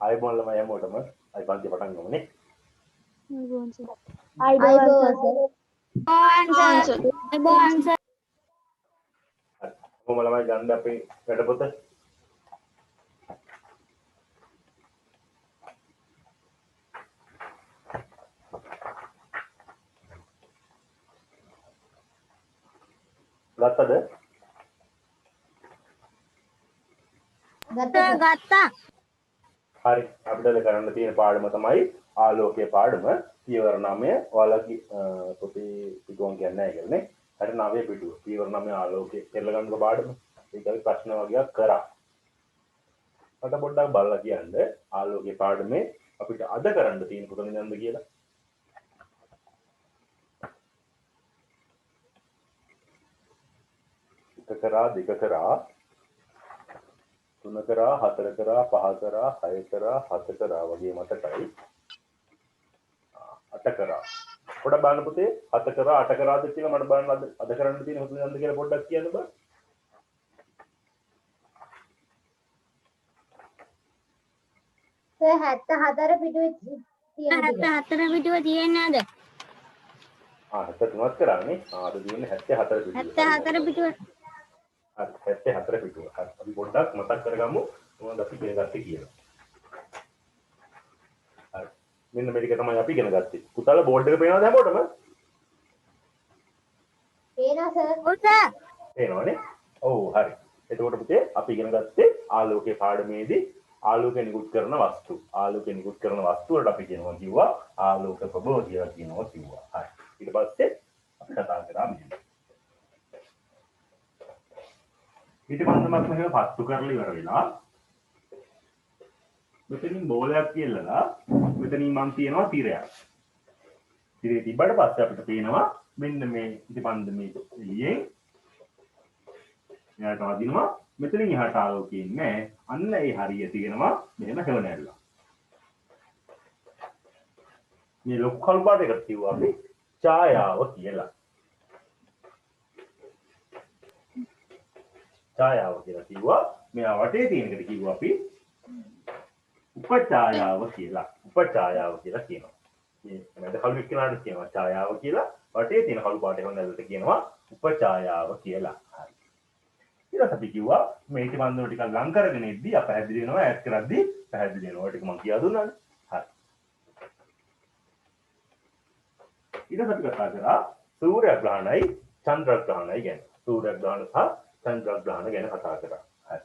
ආයුබෝවන් ළමයි හැමෝටම අයි පන්ති පටන් ගමු නේ. අයිබෝවන් සර්. කොහොම ළමයි ගන්න අපේ වැඩපොත. ගත්තද? ගත්තා. හරි අපිට කරන්න තියෙන පාඩම තමයි ආලෝකයේ පාඩම. පියවර 9 ඔයාලගේ පොතේ පිටුවන් කියන්නේ නැහැ කියලා නේ. හරි 9 පිටුව. පියවර 9 ආලෝකයේ කියලා ගන්නක පාඩම. ඒක අපි ප්‍රශ්න වගේක් කරා. මට පොඩ්ඩක් බලලා කියන්න ආලෝකයේ පාඩමේ අපිට අද කරන්න තියෙන කොතනද යන්න කියලා. එක කරා දෙක කරා තුන කරා හතර කරා පහ කරා හය කරා හත කරා වගේ මතකයි. අට කරා පොඩ්ඩක් බලන්න පුතේ 7 කරා 8 කරාද කියලා මට බලන්න අද කරන්න තියෙන කොතනද යන්න කියලා පොඩ්ඩක් කියන්න බෑ. සර් 74 පිටුවේ තියෙන්නේ නේද? 73ක් කරානේ. අද තියෙන්නේ 74 පිටුව. 74 පිටුව. 74 පිටුව. අපි පොඩ්ඩක් මතක් කරගමු මොනවද අපි ඉගෙන ගත්තේ කියලා. හරි. මෙන්න මේක තමයි අපි ඉගෙන ගත්තේ. පුතාලා බෝඩ් එක පේනවද හැමෝටම? පේනවා සර්. ඔව් සර්. පේනවනේ? ඔව් හරි. එතකොට පුතේ අපි ඉගෙන ගත්තේ ආලෝකයේ පාඩමේදී ආලෝකය නිකුත් කරන වස්තු. ආලෝකය නිකුත් කරන වස්තු වලට අපි කිව්වා ආලෝක ප්‍රභව කියලා කිව්වා. හරි. ඊට පස්සේ අපි කතා කරා මෙන්න. ඊට පස්සෙමත් මෙහෙම පත්තු කරලා ඉවර වෙලා මෙතනින් බෝලයක් කියලාලා මෙතනින් මම තියනවා තිරයක්. තිරේ තිබ්බට පස්සේ අපිට පේනවා මෙන්න මේ ඉතිපන්ද මේ එළියෙන් එයාට වදිනවා මෙතනින් එහාට ආලෝකය ඉන්නේ අන්න ඒ හරිය තියෙනවා මෙහෙම හැවණැල්ලක්. මේ ලොකු කළු පාට එකට කිව්වා අපි ඡායාව කියලා. ඡායාව කියලා කිව්වා. මෙයා වටේ තියෙන එකට කිව්වා අපි උපඡායාව කියලා. උපඡායාව කියලා කියනවා. මේ මැද කළු එක්කනට කියනවා ඡායාව කියලා. වටේ තියෙන කළු පාට හැවණැල්ලට කියනවා උපඡායාව කියලා. හරි. ඊට අපි කිව්වා මේ ඉතිබන්ධව ටිකක් ලං කරගෙන ඉද්දි අපහැදිලි වෙනවා ඈඩ් කරද්දි පැහැදිලි වෙනවා. ටික මම කියා දුන්නානේ. හරි. ඊට අපි කතා කරා සූර්යග්‍රහණයි චන්ද්‍රග්‍රහණයි ගැන. සූර්යග්‍රහණ සහ චන්ද්‍රග්‍රහණ ගැන කතා කරා. හරි.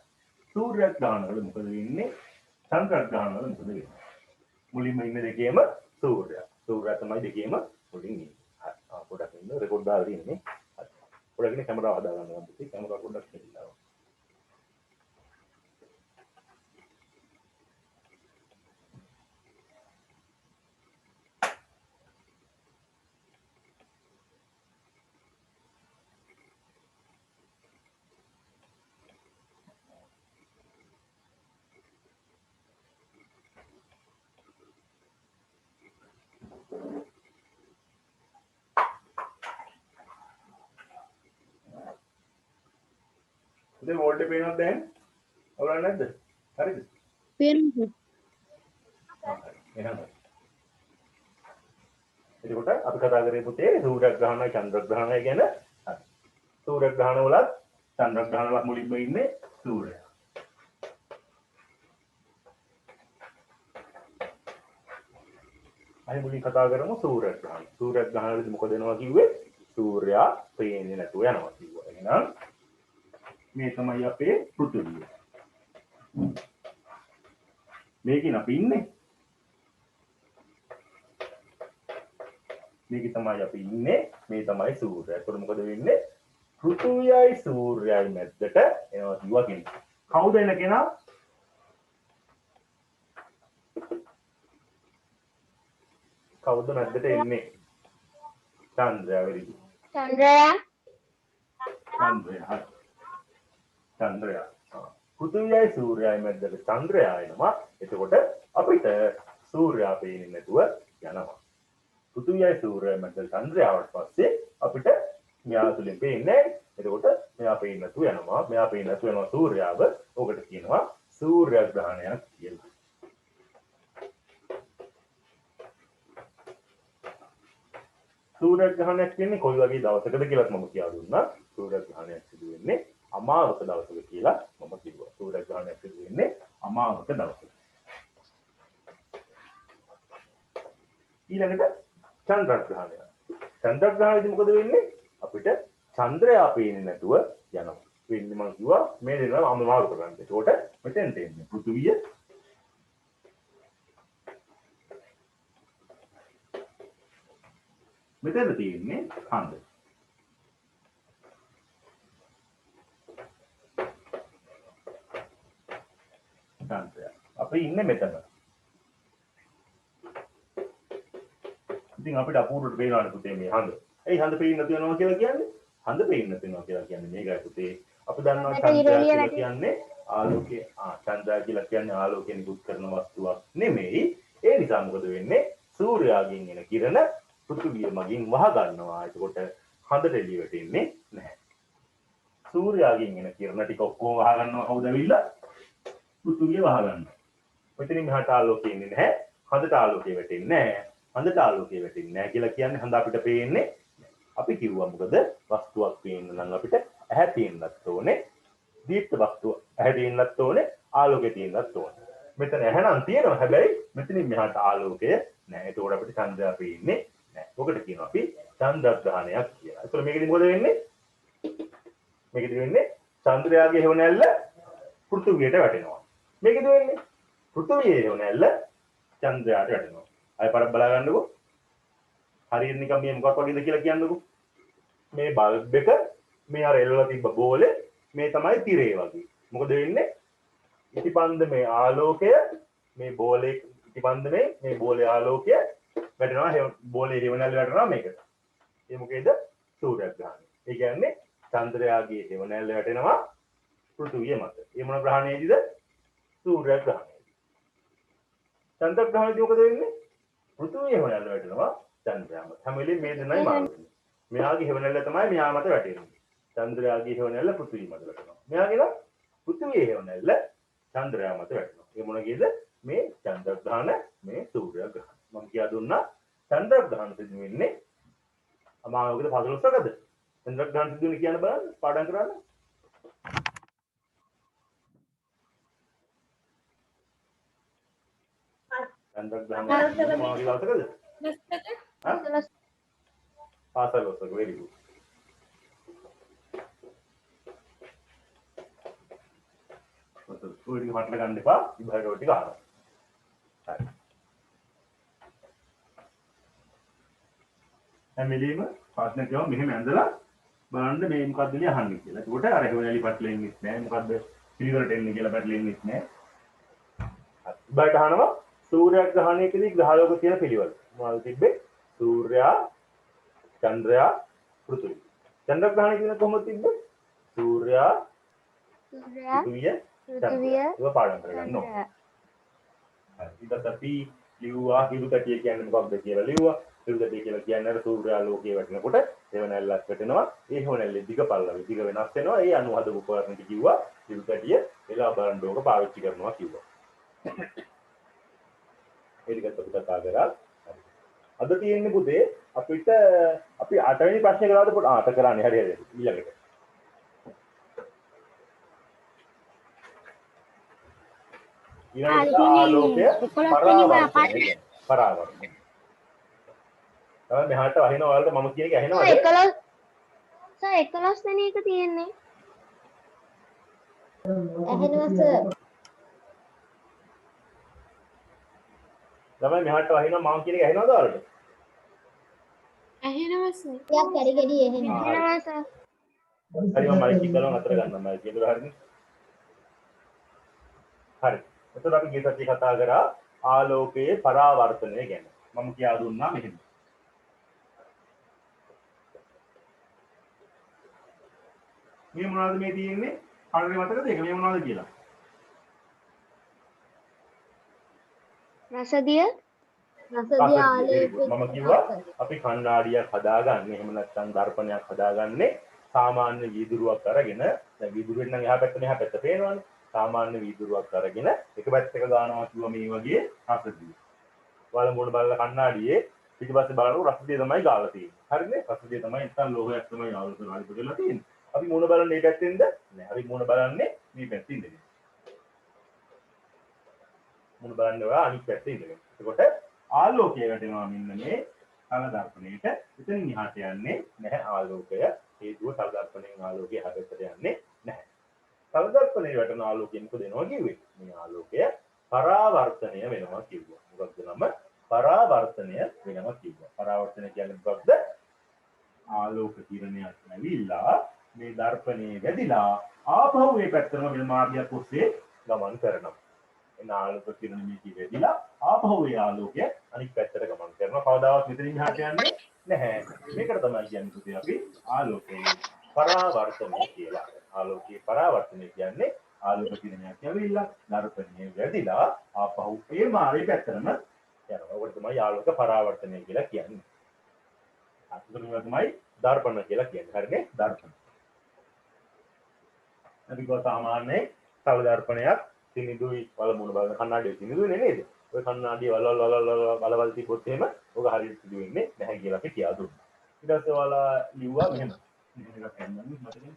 සූර්යග්‍රහණ වල මොකද වෙන්නේ? චන්ද්‍රග්‍රහණ වල මොකද වෙන්නේ? මුලින්ම ඉන්න දෙකේම සූර්යයා. සූර්යයා තමයි දෙකේම මුලින් ඉන්නේ. හරි. පොඩ්ඩක් ඉන්න රෙකෝඩ් දාලා තියෙන්නේ. හරි. පොඩ්ඩක් ඉන්න කැමරාව හදා ගන්න ඕනේ. කැමරාව පොඩ්ඩක් දෙන්න. ඉතින් වෝල්ට් එක පේනවද දැන්? ඔයාලා නැද්ද? හරිද? පේනවා. එහෙනම් එතකොට අපි කතා කරේ පුතේ සූර්යග්‍රහණය චන්ද්‍රග්‍රහණය ගැන. හරි. සූර්යග්‍රහණ වලත් චන්ද්‍රග්‍රහණ වල මුලින්ම ඉන්නේ සූර්යයා. අපි මුලින් කතා කරමු සූර්යග්‍රහණ. සූර්යග්‍රහණ වලදී මොකද වෙනවා කිව්වේ? සූර්යයා පේන්නේ නැතුව යනවා කිව්වා. එහෙනම් මේ තමයි අපේ පෘථිවිය. මේකෙන් අපි ඉන්නේ. මේක තමයි අපි ඉන්නේ. මේ තමයි සූර්යයා. ඒකට මොකද වෙන්නේ? පෘථිවියයි සූර්යයයි මැද්දට එනවා කිව්වා කෙනෙක්. කවුද එන කෙනා? කවුද මැද්දට එන්නේ? චන්ද්‍රයා වෙරිදි. චන්ද්‍රයා. චන්ද්‍රයා. චන්ද්‍රයා. පෘථිවියයි සූර්යයයි මැද්දට චන්ද්‍රයා එනවා. එතකොට අපිට සූර්යයා පේන්නේ නැතුව යනවා. පෘථිවියයි සූර්යයයි මැද්දට චන්ද්‍රයාවට පස්සේ අපිට මෙයා තුලින් පේන්නේ. එතකොට මෙයා පේන්නේ නැතුව යනවා. මෙයා පේන්නේ නැතුව යනවා සූර්යාව. ඔකට කියනවා සූර්යග්‍රහණයක් කියලා. සූර්යග්‍රහණයක් කියන්නේ කොයි වගේ දවසකද කියලාත් මම කියලා දුන්නා. සූර්යග්‍රහණයක් සිදු වෙන්නේ අමාවක දවසක කියලා මම කිව්වා. සූර්යග්‍රහණයක් සිදු වෙන්නේ අමාවක දවසක. ඊළඟට චන්ද්‍රග්‍රහණය. චන්ද්‍රග්‍රහණයදී මොකද වෙන්නේ? අපිට චන්ද්‍රයා පේන්නේ නැතුව යනවා. වෙන්නේ මම කිව්වා මේ දෙනවා අමාරු කරන්න. ඒකට මෙතෙන් තේන්නේ පෘථිවිය මෙතන තියෙන්නේ කන්ද. චන්ද්‍රය. අපි ඉන්නේ මෙතන. ඉතින් අපිට අපූර්වට පේනවානේ පුතේ මේ හඳ. ඒ හඳ පේන්නේ නැති වෙනවා කියලා කියන්නේ? හඳ පේන්නේ නැති වෙනවා කියලා කියන්නේ මේකයි පුතේ. අපි දන්නවා චන්ද්‍රය කියලා කියන්නේ ආලෝකයේ චන්ද්‍රය කියලා කියන්නේ ආලෝකය නිකුත් කරන වස්තුවක් නෙමෙයි. ඒ නිසා මොකද වෙන්නේ? සූර්යාගෙන් එන කිරණ පෘථිවිය මගින් වහ ගන්නවා. එතකොට හඳට එළිය වැටෙන්නේ නැහැ. සූර්යාගෙන් එන කිරණ ටික ඔක්කොම වහ ගන්නවා කවුද ඇවිල්ලා? පෘථිවිය වහ ගන්නවා. මෙතනින් මෙහාට ආලෝකය එන්නේ නැහැ. හඳට ආලෝකය වැටෙන්නේ නැහැ. හඳට ආලෝකය වැටෙන්නේ නැහැ කියලා කියන්නේ හඳ අපිට පේන්නේ. අපි කිව්වා මොකද? වස්තුවක් පේන්න නම් අපිට ඇහැ තියෙන්නත් ඕනේ. දීප්ත වස්තුව ඇහැ තියෙන්නත් ඕනේ. ආලෝකය තියෙන්නත් ඕනේ. මෙතන ඇහැ නම් තියෙනවා. හැබැයි මෙතනින් මෙහාට ආලෝකය නැහැ. ඒකෝට අපිට චන්ද්‍රය පේන්නේ නැහැ. ඔකට කියනවා අපි චන්ද්‍රග්‍රහණයක් කියලා. ඒතකොට මේකෙදි මොකද වෙන්නේ? මේකෙදි වෙන්නේ චන්ද්‍රයාගේ හේවණැල්ල පෘථිවියට වැටෙනවා. මේකෙදි වෙන්නේ පෘථිවියේ හේවණැල්ල චන්ද්‍රයාට වැටෙනවා. අය පාරක් බලා ගන්නකො. හරියට නිකන් මේ මොකක් වගේද කියලා කියන්නකො. මේ බල්බ් එක මේ අර එල්ලලා තිබ්බ බෝලේ මේ තමයි තිරේ වගේ. මොකද වෙන්නේ? ඉටිපන්දමේ ආලෝකය මේ බෝලේ ඉටිපන්දමේ මේ බෝලේ ආලෝකය වැටෙනවා බෝලේ හේවණැල්ල වැටෙනවා මේකට. ඒ මොකේද? සූර්යග්‍රහණය. ඒ කියන්නේ චන්ද්‍රයාගේ හේවණැල්ල වැටෙනවා පෘථිවිය මත. ඒ මොන ග්‍රහණයේදීද? සූර්යග්‍රහණය. චන්ද්‍රග්‍රහණයේදී මොකද වෙන්නේ? පෘථිවිය හේවණැල්ල වැටෙනවා චන්ද්‍රයා මත. හැම වෙලෙම මේ දෙන්නයි මාරු වෙන්නේ. මෙයාගේ හේවණැල්ල තමයි මෙයා මත වැටෙන්නේ. චන්ද්‍රයාගේ හේවණැල්ල පෘථිවිය මත වැටෙනවා. මෙයාගේ නම් පෘථිවියේ හේවණැල්ල චන්ද්‍රයා මත වැටෙනවා. ඒ මොන කීයද? මේ චන්ද්‍රග්‍රහණ මේ සූර්යග්‍රහණ. මම කියා දුන්නා චන්ද්‍රග්‍රහණ සිදු වෙන්නේ අමාවකද 15කද? චන්ද්‍රග්‍රහණ සිදු වෙන්නේ කියන බලන්න පාඩම් කරන්න. චන්ද්‍රග්‍රහණ අමාවකද 15කද? පාසලොස්සක very good. ඔය ටික මතල ගන්න එපා. ඉබහට ඔය ටික අහන්න. හරි. හැමෙලෙම ප්‍රශ්න කියව මෙහෙම ඇඳලා බලන්න මේ මොකද්ද නේ අහන්නේ කියලා. ඒකට අර හේවණලි පැටලෙන්නේ නැහැ. මොකද්ද පිළිවෙලට එන්නේ කියලා පැටලෙන්නේ නැහැ. හරි. ඉබහට අහනවා සූර්යග්‍රහණයකදී ග්‍රහලෝක තියෙන පිළිවෙල. මොනවද තිබ්බේ? සූර්යයා, චන්ද්‍රයා, පෘථිවි. චන්ද්‍රග්‍රහණය කියන කොහොමද තිබ්බේ? සූර්යයා, පෘථිවිය, චන්ද්‍රය. ඒක පාඩම් කරගන්න ඕනේ. හරි. ඊට අපි ලිව්වා හිරු කැටිය කියන්නේ මොකක්ද කියලා ලිව්වා. හිරු කැටිය කියලා කියන්නේ අර සූර්යාලෝකයේ වැටෙනකොට හේවණැල්ලක් වැටෙනවා. ඒ හේවණැල්ලේ දිග පළල දිග වෙනස් වෙනවා. ඒ අණු හදපු උපකරණ ටික කිව්වා හිරු කැටිය එලා බලන්න ඕක පාවිච්චි කරනවා කිව්වා. ඒ ටිකත් අපි කතා කරා. හරි. අද තියෙන්නේ පුතේ අපිට අපි 8 වෙනි ප්‍රශ්නේ කරාද පොඩ 8 කරන්නේ හරි හරි ඊළඟට. ආලෝකය පරාවර්තනය. පරාවර්තනය. තමයි මෙහාට වහින ඔයාලට මම කියන එක ඇහෙනවද? 11 වෙනි එක තියෙන්නේ. ඇහෙනවා සර්. තමයි මෙහාට වහින මම කියන එක ඇහෙනවද ඔයාලට? ඇහෙනවා සර්. ටිකක් කැඩි කැඩි ඇහෙනවා සර්. හරි මම මයික් එක ගලවන්න අතර ගන්නම් මයික් එක හරිනේ. හරි. එතකොට අපි ගිය සතියේ කතා කරා ආලෝකයේ පරාවර්තනය ගැන. මම කියා දුන්නා මෙහෙම. මේ මොනවද මේ තියෙන්නේ? හරියට මතකද ඒක මේ මොනවද කියලා? රසදිය ආලේප මම කිව්වා අපි කණ්ණාඩියක් හදාගන්නේ එහෙම නැත්නම් දර්පණයක් හදාගන්නේ සාමාන්‍ය වීදුරුවක් අරගෙන දැන් වීදුරුවෙන් නම් එහා පැත්ත මෙහා පැත්ත පේනවනේ. සාමාන්‍ය වීදුරුවක් අරගෙන එක පැත්තක ගානවා කිව්වා මේ වගේ රසදිය. වලමුණ බලලා කණ්ණාඩියේ පිටිපස්සේ බලනකොට රසදිය තමයි ගාලා තියෙන්නේ. හරිනේ? රසදිය තමයි නැත්නම් ලෝහයක් තමයි ආලෝකය රාජිත වෙලා තියෙන්නේ. අපි මුණ බලන්නේ මේ පැත්තෙන්ද? නෑ. අපි මුණ බලන්නේ මේ පැත්තෙන් ඉඳගෙන. මුණ බලන්නේ ඔයා අනිත් පැත්තේ ඉඳගෙන. එතකොට ආලෝකය වැටෙනවා මෙන්න මේ තල දර්පණයට. එතනින් එහාට යන්නේ නැහැ ආලෝකය. හේතුව තල දර්පණයෙන් ආලෝකය හැදෙට යන්නේ නැහැ. තල දර්පණයේ වැටෙන ආලෝකය මොකද වෙනවා කිව්වේ? මේ ආලෝකය පරාවර්තනය වෙනවා කිව්වා. මොකක්ද නම? පරාවර්තනය වෙනවා කිව්වා. පරාවර්තනය කියන්නේ මොකක්ද? ආලෝක කිරණයක් ඇවිල්ලා මේ දර්පණයේ වැදිලා ආපහු මේ පැත්තටම වෙන මාර්ගයක් ඔස්සේ ගමන් කරනවා. එන ආලෝක කිරණ මේකේ වැදිලා ආපහු ඒ ආලෝකය අනිත් පැත්තට ගමන් කරනවා. කවදාවත් මෙතනින් එහාට යන්නේ නැහැ. මේකට තමයි කියන්නේ පුතේ අපි ආලෝකයේ පරාවර්තනය කියලා. ආලෝකයේ පරාවර්තනය කියන්නේ ආලෝක කිරණයක් ඇවිල්ලා දර්පණයේ වැදිලා ආපහු ඒ මාර්ගයේ පැත්තටම යනවා. ඒකට තමයි ආලෝක පරාවර්තනය කියලා කියන්නේ. අතුරුම තමයි දර්පණ කියලා කියන්නේ. හරිනේ? දර්පණ. අපි ගොත සාමාන්‍යයෙන් තව දර්පණයක් සිනිදුයි වල මුණ බලන කණ්ණාඩියේ සිනිදුනේ නේද? ඔය කණ්ණාඩිය වල තිබ්බොත් එහෙම ඔක හරියට සිදු වෙන්නේ නැහැ කියලා අපි කියා දුන්නා. ඊට පස්සේ ඔයාලා ලිව්වා මෙහෙම. මෙහෙම එකක් ගන්නන්න මතකනේ.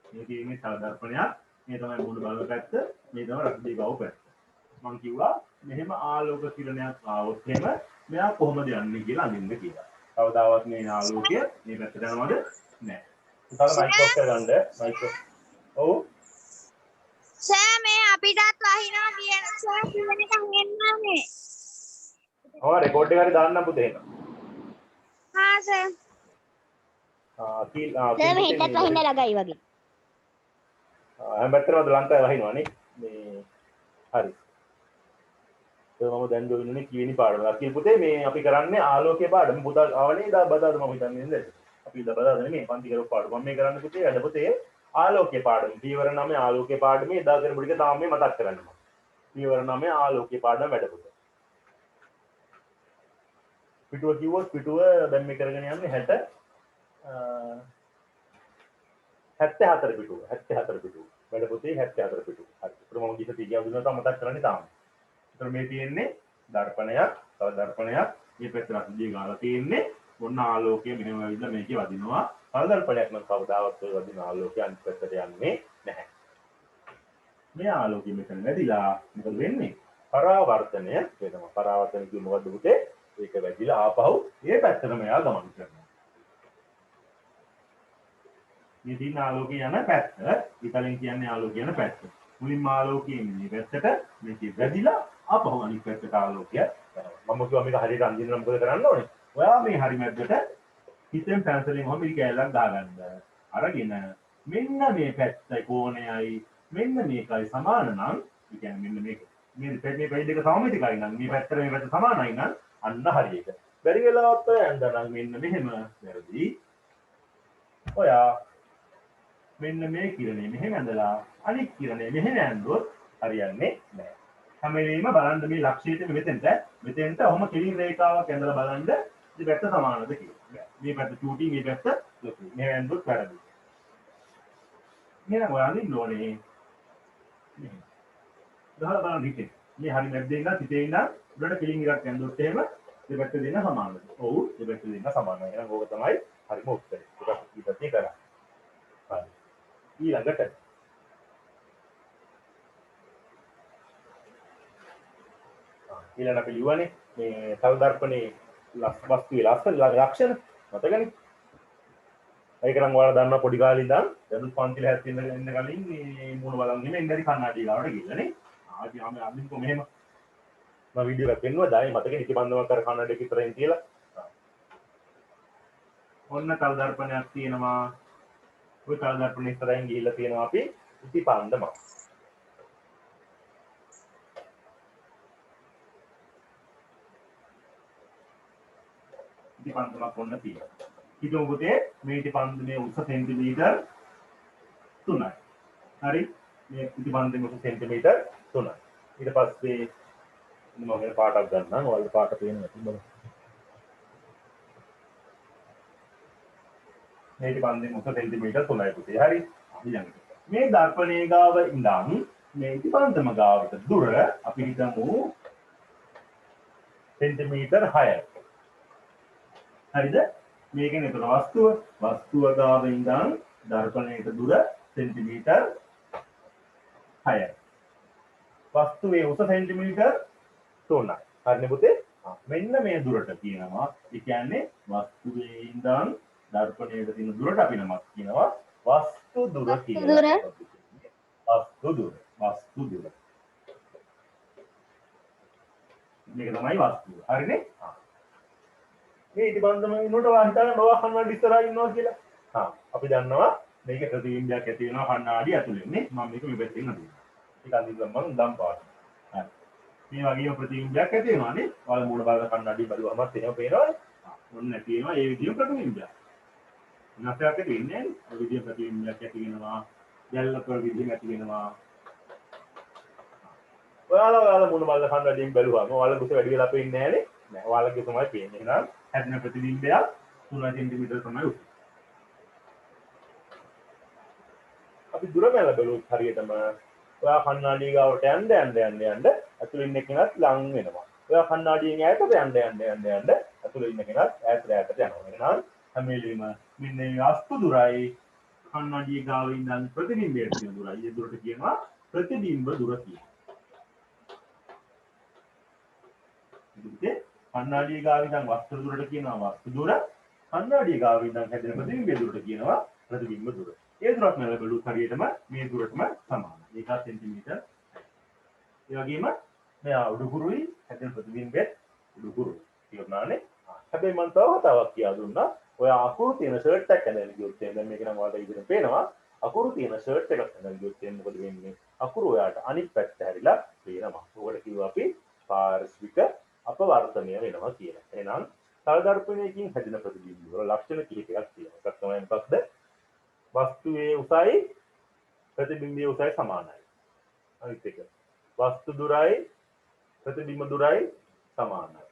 මේ තියෙන්නේ තව දර්පණයක්. මේ තමයි මුණ බලන පැත්ත. මේ තමයි රසදී ගාව පැත්ත. මම කිව්වා මෙහෙම ආලෝක කිරණයක් ආවොත් එහෙම මෙයා කොහොමද යන්නේ කියලා අඳින්න කියලා. කවදාවත් මේ ආලෝකය මේ පැත්තට යනවද? නැහැ. උසාල මයික්‍රොෆෝන් ගන්න මයික්‍රෝ. ඔව්. සර් මේ අපිටත් වහිනවා කියන සර් කියන එක හෙන්නන්නේ. ඔව් රෙකෝඩ් එක හරි දාන්නම් පුතේ එහෙනම්. හා සර්. දැන් හිතත් වහින්න ළඟයි වගේ. හැමතැනම ලංකාවේ වහිනවනේ. මේ හරි. මම දැන් ජොයින් කීවෙනි පාඩම. අකිල් පුතේ මේ අපි කරන්නේ ආලෝකයේ පාඩම. පුතා ආවනේ දා බදාද මම හිතන්නේ නේද? අපි දා බදාද නෙමෙයි පන්ති කරපු පාඩම. මම මේ කරන්නේ පුතේ අද පුතේ ආලෝකයේ පාඩම. පීවර 9 ආලෝකයේ පාඩමේ එදා කරපු ටික තාම මේ මතක් කරගන්න මම. පීවර 9 ආලෝකයේ පාඩම වැඩ පුතේ. පිටුව කිව්වොත් පිටුව දැන් මේ කරගෙන යන්නේ 74 පිටුව. 74 පිටුව. වැඩ පුතේ 74 පිටුව. හරි. ඒකට මම ගිහින් තියා දුන්නා මතක් කරන්නේ තාම. මේ තියෙන්නේ දර්පණයක්, තව දර්පණයක්. මේ පැත්තට රසදිය ගාලා තියෙන්නේ. ඔන්න ආලෝකය මෙහෙම ඇවිල්ලා මේකේ වදිනවා. තව දර්පණයක් නම් කවදාවත් ඔය වදින ආලෝකය අනිත් පැත්තට යන්නේ නැහැ. මේ ආලෝකය මෙතන වැදිලා මොකද වෙන්නේ? පරාවර්තනය වෙනවා. පරාවර්තන කියන්නේ මොකද්ද පුතේ? ඒක වැදිලා ආපහු මේ පැත්තටම එයා ගමන් කරනවා. මේ දින ආලෝකය යන පැත්ත, ඉතලින් කියන්නේ ආලෝකය යන පැත්ත. මුලින්ම ආලෝකයෙන් මේ පැත්තට මේකේ වැදිලා ආපහු අනිත් පැත්තට ආලෝකය යනවා. මම කිව්වා මේක හරියට අඳින්න නම් මොකද කරන්න ඕනේ? ඔයා මේ හරි මැද්දට හිතෙන් පැන්සලෙන් ඔහම මේ කැලලක් දාගන්න. අරගෙන මෙන්න මේ පැත්තයි කෝණයයි මෙන්න මේකයි සමාන නම්, ඒ කියන්නේ මෙන්න මේක. මේ පැඩ් එක සමමිතිකයි නම් මේ පැත්තට මේ පැත්ත සමානයි නම් අන්න හරියට. බැරි වෙලාවත් ඔය ඇඳනම් මෙන්න මෙහෙම වැරදි. ඔයා මෙන්න මේ කිරණේ මෙහෙම ඇඳලා අනිත් කිරණේ මෙහෙම ඇඳුවොත් හරියන්නේ නැහැ. හැම වෙලෙම බලන්න මේ ලක්ෂ්‍යයට මෙතෙන්ට ඔහම කෙලින් රේඛාවක් ඇඳලා බලන්න මේ පැත්ත සමානද කියලා. මේ පැත්ත චූටි මේ පැත්ත ලොකුයි. මේ ඇඳුවොත් වැරදි. මෙන්න ඔයාලා ඉන්න ඕනේ. ගහලා බලන්න හිතේ. මේ හරි මැද්දේ ඉඳන් හිතේ ඉඳන් උඩට කෙලින් එකක් ඇඳුවොත් එහෙම මේ පැත්ත දෙන්න සමානද? ඔව් මේ පැත්ත දෙන්න සමානයි. එහෙනම් ඕක තමයි හරිම උත්තරේ. ඒක ඊපස්සේ කරා. හරි. ඊළඟට ඊළඟ අපි ලියුවානේ මේ තව දර්පණේ වස්තුවේ ලක්ෂණ මතකනේ. ඒක නම් ඔයාලා දන්නා පොඩි කාලේ ඉඳන් දැනුත් පන්තිල හැස්තින්න ඉන්න කලින් මේ මූණ බලන් ඉන්න ඉඳි කන්නාඩි ගාවට ගිහලානේ. ආදි ආම අඳින්කො මෙහෙම මම වීඩියෝ එකක් පෙන්නුවා දැන් මතකනේ ඉතිපන්දමක් කර කන්නාඩි එක විතරෙන් තියලා. ඔන්න තව දර්පණයක් තියෙනවා. ඔය තව දර්පණේ ඉස්සරහින් ගිහිල්ලා තියෙනවා අපි ඉතිපන්දමක්. ඉතිපන්දමක් ඔන්න තියෙනවා. හිතමු පුතේ මේ ඉතිපන්දමේ උස සෙන්ටිමීටර් 3යි. හරි? මේ ඉතිපන්දමේ උස සෙන්ටිමීටර් 3යි. ඊට පස්සේ මම මේ පාටක් ගන්නම්. ඔයාලට පාට පේන්නේ නැති බලන්න. මේ ඉතිපන්දමේ උස සෙන්ටිමීටර් 3යි පුතේ. හරි? ඊළඟට මේ දර්පණයේ ගාව ඉඳන් මේ ඉතිපන්දම ගාවට දුර අපි හිතමු සෙන්ටිමීටර් 6යි. හරිද? මේකනේ ඒතර වස්තුව ගාව ඉඳන් දර්පණයට දුර සෙන්ටිමීටර් 6යි. වස්තුවේ උස සෙන්ටිමීටර් 3යි. හරිනේ පුතේ? මෙන්න මේ දුරට කියනවා. ඒ කියන්නේ වස්තුවේ ඉඳන් දර්පණයට තියෙන දුරට අපි නමක් කියනවා වස්තු දුර කියලා. වස්තු දුර. මේක තමයි වස්තුව. හරිනේ? මේ ඉටිබන්ධම වෙනකොට වාහිතාවෙන් බව කන්නඩි ඉස්සරහා ඉන්නවා කියලා. අපි දන්නවා මේක ප්‍රතිබිම්බයක් ඇති වෙනවා කණ්ණාඩි ඇතුලේ නේ. මම මේක මේ පැත්තෙන් අදිනවා. ඒක අදින්න මම දම් පාට. හරි. මේ වගේම ප්‍රතිබිම්බයක් ඇති වෙනවා නේ. ඔයාලා මූල බලන කණ්ණාඩි බලුවම එහෙම පේනවනේ. ඔන්න නැති වෙනවා ඒ විදිහම ප්‍රතිබිම්බයක්. නැසයක් ඇති වෙන්නේ නේ. ඔය විදිහ ප්‍රතිබිම්බයක් ඇති වෙනවා. ගැල්ලපර විදිහම ඇති වෙනවා. ඔයාලා මූල බලන කණ්ණාඩියෙන් බැලුවම ඔයාලා කුස වැඩි වෙලා පේන්නේ නැහැ නේ. නෑ ඔයාලගේ තමයි පේන්නේ. එහෙනම් හැදෙන ප්‍රතිබිම්බයක් 3 සෙන්ටිමීටර තමයි උස. අපි දුර මැල බලුවොත් හරියටම ඔයා කණ්ණාඩිය ගාවට යන්න ඇතුළේ ඉන්න කෙනත් ලං වෙනවා. ඔයා කණ්ණාඩියෙන් ඈතට යන්න ඇතුළේ ඉන්න කෙනත් ඈතට යනවා. එහෙනම් හැම වෙලෙම මෙන්න මේ වස්තු දුරයි කණ්ණාඩිය ගාව ඉඳන් ප්‍රතිබිම්බයට තියෙන දුරයි. ඒ දුරට කියනවා ප්‍රතිබිම්බ දුර කියලා. කණ්ණාඩිය ගාව ඉඳන් වස්තු දුරට කියනවා වස්තු දුර. කණ්ණාඩිය ගාව ඉඳන් හැදෙන ප්‍රතිබිම්බ දුරට කියනවා ප්‍රතිබිම්බ දුර. ඒ දුරත් මම බලුවොත් හරියටම මේ දුරටම සමානයි. ඒක සෙන්ටිමීටර්. ඒ වගේම මෙයා උඩුකුරුයි හැදෙන ප්‍රතිබිම්බෙත් උඩුකුරුයි. කියනවානේ. හැබැයි මම තව කතාවක් කියලා දුන්නා. ඔය අකුරු තියෙන ෂර්ට් එකක් ඇඳගෙන ගියොත් දැන් මේක නම් ඔයාලට ඉදිරියට පේනවා. අකුරු තියෙන ෂර්ට් එකක් ඇඳගෙන ගියොත් මොකද වෙන්නේ? අකුරු ඔයාට අනිත් පැත්ත හැරිලා පේනවා. ඔකට කිව්වා අපි පාර්ශ්වික අපවර්තනය වෙනවා කියලා. එහෙනම් සාධාරණපණයකින් හැදෙන ප්‍රතිබිම්බ වල ලක්ෂණ කිහිපයක් තියෙනවා. එකක් තමයි මොකක්ද? වස්තුවේ උසයි ප්‍රතිබිම්බයේ උසයි සමානයි. අනිත් එක වස්තු දුරයි ප්‍රතිබිම්බ දුරයි සමානයි.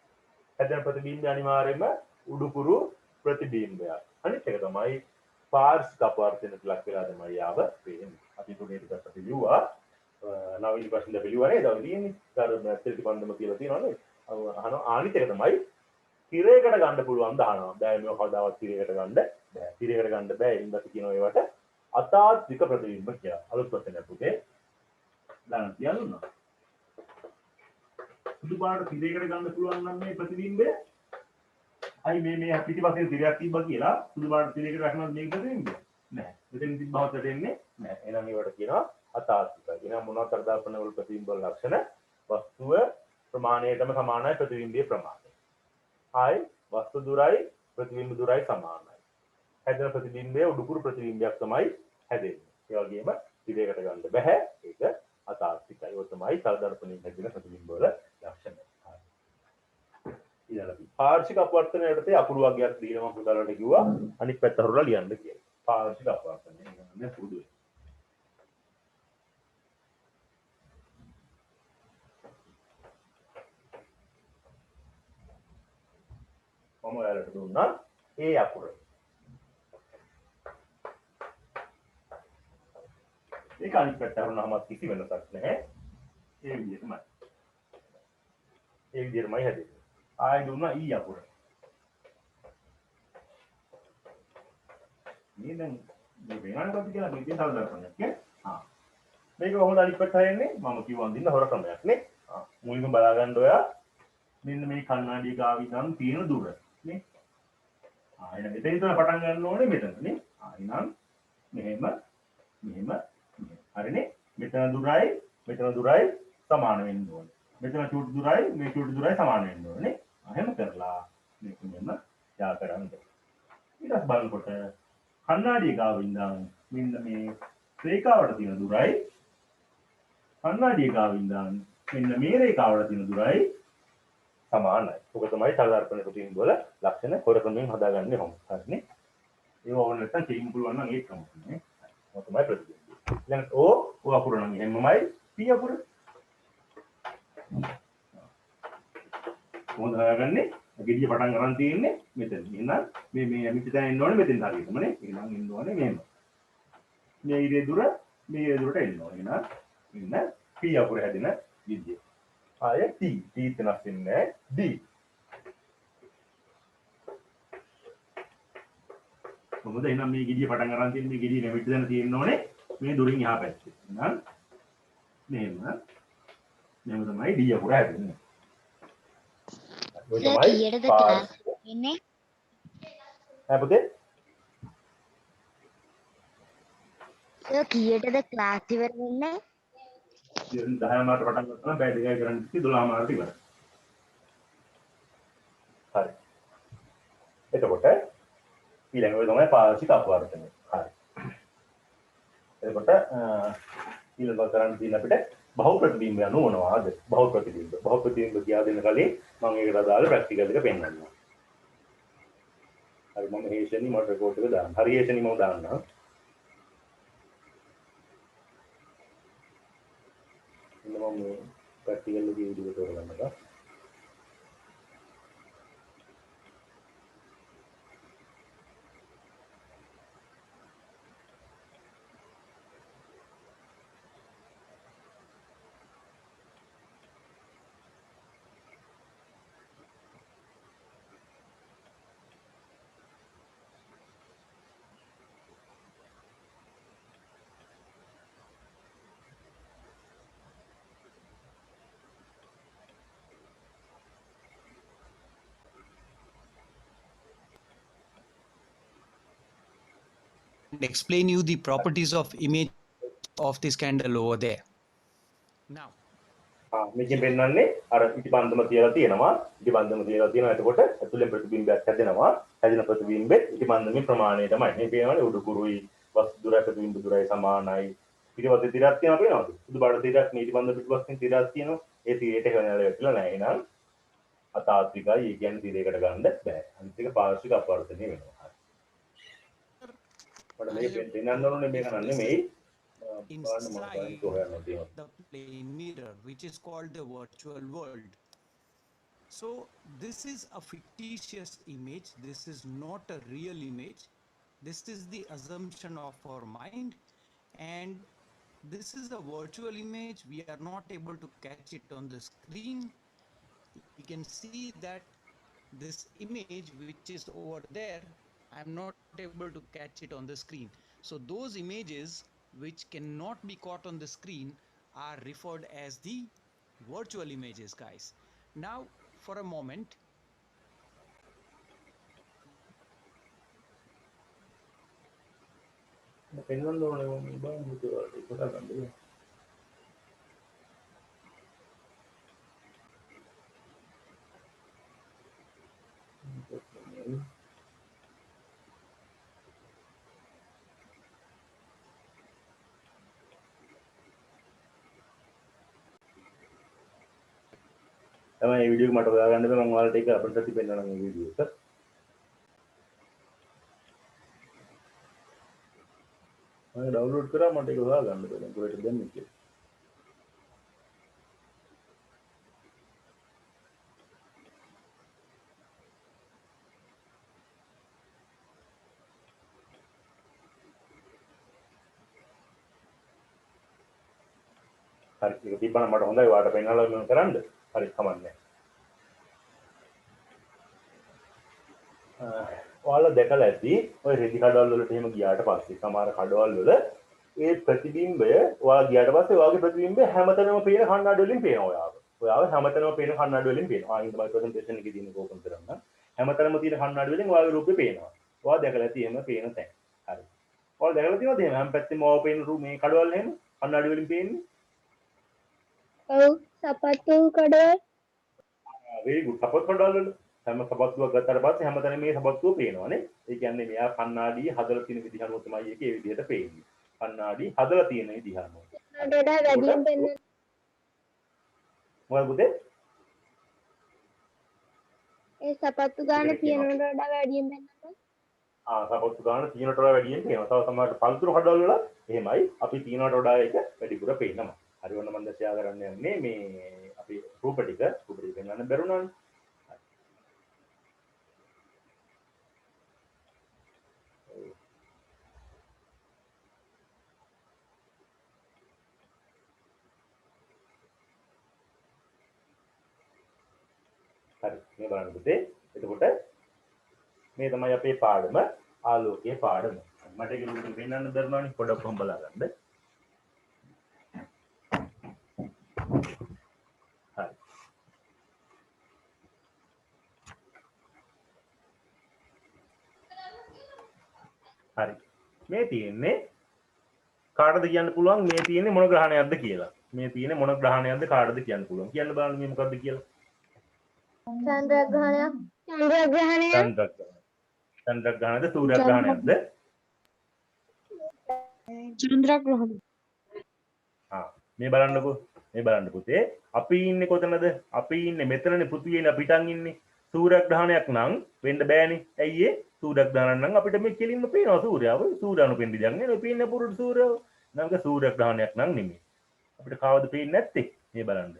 හැදෙන ප්‍රතිබිම්බය අනිවාර්යයෙන්ම උඩුකුරු ප්‍රතිබිම්බයක්. අනිත් එක තමයි පාර්ශ්වික අපවර්තනයට ලක් වෙලා තමයි යාව වෙන්නේ. අපි පොඩි ටිකක් අපි ලියුවා. නවීන ප්‍රශ්න දෙක ලියුවා නේද? අපි තියෙන්නේ. ඊට පන්දම කියලා තියෙනවා නේද? අනිත් එක තමයි තිරයකට ගන්න පුළුවන් දානවා. බෑ මේව කවදාවත් තිරයකට ගන්න බෑ. තිරයකට ගන්න බෑ. ඉතින් අපි කියනවා ඒවට අතාත්වික ප්‍රතිබිම්බ කියලා. අලුත් වචනයක් පුතේ. දාන්න තියන්නවා. සුදු පාට තිරයකට ගන්න පුළුවන් නම් මේ ප්‍රතිබිම්බය අයි මේ පිටිපස්සේ තිරයක් තිබ්බා කියලා සුදු පාට තිරයකට රැකනොත් මේක ප්‍රතිබිම්බය නෑ. මෙතන තිබ්බහොත් වෙන්නේ නෑ. එහෙනම් ඒවට කියනවා අතාත්විකයි. එහෙනම් මොනවද කරදාපන වල ප්‍රතිබිම්බ ලක්ෂණ? වස්තුව ප්‍රමාණයටම සමානයි ප්‍රතිබිම්බයේ ප්‍රමාණය. ආයි වස්තු දුරයි ප්‍රතිබිම්බ දුරයි සමානයි. හැදෙන ප්‍රතිබිම්බයේ උඩුකුරු ප්‍රතිබිම්බයක් තමයි හැදෙන්නේ. ඒ වගේම තිරයකට ගන්න බෑ. ඒක අතාත්විකයි. ඒක තමයි සාධාරණපණින් හැදෙන ප්‍රතිබිම්බ වල ලක්ෂණ. ඊළඟට පාර්ශ්වික අපවර්තන යටතේ අකුරු වර්ගයක් දීලා මම පුතාලට කිව්වා අනිත් පැත්ත හරවලා ලියන්න කියලා. පාර්ශ්වික අපවර්තන කියන්නේ පුරුදු වෙන්න. මම ඔයාලට දුන්නා ඒ අකුර. ඒක අනිත් පැත්තට වුණාම කිසි වෙනසක් නැහැ. ඒ විදිහටමයි. ඒ විදිහටමයි හැදෙන්නේ. ආයෙ දුන්නා ඊ අකුර. මේ දැන් මේ වෙනනකොට කියලා මේ දෙන්න හදාගන්න නේ. මේක කොහොමද අනිත් පැත්තට හැරෙන්නේ? මම කිව්වන් දින්න හොර ක්‍රමයක් නේ. මුලින්ම බලා ගන්න ඔයා මෙන්න මේ කණ්ණාඩිය ගාව ඉඳන් තියෙන දුර නේ. එහෙනම් මෙතන ඉඳලා පටන් ගන්න ඕනේ මෙතන නේ. එහෙනම් මෙහෙම හරිනේ. මෙතන දුරයි සමාන වෙන්න ඕනේ. මෙතන චූටි දුරයි මේ චූටි දුරයි සමාන වෙන්න ඕනේ. එහෙම කරලා මේක මෙන්න යා කරන්න. ඊට පස්සේ බලනකොට කණ්ණාඩිය ගාව ඉඳන් මෙන්න මේ රේඛාවට තියෙන දුරයි කණ්ණාඩිය ගාව ඉඳන් මෙන්න මේ රේඛාවට තියෙන දුරයි සමානයි. ඔක තමයි සාධාරණ ප්‍රතිබිම්බ වල ලක්ෂණ හොර ක්‍රමයෙන් හදාගන්නේ කොහොමද? හරිනේ. ඒක ඕන නැත්නම් තේරුම් පුළුවන් නම් ඒක තමයි. ඔක තමයි ප්‍රතිබිම්බ. දැන් ඕ අකුර නම් එහෙමමයි P අකුර. කොහොමද හොයාගන්නේ? ගෙඩිය පටන් ගන්න තියෙන්නේ මෙතන. එහෙනම් මේ යමිට තැන එන්න ඕනේ මෙතෙන් හරියටමනේ. එහෙනම් එන්න ඕනේ මෙහෙම. මේ ඉරේ දුරට එන්න ඕනේ. එහෙනම් P අකුර හැදෙන විදිය. ආය T වෙනස් වෙන්නේ D. මොකද එහෙනම් මේ ගෙඩිය පටන් ගන්න තියෙන මේ ගෙඩිය නැමිට දැන තියෙන්න ඕනේ මේ දුරින් එහා පැත්තේ. එහෙනම් මෙහෙම තමයි ඩී අකුර හැදෙන්නේ. ඔය සර් තමයි කීයටද පාඩම. ක්ලාස් ඉන්නේ? පුතේ සර් කීයටද ක්ලාස් ඉවර වෙන්නේ? 10 මාට පටන් ගන්නවා බෑ දෙකයි කරන්න 12 මාට ඉවරයි. හරි. එතකොට ඊළඟ එක තමයි පාර්ශ්වික අපවර්තනය. හරි. එතකොට ඊළඟ කරන්න තියෙන අපිට බහු ප්‍රතිබිම්බ යනු මොනවාද? බහු ප්‍රතිබිම්බ. බහු ප්‍රතිබිම්බ කියා දෙන්න කලින් මම ඒකට අදාළ ප්‍රැක්ටිකල් එක පෙන්නන්නම්. හරි මම හේෂණි මට රෙකෝඩ් එක දාන්න. හරි හේෂණි මම දාන්නම්. ඉන්න මම ප්‍රැක්ටිකල් එකේ වීඩියෝ එක තෝරගන්නවා. And explain you the properties of image of this candle over there. Now, මේකෙන් පෙන්නන්නේ අර ඉටිබන්ධම තියලා තියෙනවා. ඉටිබන්ධම තියලා තියෙනවා. එතකොට ඇතුලෙන් ප්‍රතිබිම්බයක් හැදෙනවා. හැදෙන ප්‍රතිබිම්බෙත් ඉටිබන්ධමේ ප්‍රමාණය තමයි. මේ පේනවනේ උඩු කුරුයි වස්තු දුරයි ප්‍රතිබිම්බ දුරයි සමානයි. පිටවතේ තිරක් තියෙනවා පේනවද? සුදු බාඩ තිරක් මේ ඉටිබන්ධ පිටුපස්සෙන් තිරක් තියෙනවා. ඒ තිරයට හැවෙනවල වැටිලා නැහැ. එහෙනම් අතාත්විකයි. ඒ කියන්නේ තිරයකට ගන්න බෑ. අනිත් එක පාර්ශ්වික අපවර්තනය වෙනවා. මට මේ පෙන්නන්න ඕනේ මේක නෙමෙයි. inside the plane mirror, which is called the virtual world. So this is a fictitious image. This is not a real image. This is the assumption of our mind, and this is a virtual image. We are not able to catch it on the screen. You can see that this image which is over there, I'm not able to catch it on the screen. So those images which cannot be caught on the screen are referred as the virtual images, guys. Now for a moment, පෙන්නන්න ඕනේ මම බලන්න හිතුවා ඒක කරගන්න. තමයි මේ video එක මට හොයාගන්න බෑ මම ඔයාලට ඒක අපිට පෙන්නනවා මේ වීඩියෝ එක. මම ඩවුන්ලෝඩ් කරා මට ඒක හොයාගන්න බෑ කොහෙටද දැම්මේ කියලා. හරි ඒක තිබ්බනම් මට හොඳයි ඔයාලට පෙන්නලා මම කරන්න. හරි කමන්නේ. ඔයාලා දැකලා ඇති ඔය රෙදි කඩවල් වලට එහෙම ගියාට පස්සේ සමහර කඩවල් වල ඒ ප්‍රතිබිම්බය ඔයා ගියාට පස්සේ ඔයාගේ ප්‍රතිබිම්බය හැමතැනම පේන කණ්ණාඩි වලින් පේනවා ඔයාව. ඔයාව හැමතැනම පේන කණ්ණාඩි වලින් පේනවා. ආ ඉතින් මම ප්‍රසන්ටේෂන් එකේ තියෙන ඕපන් කරන්න. හැමතැනම තියෙන කණ්ණාඩි වලින් ඔයාගේ රූපේ පේනවා. ඔයා දැකලා ඇති එහෙම පේන තැන්. හරි. ඔයාලා දැකලා තියෙනවද එහෙම හැම පැත්තෙම ඔයාව පේන මේ කඩවල් එහෙම කණ්ණාඩි වලින් පේන්නේ? ඔව් සපත්තු කඩවල්. very good. සපත්තු කඩවල් වල හැම සපත්තුවක් ගත්තාට පස්සේ හැමතැනම මේ සපත්තුව පේනවානේ. ඒ කියන්නේ මෙයා කණ්ණාඩිය හදලා තියෙන විදිහ අනුව තමයි ඒකේ ඒ විදිහට පේන්නේ. කණ්ණාඩි හදලා තියෙන විදිහ අනුව. වඩා වැඩියෙන් පෙන්වන්න. මොකද පුතේ? ඒ සපත්තු ගාන තියනකට වඩා වැඩියෙන් පෙන්වන්න. සපත්තු ගාන තියනට වඩා වැඩියෙන් පේනවා. තව සමහරට පළතුරු කඩවල වල එහෙමයි. අපි තියනට වඩා ඒක වැඩිපුර පේනවා. හරි ඔන්න මම දැන් ෂෙයා කරන්න යන්නේ මේ අපි රූප ටික පෙන්වන්න බැරුණානේ. හරි මේ බලන්න පුතේ. එතකොට මේ තමයි අපේ පාඩම. ආලෝකයේ පාඩම. මට ඒක ලොකුට පෙන්වන්න දරනවානේ පොඩක් කොහොම බලාගන්න. හරි. හරි. මේ තියෙන්නේ කාටද කියන්න පුළුවන් මේ තියෙන්නේ මොන ග්‍රහණයක්ද කියලා. මේ තියෙන්නේ මොන ග්‍රහණයක්ද කාටද කියන්න පුළුවන්. කියන්න බලන්න මේ මොකද්ද කියලා. චන්ද්‍රග්‍රහණයක්. චන්ද්‍රග්‍රහණයද සූර්යග්‍රහණයක්ද? චන්ද්‍රග්‍රහණය. මේ බලන්නකෝ මේ බලන්න පුතේ අපි ඉන්නේ කොතනද? අපි ඉන්නේ මෙතනනේ පෘථිවියේ පිටන් ඉන්නේ. සූර්යග්‍රහණයක් නම් වෙන්න බෑනේ. ඇයි ඒ? සූර්යග්‍රහණයක් නම් අපිට මේ කෙලින්ම පේනවා සූර්යාව. සූර්යාණු පෙන්දි දැන් නේ පේන්නේ පුරුදු සූර්යාව. නංග සූර්යග්‍රහණයක් නම් නෙමෙයි. අපිට කවද පේන්නේ නැත්තේ? මේ බලන්න.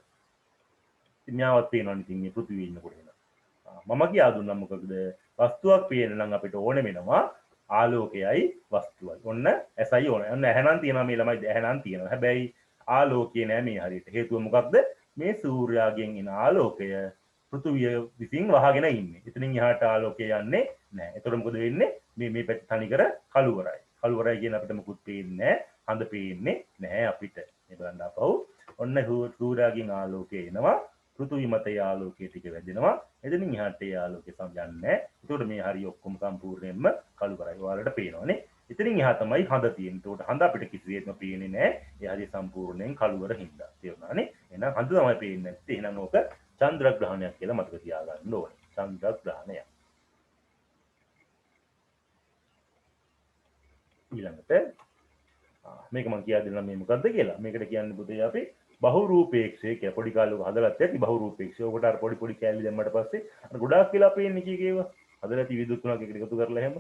ඉතින් න්යාවත් පේනවනේ ඉතින් මේ පෘථිවියේ ඉන්නකොට එන. මම කියා දුන්නා මොකද? වස්තුවක් පේන්න නම් අපිට ඕනේ වෙනවා ආලෝකයයි වස්තුවයි. ඔන්න ඇසයි ඕනේ. ඔන්න ඇහැනම් තියෙනවා මේ ළමයි ඇහැනම් තියෙනවා. හැබැයි ආලෝකය නෑ මේ හරියට. හේතුව මොකක්ද? මේ සූර්යාගෙන් එන ආලෝකය පෘථිවිය විසින් වහගෙන ඉන්නේ. එතනින් එහාට ආලෝකය යන්නේ නෑ. එතකොට මොකද වෙන්නේ? මේ පැත්ත තනිකර කළුවරයි. කළුවරයි කියන අපිට මොකුත් පේන්නේ නෑ. හඳ පේන්නේ නැහැ අපිට. මේ බලන්න අපහු. ඔන්න සූර්යාගෙන් ආලෝකය එනවා. පෘථිවි මතයේ ආලෝකය ටික වැදෙනවා. එතනින් එහාට ඒ ආලෝකය සම්යන්නේ නැහැ. එතකොට මේ හරිය ඔක්කොම සම්පූර්ණයෙන්ම කළුවරයි. ඔයාලට පේනවනේ. එතනින් එහා තමයි හඳ තියෙන්නේ. එතකොට හඳ අපිට කිසිසේත්ම පේන්නේ නැහැ. ඒ හරිය සම්පූර්ණයෙන් කළුවර හින්දා. තේරුණානේ? එහෙනම් හඳ තමයි පේන්නේ නැත්තේ. එහෙනම් ඕක චන්ද්‍රග්‍රහණයක් කියලා මතක තියාගන්න ඕනේ. චන්ද්‍රග්‍රහණය. ඊළඟට මේක මම කියා දෙන්නම් මේ මොකද්ද කියලා. මේකට කියන්නේ පුතේ අපි බහුරූපේක්ෂය කියලා පොඩි කාලේ ඔක හදලා ඇති බහුරූපේක්ෂය. ඔකට අර පොඩි පොඩි කැලි දැම්මට පස්සේ අර ගොඩාක් කියලා පේන්නේ කීකේව. හදලා ඇති විදුලි තුනක් එකට එකතු කරලා එහෙම.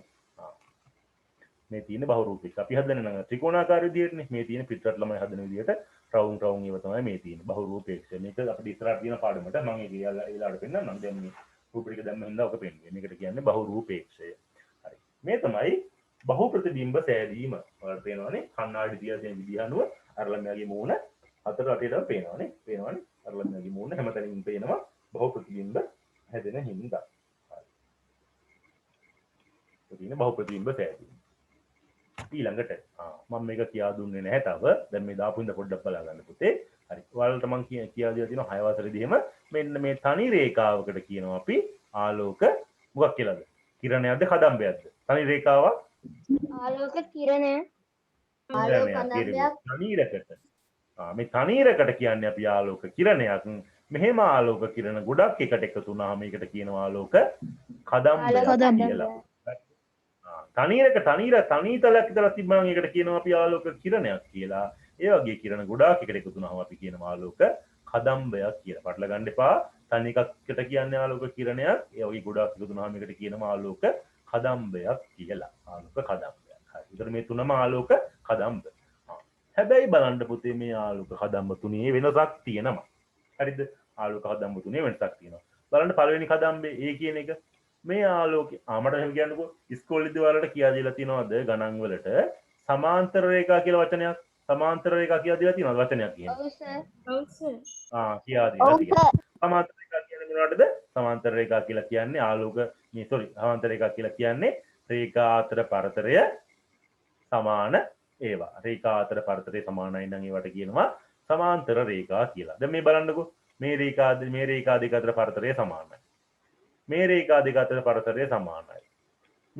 මේ තියෙන බහුරූපේක්ෂ. අපි හදන්නේ නම් ත්‍රිකෝණාකාර විදියටනේ. මේ තියෙන පිටරට ළමයි හදන විදියට රවුන්ඩ් රවුන්ඩ් ඒවා තමයි මේ තියෙන්නේ. බහුරූපේක්ෂ. මේක අපිට ඉස්සරහට තියෙන පාඩමට මම ඒක ඊළාට පෙන්නන්නම්. දැන් මේ රූප ටික දැම්ම හින්දා ඔක පෙන්නේ. මේකට කියන්නේ බහුරූපේක්ෂය. හරි. මේ තමයි බහු ප්‍රතිබිම්බ සෑදීම. ඔයාලට පේනවනේ කණ්ණාඩි තියලා තියෙන විදිහ අනුව අර ළමයාගේ මූණ අතට අටේටම පේනවනේ. පේනවනේ. අර ළමයාගේ මූණ හැමතැනින්ම පේනවා බහු ප්‍රතිබිම්බ හැදෙන හින්දා. හරි. ඒ කියන්නේ බහු ප්‍රතිබිම්බ සෑදීම. ඊළඟට මම මේක කියා දුන්නේ නැහැ තව. දැන් මේ දාපු ඉඳ පොඩ්ඩක් බලා ගන්න පුතේ. හරි. ඔයාලට මම කියා දීලා තියෙනවා 6 වසරේදී එහෙම මෙන්න මේ තනි රේඛාවකට කියනවා අපි ආලෝක මොකක් කියලාද? කිරණයක්ද කදම්බයක්ද? තනි රේඛාවක් ආලෝක කිරණය. ආලෝක කදම්බයක්. තනීරකට. මේ තනීරකට කියන්නේ අපි ආලෝක කිරණයක්. මෙහෙම ආලෝක කිරණ ගොඩක් එකට එකතු වුණාම මේකට කියනවා ආලෝක කදම්බයක් කියලා. තනීතලයක් විතර තිබ්බම ඒකට කියනවා අපි ආලෝක කිරණයක් කියලා. ඒ වගේ කිරණ ගොඩාක් එකට එකතු වුණාම අපි කියනවා ආලෝක කදම්බයක් කියලා. පටල ගන්න එපා. තනි එකකට කියන්නේ ආලෝක කිරණයක්. ඒ වගේ ගොඩාක් එකතු වුණාම ඒකට කියනවා ආලෝක කදම්බයක් කියලා. ආලෝක කදම්බයක්. හරි. ඒතර මේ තුනම ආලෝක කදම්බ. හැබැයි බලන්න පුතේ මේ ආලෝක කදම්බ තුනේ වෙනසක් තියෙනවා. හරිද? ආලෝක කදම්බ තුනේ වෙනසක් තියෙනවා. බලන්න පළවෙනි කදම්බේ ඒ කියන එක මේ ආලෝකය මට එහෙම කියන්නකෝ ඉස්කෝලේදී ඔයාලට කියලා දීලා තියෙනවද ගණන් වලට සමාන්තර රේඛා කියලා වචනයක් සමාන්තර රේඛා කියලා දීලා තියෙනවද වචනයක් කියන්නේ ඔව් සර්. ඔව් සර්. කියලා දීලා තියෙනවා සමාන්තර රේඛා කියන්නේ මොනවටද සමාන්තර රේඛා කියලා කියන්නේ ආලෝක සමාන්තර රේඛා කියලා කියන්නේ රේඛා අතර පරතරය සමාන ඒවා රේඛා අතර පරතරය සමානයි නම් ඒවට කියනවා සමාන්තර රේඛා කියලා. දැන් මේ බලන්නකෝ මේ රේඛා දෙක අතර පරතරය සමානයි. මේ රේඛා දෙක අතර පරතරය සමානයි.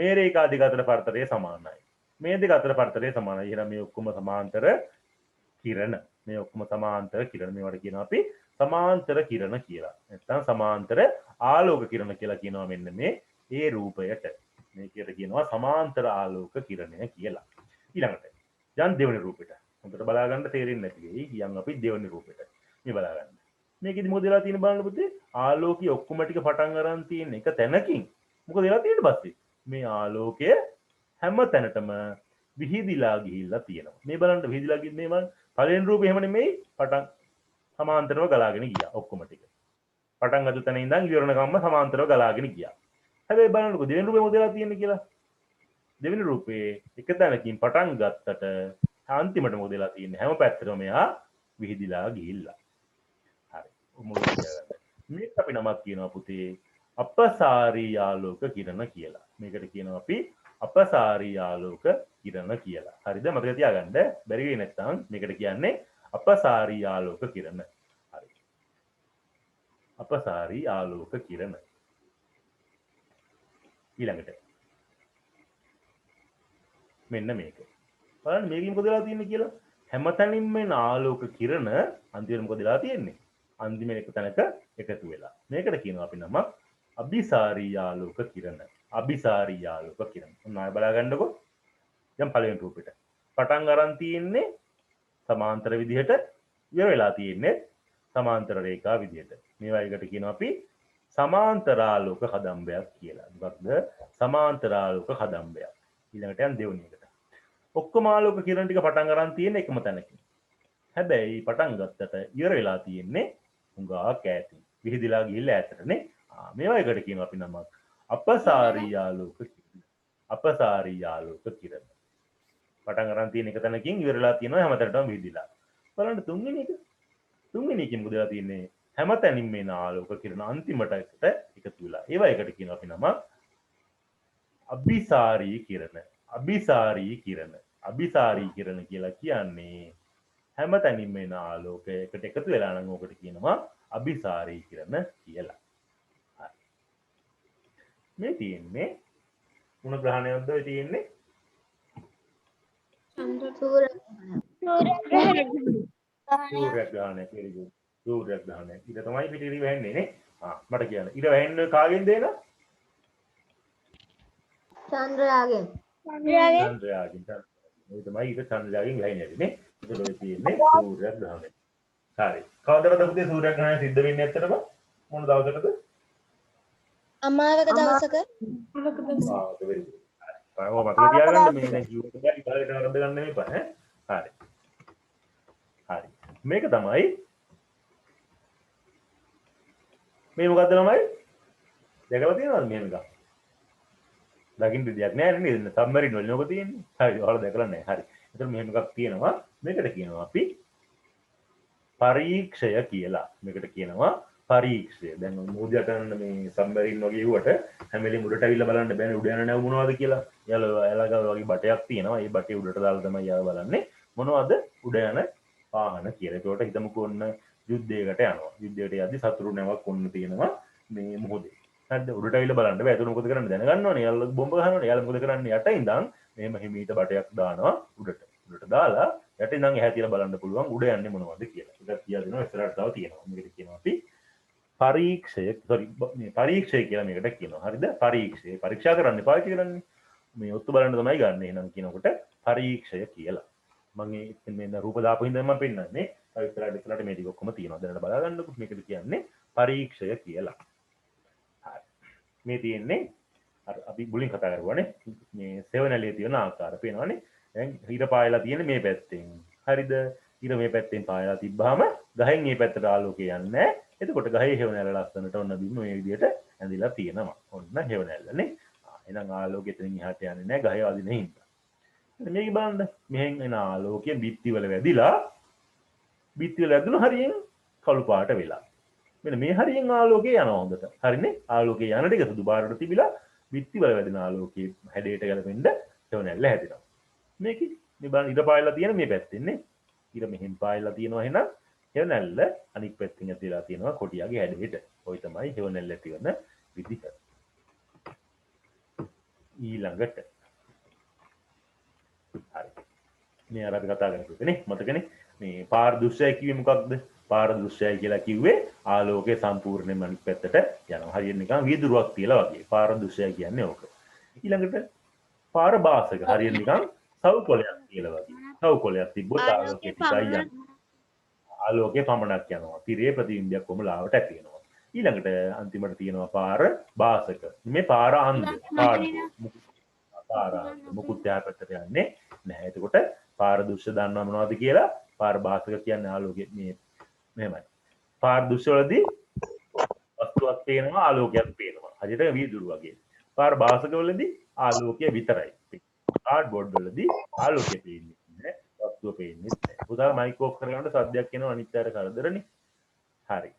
මේ රේඛා දෙක අතර පරතරය සමානයි. මේ දෙක අතර පරතරය සමානයි. එහෙනම් මේ ඔක්කොම සමාන්තර කිරණ. මේ ඔක්කොම සමාන්තර කිරණ. මේවට කියනවා අපි සමාන්තර කිරණ කියලා. නැත්නම් සමාන්තර ආලෝක කිරණ කියලා කියනවා මෙන්න මේ ඒ රූපයට. මේකට කියනවා සමාන්තර ආලෝක කිරණය කියලා. ඊළඟට යන් දෙවෙනි රූපෙට. හොඳට බලා ගන්න තේරෙන්නේ නැති වෙයි. යන් අපි දෙවෙනි රූපෙට. මේ බලා ගන්න. මේකෙදි මොකද වෙලා තියෙන්නේ බලන්න පුතේ ආලෝකය ඔක්කොම ටික පටන් අරන් තියෙන එක තැනකින් මොකද වෙලා තියෙන්නේ පස්සේ මේ ආලෝකය හැම තැනටම විහිදිලා ගිහිල්ලා තියෙනවා මේ බලන්න විහිදිලා ගිහින් මේ මම පළවෙනි රූපේ එහෙම නෙමෙයි පටන් සමාන්තරව ගලාගෙන ගියා ඔක්කොම ටික පටන් ගත්ත තැන ඉඳන් ඉවරනකම්ම සමාන්තරව ගලාගෙන ගියා හැබැයි බලන්නකො දෙවෙනි රූපේ මොකද වෙලා තියෙන්නේ කියලා දෙවෙනි රූපේ එක තැනකින් පටන් ගත්තට අන්තිමට මොකද වෙලා තියෙන්නේ හැම පැත්තටම මෙහා විහිදිලා ගිහිල්ලා මේක අපි නමක් කියනවා පුතේ අපසාරී ආලෝක කිරණ කියලා. මේකට කියනවා අපි අපසාරී ආලෝක කිරණ කියලා. හරිද? මතක තියාගන්න. බැරි වෙයි නැත්නම් මේකට කියන්නේ අපසාරී ආලෝක කිරණ. හරි. අපසාරී ආලෝක කිරණ. ඊළඟට මෙන්න මේක. බලන්න මේකෙන් මොකද වෙලා තියෙන්නේ කියලා. හැමතැනින්ම එන ආලෝක කිරණ අන්තිමට මොකද වෙලා තියෙන්නේ? අන්තිම එක තැනක එකතු වෙලා. මේකට කියනවා අපි නම අபிසාරී ආලෝක කිරණ. අபிසාරී ආලෝක කිරණ. ඔන්න ආය බලා ගන්නකො. දැන් පළවෙනි රූපෙට. පටන් අරන් තියෙන්නේ සමාන්තර විදිහට, ඉවර වෙලා තියෙන්නේ සමාන්තර රේඛා විදිහට. මේවා එකට කියනවා අපි සමාන්තරාලෝක කදම්බයක් කියලා. මොකක්ද? සමාන්තරාලෝක කදම්බයක්. ඊළඟට යන දෙවෙනි එකට. ඔක්කොම ආලෝක කිරණ ටික පටන් අරන් තියෙන එකම තැනකින්. හැබැයි පටන් ගත්තට ඉවර වෙලා තියෙන්නේ හුඟක් ඈතින්. විහිදිලා ගිහිල්ලා ඈතටනේ. මේවා එකට කියනවා අපි නමක් අපසාරී ආලෝක කිරණ. අපසාරී ආලෝක කිරණ. පටන් අරන් තියෙන එක තැනකින් ඉවර වෙලා තියෙනවා හැමතැනටම විහිදිලා. බලන්න තුන්වෙනි එක. තුන්වෙනි එකෙන් මොකද වෙලා තියෙන්නේ? හැමතැනින්ම එන ආලෝක කිරණ අන්තිමට එකට එකතු වෙලා. ඒවා එකට කියනවා අපි නම අபிසාරී කිරණ. අபிසාරී කිරණ. අபிසාරී කිරණ කියලා කියන්නේ හැමතැනින්ම එන ආලෝකයකට එකතු වෙලා නම් ඕකට කියනවා අபிසාරී කිරණ කියලා. හරි. මේ තියෙන්නේ මොන ග්‍රහණයක්ද ඔය තියෙන්නේ? සූර්යග්‍රහණය. පිළිගන්න. සූර්යග්‍රහණය. ඊට තමයි පිටිරි වැහෙන්නේ නේ. මට කියන්න. ඊට වැහෙන්නේ කාගෙන්ද එන? චන්ද්‍රයාගෙන්. චන්ද්‍රයාගෙන්. ඒ තමයි ඊට චන්ද්‍රයාගෙන් වැහෙන්නේ නේ. ඒක ඔය තියෙන්නේ සූර්යග්‍රහණය. හරි. කවදාද පුතේ සූර්යග්‍රහණය සිද්ධ වෙන්නේ ඇත්තටම? මොන දවසකද? අමාවක දවසක. very good. හරි. ඔය මතක තියාගන්න මේ දැන් කිව්වට බැරි කාලේට ආරම්භ ගන්න නෙමෙයි ඈ. හරි. හරි. මේක තමයි මේ මොකද්ද ළමයි? දැකලා තියෙනවද මෙහෙම එකක්? දකින්න දෙයක් නෑ නේද? සබ්මරින් වලින් ඔක තියෙන්නේ. හරි. ඔයාලා දැකලා නෑ. හරි. එතන මෙහෙම එකක් තියෙනවා. මේකට කියනවා අපි පරීක්ෂය කියලා. මේකට කියනවා පරීක්ෂය. දැන් මූදියට යන මේ සබ්මරින් වගේ යුවට හැම වෙලෙම උඩට ඇවිල්ලා බලන්න බෑනේ උඩ යන නැව මොනවද කියලා. එයාලා ගාව වගේ බටයක් තියෙනවා. ඒ බටේ උඩට දාලා තමයි යාව බලන්නේ. මොනවද උඩ යන වාහන කියලා. ඒකට හිතමුකෝ ඔන්න යුද්ධයකට යනවා. යුද්ධයට යද්දි සතුරු නැවක් ඔන්න තියෙනවා මේ මොහොතේ. හරිද? උඩට ඇවිල්ලා බලන්න බෑ. එතන මොකද කරන්නේ දැනගන්නවනේ. යාළුවා බෝම්බ ගහනවනේ. යාළුවා මොකද කරන්නේ? යට ඉඳන් මෙහෙම හිමීට බටයක් දානවා උඩට. උඩට දාලා යට ඉඳන් එහා තියලා බලන්න පුළුවන් උඩ යන්නේ මොනවද කියලා. ඒක කියා දෙනවා ඉස්සරහට තව තියෙනවා. මේකට කියනවා අපි පරීක්ෂය. මේ පරීක්ෂය කියලා මේකට කියනවා. හරිද? පරීක්ෂය. පරීක්ෂා කරන්න පාවිච්චි කරන්නේ. මේ ඔත්තු බලන්න තමයි ගන්න. එහෙනම් කියනකොට පරීක්ෂය කියලා. මම මේ රූප දාපු හින්දා මම පෙන්නන්නේ. ඉස්සරහට මේ ටික ඔක්කොම තියෙනවා. දැනට බලා ගන්නකො. මේකට කියන්නේ පරීක්ෂය කියලා. හරි. මේ තියෙන්නේ අර අපි මුලින් කතා කරුවානේ. මේ සෙවණැලියේ තියෙන ආකාර පේනවනේ. දැන් ඊට පායලා තියෙන්නේ මේ පැත්තෙන්. හරිද? ඊට මේ පැත්තෙන් පායලා තිබ්බාම ගහෙන් මේ පැත්තට ආලෝකය යන්නේ නැහැ. එතකොට ගහේ හේවණැල්ල ලස්සනට ඔන්න බිම මේ විදිහට ඇඳිලා තියෙනවා. ඔන්න හේවණැල්ලනේ. එහෙනම් ආලෝකය එතනින් එහාට යන්නේ නැහැ ගහේ වදින හින්දා. මේක බලන්න මෙහෙන් එන ආලෝකය බිත්තිවල වැදිලා බිත්තිවල ඇදුණු හරියෙන් කළු පාට වෙලා. මෙන්න මේ හරියෙන් ආලෝකය යනවා හොඳට. හරිනේ? ආලෝකය යන ටික සුදු පාටට තිබිලා බිත්තිවල වැදෙන ආලෝකයේ හැඩයට ගැලපෙන්න හේවණැල්ල හැදෙනවා. මේක මේ බලන්න ඉර පායලා තියෙන මේ පැත්තෙන්නේ. ඉර මෙහෙන් පායලා තියෙනවා එහෙනම් හේවණැල්ල අනික් පැත්තෙන් ඇදලා තියෙනවා කොටියාගේ හැඩයට. ওই තමයි හේවණැල්ල ඇති වෙන විදිහ. ඊළඟට හරි. මේ අර අපි කතා කරන්නේ නේ මතකනේ මේ පාරදෘශ්‍යය කිව්වේ මොකක්ද? පාරදෘශ්‍යය කියලා කිව්වේ ආලෝකය සම්පූර්ණයෙන්ම අනිත් පැත්තට යනවා. හරියට නිකන් වීදුරුවක් තියලා වගේ. පාරදෘශ්‍යය කියන්නේ ඕක. ඊළඟට පාරභාසක හරියට නිකන් සවුකොලයක් කියලා වගේ. සවුකොලයක් තිබ්බොත් ආලෝකය ටිකයි යන්නේ. ආලෝකය පමණක් යනවා. තිරේ ප්‍රතිබිම්බයක් කොහොම ලාවට ඇති වෙනවා. ඊළඟට අන්තිමට තියෙනවා පාරභාසක. මේ පාර අන්ධ. මුකුත් යා පැත්තට යන්නේ නැහැ. එතකොට පාරදෘශ්‍ය දන්නවා මොනවද කියලා? පාරභාසක කියන්නේ ආලෝකය මේ මෙහෙමයි. පාරදෘශ්‍ය වලදී වස්තුවක් පේනවා ආලෝකයක් පේනවා. හරියට වීදුරු වගේ. පාරභාසක වලදී ආලෝකය විතරයි. කාඩ්බෝඩ් වලදී ආලෝකය පේන්නේ නැහැ. වස්තුව පේන්නේ නැහැ. පුතා මයික් ඔෆ් කරගන්න සද්දයක් එනවා අනිත් අයට කරදරනේ. හරි.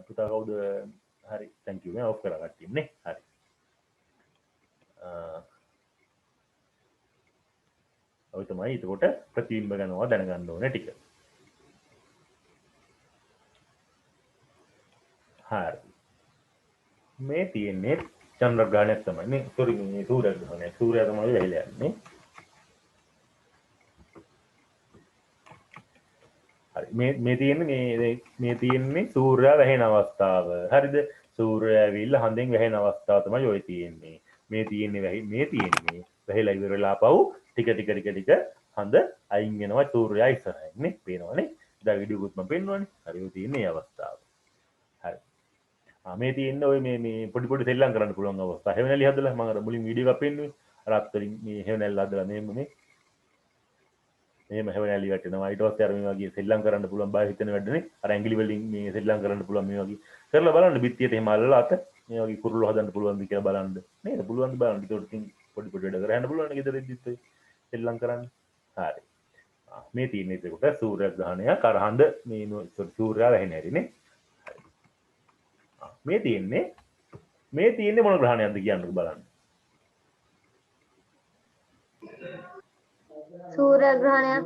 පුතා කවුද? හරි. thank you. මම ඔෆ් කරගත්තා ඉන්නේ. හරි. ඔය තමයි එතකොට ප්‍රතිබිම්බ ගන්නවා දැනගන්න ඕනේ ටික. හරි. මේ තියෙන්නේ චන්ද්‍රග්‍රහණයක් තමයි නේ. සෝරි මේ සූර්යග්‍රහණයක්. සූර්යයා තමයි වැහිලා යන්නේ. හරි. මේ තියෙන්නේ මේ තියෙන්නේ සූර්යයා වැහෙන අවස්ථාව. හරිද? සූර්යයා ඇවිල්ලා හඳෙන් වැහෙන අවස්ථාව තමයි ඔය තියෙන්නේ. මේ තියෙන්නේ වැහිලා ඉවර වෙලා පව් ටික හඳ අයින් වෙනවා සූර්යයා ඉස්සරහින් නේ. පේනවනේ. දැන් වීඩියෝ එකත් මම පෙන්වන්නේ. හරි ඔය තියෙන්නේ මේ අවස්ථාව. හරි. මේ තියෙන්නේ ඔය මේ පොඩි සෙල්ලම් කරන්න පුළුවන් අවස්ථාව. හැවණැලි හදලා මම අර මුලින් වීඩියෝ එකක් පෙන්නුවේ. අර අත්තරින් මේ හැවණැල්ල හදලා මෙහෙම හැවණැලි වැටෙනවා. ඊට පස්සේ අර මේ වගේ සෙල්ලම් කරන්න පුළුවන් බය හිතෙන වැඩනේ. අර ඇඟිලි වලින් මේ සෙල්ලම් කරන්න පුළුවන් මේ වගේ. කරලා බලන්න බිත්තියට එහෙම අල්ලලා අත මේ වගේ කුරුල්ල හදන්න පුළුවන්ද කියලා බලන්න. නේද? පුළුවන්ද බලන්න. ඒකට ඉතින් පොඩි වැඩ කරන්න පුළුවන් නේ ගෙදර ඉද්දිත් ඔය සෙල්ලම් කරන්න. හරි. මේ තියෙන්නේ ඒකට සූර්යග්‍රහණයක් අර හඳ මේ සූර්යයා වැහෙන හැටිනේ. මේ තියෙන්නේ මොන ග්‍රහණයක්ද කියන්නකෝ බලන්න. සූර්යග්‍රහණයක්.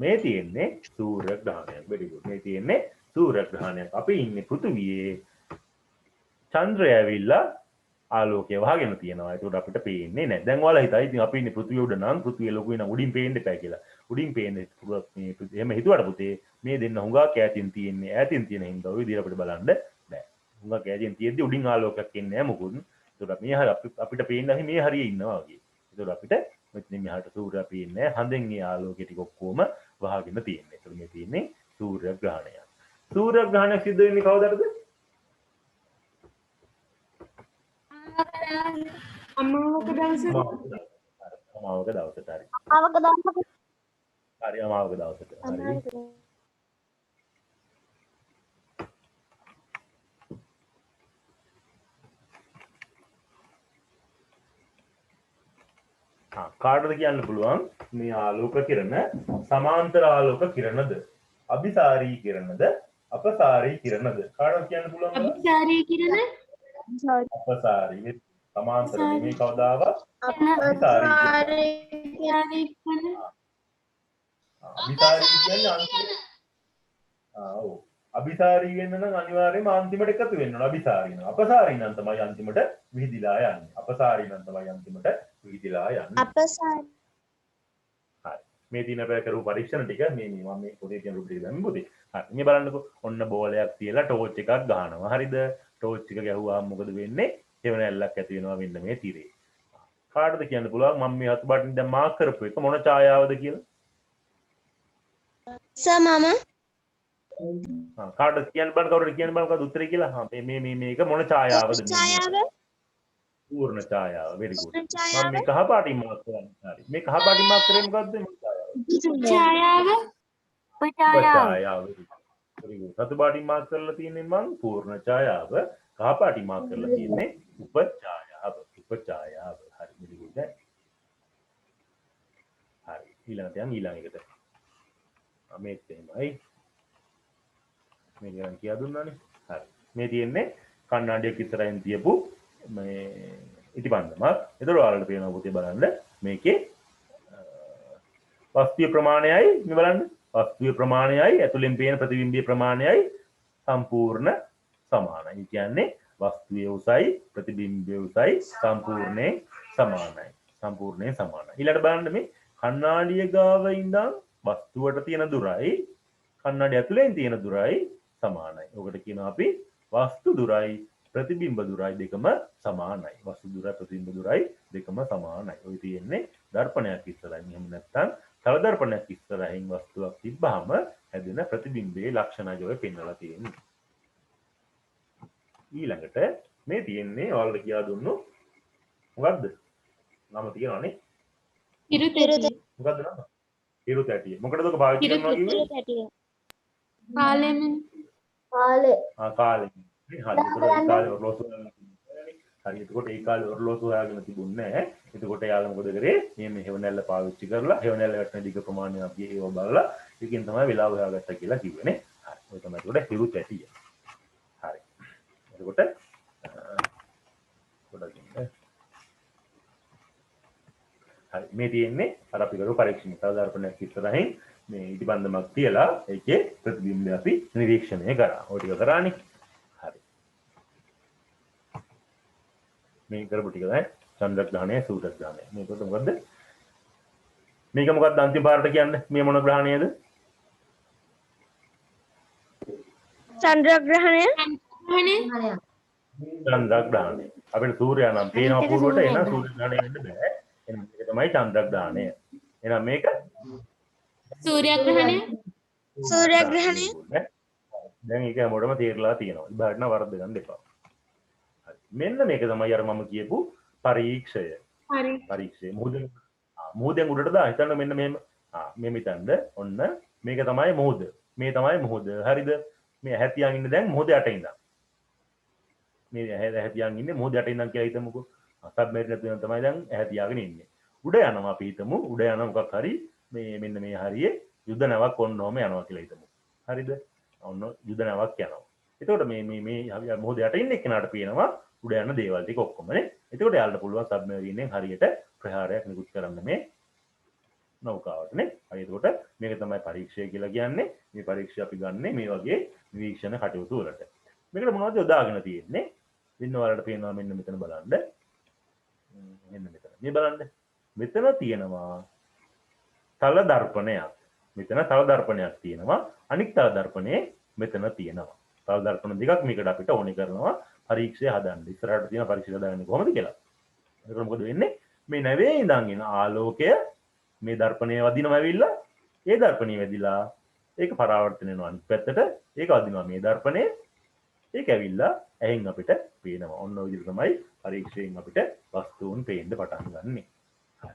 මේ තියෙන්නේ සූර්යග්‍රහණයක්. very good. මේ තියෙන්නේ සූර්යග්‍රහණයක්. අපි ඉන්නේ පෘථිවියේ චන්ද්‍රය ඇවිල්ලා ආලෝකය වහගෙන තියෙනවා. ඒකට අපිට පේන්නේ නැහැ. දැන් ඔයාලා හිතයි ඉතින් අපි ඉන්නේ පෘථිවිය උඩ නම් පෘථිවිය ලොකුයි නම් උඩින් පේන්න එපා කියලා. උඩින් පේන්නේ මේ එහෙම හිතුවට පුතේ මේ දෙන්න හුඟක් ඈතින් තියෙන්නේ. ඈතින් තියෙන හින්දා ඔය විදිහට අපිට බලන්න බෑ. හුඟක් ඈතින් තියෙද්දි උඩින් ආලෝකයක් එන්නේ නැහැ මොකුත්. ඒකට මේ අපිට පේන්නේ මේ හරිය ඉන්නවා වගේ. ඒකට අපිට මෙතන මෙහාට සූර්යයා පේන්නේ නැහැ. හඳෙන් මේ ආලෝකය ටික ඔක්කොම වහගෙන තියෙන්නේ. ඒකට මේ තියෙන්නේ සූර්යග්‍රහණය. සූර්යග්‍රහණය සිද්ධ වෙන්නේ කවදාද? අමාවක දවසට. අමාවක දවසට හරි. අමාවක දවසට. හරි අමාවක දවසට. හරි. කාටද කියන්න පුළුවන් මේ ආලෝක කිරණ සමාන්තර ආලෝක කිරණද අභිසාරී කිරණද අපසාරී කිරණද කාටද කියන්න පුළුවන් අභිසාරී කිරණ. අපසාරී සමාන්තර නෙමෙයි කවදාවත් අභිසාරී කියන්නේ අන්තිම ඔව් අභිසාරී වෙන්න නම් අනිවාර්යයෙන්ම අන්තිමට එකතු වෙන්න ඕන අභිසාරී නම් අපසාරී නම් තමයි අන්තිමට විහිදිලා යන්නේ අපසාරී නම් තමයි අන්තිමට විහිදිලා යන්නේ අපසාරී. හරි මේ දින අපේ කරු පරීක්ෂණ ටික මේ මම මේ පොතේ තියෙන රුපියල් දැම්මේ පොතේ හරි මේ බලන්නකෝ ඔන්න බෝලයක් තියලා ටෝච් එකක් ගහනවා හරිද ටෝච් එක ගැහුවාම මොකද වෙන්නේ හේවණැල්ලක් ඇති වෙනවා මෙන්න මේ තිරේ කාටද කියන්න පුළුවන් මම මේ හත් බටන් දැන් මාක් කරපු එක මොන ඡායාවද කියලා සමම කාටද කියන්න බලන්න කවුරුද කියන්න බලන්න කවුද උත්තරේ කියලා මේ මේක මොන ඡායාවද ඡායාව. පූර්ණ ඡායාව very good පූර්ණ මම ඡායාව. මේ කහ පාටින් මාක් කරන්නේ හරි මේ කහ පාටින් මාක් කරේ මොකද්ද මොන ඡායාව ඡායාව. ඡායාව very good රතු පාටින් මාක් කරලා තියෙන්නේ මම පූර්ණ ඡායාව කහ පාටින් මාක් කරලා තියෙන්නේ උප ඡායාව හරි very good හරි ඊළඟට යන් ඊළඟ එකට මේත් එහෙමයි මේ ගණන් කියා දුන්නානේ හරි මේ තියෙන්නේ කණ්ණාඩියක් ඉස්සරහින් තියපු මේ ඉටිපන්දමක් ඒතර ඔයාලට පේනවා පුතේ බලන්න මේකේ වස්තුවේ ප්‍රමාණයයි මේ බලන්න වස්තුවේ ප්‍රමාණයයි ඇතුලෙන් පේන ප්‍රතිබිම්බයේ ප්‍රමාණයයි සම්පූර්ණ සමානයි. ඒ කියන්නේ වස්තුවේ උසයි ප්‍රතිබිම්බයේ උසයි සම්පූර්ණයෙන් සමානයි. ඊළඟට බලන්න මේ කණ්ණාඩිය ගාව ඉඳන් වස්තුවට තියෙන දුරයි කණ්ණාඩිය ඇතුලෙන් තියෙන දුරයි සමානයි. ඔකට කියනවා අපි වස්තු දුරයි ප්‍රතිබිම්බ දුරයි දෙකම සමානයි. වස්තු දුරයි ප්‍රතිබිම්බ දුරයි දෙකම සමානයි. ඔය තියෙන්නේ දර්පණයක් ඉස්සරහින්. එහෙම නැත්නම් තව දර්පණයක් ඉස්සරහින් වස්තුවක් තිබ්බහම හැදෙන ප්‍රතිබිම්බයේ ලක්ෂණයි ඔය පෙන්වලා තියෙන්නේ. ඊළඟට මේ තියෙන්නේ ඔයාලට කියලා දුන්නු මොකද්ද? නම තියෙනවනේ. ඉරුතෙරි. මොකද්ද නම? හිරු තැටිය. මොකටද ඔක පාවිච්චි කරනවා කිව්වේ? කාලෙම. කාලේ. හරි එතකොට ඒ කාලේ ඔරලෝසු හරි එතකොට ඒ කාලේ ඔරලෝසු හොයාගෙන තිබුණේ නැහැ. එතකොට යාළුවා මොකද කරේ? මේ හෙවණැල්ල පාවිච්චි කරලා හෙවණැල්ල වැටෙන දිග ප්‍රමාණය අපි ඒව බලලා ඒකෙන් තමයි වෙලාව හොයාගත්තා කියලා කිව්වනේ. හරි. ඔය තමයි එතකොට හිරු තැටිය. හරි. එතකොට ගොඩක් ඉන්න. හරි මේ තියෙන්නේ අර අපි කරු පරීක්ෂණ තව දර්පණයක් ඉස්සරහින් මේ ඉටිබන්ධමක් තියලා ඒකේ ප්‍රතිබිම්බය අපි නිරීක්ෂණය කරා. ඔය ටික කරානේ. හරි. මේ කරපු ටික තමයි චන්ද්‍රග්‍රහණය සූර්යග්‍රහණය. මේකට මොකද්ද? මේක මොකක්ද අන්තිම පාරට කියන්නේ? මේ මොන ග්‍රහණයද? චන්ද්‍රග්‍රහණය චන්ද්‍රග්‍රහණය. අපිට සූර්යයා නම් පේනවා පූර්වට එන සූර්යග්‍රහණය වෙන්න බෑ. එහෙනම් මේක තමයි චන්ද්‍රග්‍රහණය. එහෙනම් මේක සූර්යග්‍රහණය දැන් ඒක හැමෝටම තේරලා තියෙනවා. ඉබහට නම් වරද්ද ගන්න එපා. හරි. මෙන්න මේක තමයි අර මම කියපු පරීක්ෂය. හරි පරීක්ෂය. මුහුදෙන් උඩට දා හිතන්න මෙන්න මෙහෙම. මෙහෙම හිතන්න. ඔන්න මේක තමයි මුහුද. මේ තමයි මුහුද. හරිද? මේ ඇහැ තියන් ඉන්නේ දැන් මුහුද යට ඉඳන්. මේ ඇහැ තියන් ඉන්නේ මුහුද යට ඉඳන් කියලා හිතමුකෝ. සබ්මරීන් එකේ තමයි දැන් ඇහැ තියාගෙන ඉන්නේ. උඩ යනවා අපි හිතමු. උඩ යන මොකක් හරි මේ මෙන්න මේ හරියේ යුද නැවක් ඔන්නෝම යනවා කියලා හිතමු. හරිද? ඔන්න යුද නැවක් යනවා. එතකොට මේ මොහොත යට ඉන්න එක්කනට පේනවා උඩ යන දේවල් ටික ඔක්කොමනේ. එතකොට යාළුවට පුළුවන් සබ්මරීන් එකෙන් හරියට ප්‍රහාරයක් නිකුත් කරන්න මේ නෞකාවටනේ. හරි එතකොට මේක තමයි පරීක්ෂය කියලා කියන්නේ. මේ පරීක්ෂය අපි ගන්නෙ මේ වගේ නිරීක්ෂණ කටයුතු වලට. මේකට මොනවද යොදාගෙන තියෙන්නේ? මෙන්න වලට පේනවා මෙන්න මෙතන බලන්න. මෙන්න මෙතන. මේ බලන්න. මෙතන තියෙනවා තල දර්පණයක්. මෙතන තල දර්පණයක් තියෙනවා. අනික් තල දර්පණේ මෙතන තියෙනවා. තල දර්පණ දෙකක් මේකට අපිට ඕනේ කරනවා පරීක්ෂය හදන්න. ඉස්සරහට තියෙන පරීක්ෂය හදාගන්නේ කොහොමද කියලා. එතකොට මොකද වෙන්නේ? මේ නැවේ ඉඳන් එන ආලෝකය මේ දර්පණයේ වදිනවා ඇවිල්ලා ඒ දර්පණයේ වැදිලා ඒක පරාවර්තන වෙනවා අනිත් පැත්තට. ඒක වදිනවා මේ දර්පණයේ. ඒක ඇවිල්ලා ඇහෙන් අපිට පේනවා. ඔන්න ඔය විදිහට තමයි පරීක්ෂයෙන් අපිට වස්තුන් පේන්න පටන් ගන්නෙ. හරි.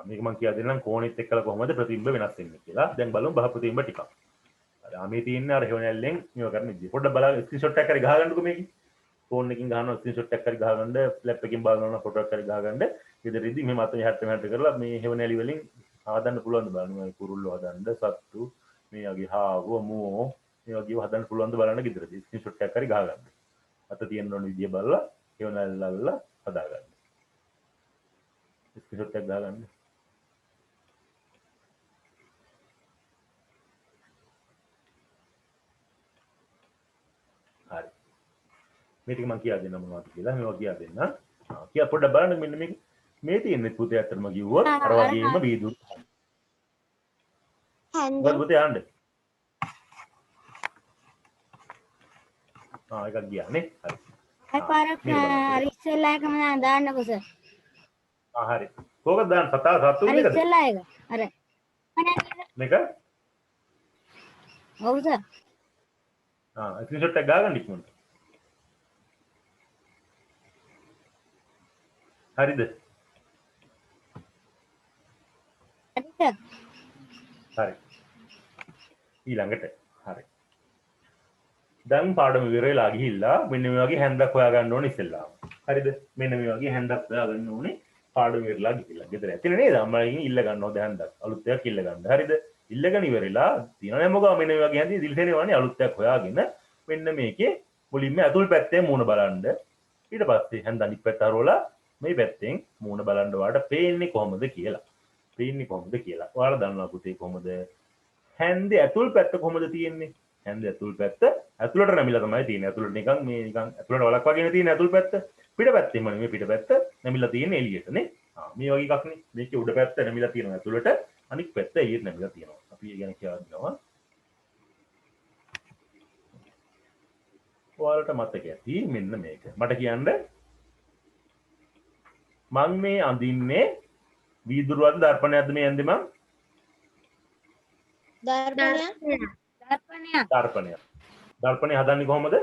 මේක මම කියලා දෙන්නම් කෝණෙත් එක්කලා කොහොමද ප්‍රතිබිම්බ වෙනස් වෙන්නේ කියලා. දැන් බලමු බහ ප්‍රතිබිම්බ ටිකක්. හරි. මේ තියෙන්නේ අර හේවණැල්ලෙන් මේව කරන විදිය. පොඩ්ඩක් බලන්න ස්ක්‍රීන්ෂොට් එකක් හරි ගහගන්නකෝ මේකේ. ෆෝන් එකකින් ගහනවා ස්ක්‍රීන්ෂොට් එකක් හරි ගහගන්න, ලැප් එකකින් බලනවා ෆොටෝ එකක් හරි ගහගන්න. ඉතින් මේ මත මෙහාට මෙහාට කරලා මේ හේවණැලි වලින් හදන්න පුළුවන්ද බලන්න. මේ කුරුල්ලෝ හදන්න, සත්තු, මේ වගේ හාව, මුවෝ මේ වගේ හදන්න පුළුවන්ද බලන්න ගෙදරදී. ස්ක්‍රීන්ෂොට් එකක් හරි ගහගන්න. අත තියෙන ඕන විදිය බලලා හේවණැල්ලල්ලා හදාගන්න. ස්ක්‍රීන්ෂොට් එකක් ගහගන්න. හරි. මේ ටික මම කියා දෙන්නම් මොනවද කියලා. මේවා කියා දෙන්න. කියා පොඩ්ඩක් බලන්න මෙන්න මේක. මේ තියෙන්නේ පුතේ අතරම කිව්වොත් අර වගේම වීදුරු. මොකද පුතේ ආන්න. එකක් ගියා නේ. හරි. පාරක් ඉස්සෙල්ලා එකම දාන්නකෝ සර්. හරි. කොහොමද දාන්න සතු අර එකද? ඉස්සෙල්ලා එක. අර මේක? ඔව් සර්. ස්ක්‍රීන්ෂොට් එක ගාගන්න ඉක්මනට. හරිද? හරි. ඊළඟට හරි. දැන් පාඩම ඉවර වෙලා ගිහිල්ලා මෙන්න මේ වගේ හැන්දක් හොයාගන්න ඕනේ ඉස්සෙල්ලාම. හරිද? මෙන්න මේ වගේ හැන්දක් හොයාගන්න ඕනේ පාඩම ඉවරලා ගිහිල්ලා. ගෙදර ඇතිනේ නේද? අම්මලාගෙන් ඉල්ල ගන්නවද හැන්දක්? අලුත් එකක් ඉල්ල ගන්න. හරිද? ඉල්ලගෙන ඉවරලා තියෙනනේ මොකද මෙන්න මේ වගේ හැන්දි දිල්සෙනේවනේ අලුත් එකක් හොයාගෙන මෙන්න මේකේ මුලින්ම ඇතුල් පැත්තේ මූණ බලන්න. ඊට පස්සේ හැන්ද අනිත් පැත්ත හරවලා මේ පැත්තෙන් මූණ බලන්න ඔයාලට පේන්නේ කොහොමද කියලා. පේන්නේ කොහොමද කියලා. ඔයාලා දන්නවා පුතේ කොහොමද? හැන්දේ ඇතුල් පැත්ත කොහොමද තියෙන්නේ? හැන්දේ ඇතුල් පැත්ත ඇතුළට නැමිලා තමයි තියෙන්නේ. ඇතුළට නිකන් මේ නිකන් ඇතුළට වලක් වගේ තියෙන ඇතුල් පැත්ත. පිට පැත්තෙම නෙමෙයි පිට පැත්ත නැමිලා තියෙන්නේ එළියට නේ. මේ වගේ එකක් නේ. මේකේ උඩ පැත්ත නැමිලා තියෙනවා ඇතුළට. අනිත් පැත්ත එළියට නැමිලා තියෙනවා. අපි ඒ ගැන කියලා දෙනවා. ඔයාලට මතක ඇති මෙන්න මේක. මට කියන්න මං මේ අඳින්නේ වීදුරුවක්ද දර්පණයක්ද මේ ඇඳේ මං? දර්පණයක්. දර්පණය හදන්නේ කොහොමද?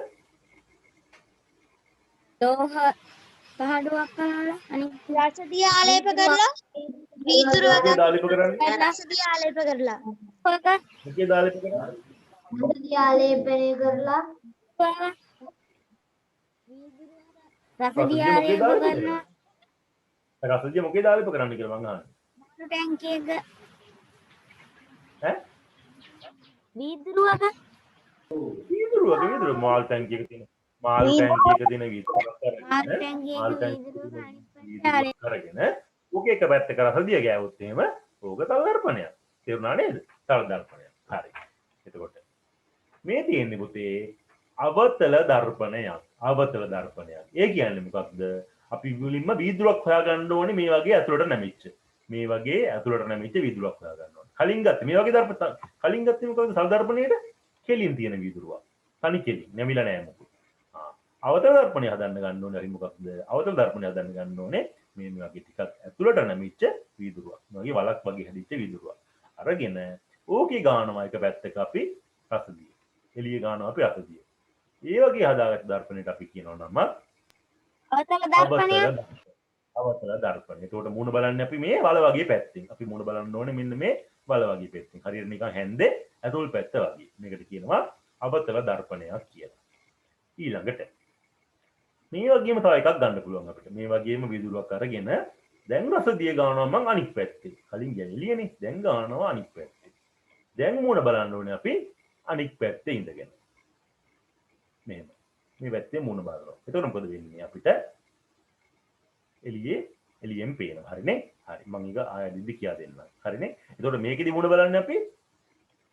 ලෝහ පහඩුවක් කරලා අනිත් රසදිය ආලේප කරලා වීදුරුව මොකේද ආලේප කරන්නේ? රසදිය ආලේප කරලා මොකේද ආලේප කරන්නේ? රසදිය ආලේපනය කරනවා රසදිය මොකේද ආලේප කරන්නේ කියලා මං අහන්නේ. මාළු ටැංකිය එක ඈ? වීදුරුවක වීදුරුවක මාළු ටැංකියක තියෙන මාළු ටැංකියක තියෙන වීදුරුවක් කරන්නේ. ආල්ටැන්ගේ වීදුරුවක් කරගෙන ඕක එක පැත්තක රසදිය ගෑවුත් එහෙම ඕක තල දර්පණයක්. තේරුණා නේද? තල දර්පණයක්. හරි. එතකොට මේ තියෙන්නේ පුතේ අවතල දර්පණයක්. අවතල දර්පණයක්. ඒ කියන්නේ මොකක්ද? අපි මුලින්ම වීදුරුවක් හොයාගන්න ඕනේ මේ වගේ ඇතුළට නැමිච්ච. මේ වගේ ඇතුළට නැමිච්ච වීදුරුවක් හොයාගන්න ඕනේ. කලින් ගත්තේ මේ වගේ කලින් ගත්තේ මොකද? තල දර්පණයේට කෙලින් තියෙන වීදුරුවක්. තනි කෙලින් නැමිලා නෑ මොකද. අවතල දර්පණය හදන්න ගන්න ඕනේ. හරි මොකක්ද? අවතල දර්පණය හදන්න ගන්න ඕනේ මේ වගේ ටිකක් ඇතුළට නැමිච්ච වීදුරුවක්. මේ වගේ වලක් වගේ හැදිච්ච වීදුරුවක්. අරගෙන ඕකේ ගානවා එක පැත්තක අපි රසදිය. එළිය ගානවා අපි රසදිය. ඒ වගේ හදාගත්ත දර්පණයට අපි කියනවා නම අවතල දර්පණය. අවතල දර්පණය. ඒකට මූණ බලන්නේ අපි මේ වල වගේ පැත්තෙන්. අපි මූණ බලන්න ඕනේ මෙන්න මේ වල වගේ පැත්තෙන්. හරියට නිකන් හැන්දේ ඇතුල් පැත්ත වගේ. මේකට කියනවා අවතල දර්පණයක් කියලා. ඊළඟට මේ වගේම තව එකක් ගන්න පුළුවන් අපිට. මේ වගේම විදුරුවක් අරගෙන දැන් රසදිය ගානවා මං අනිත් පැත්තේ. කලින් ගැලියනේ. දැන් ගානවා අනිත් පැත්තේ. දැන් මූණ බලන්න ඕනේ අපි අනිත් පැත්තේ ඉඳගෙන. මෙහෙම. මේ පැත්තේ මූණ බලනවා. එතකොට මොකද වෙන්නේ අපිට? එළියෙන් පේනවා. හරිනේ? හරි. මම ඒක ආයෙත් කියා දෙන්නම්. හරිනේ? එතකොට මේකෙදි මූණ බලන්නේ අපි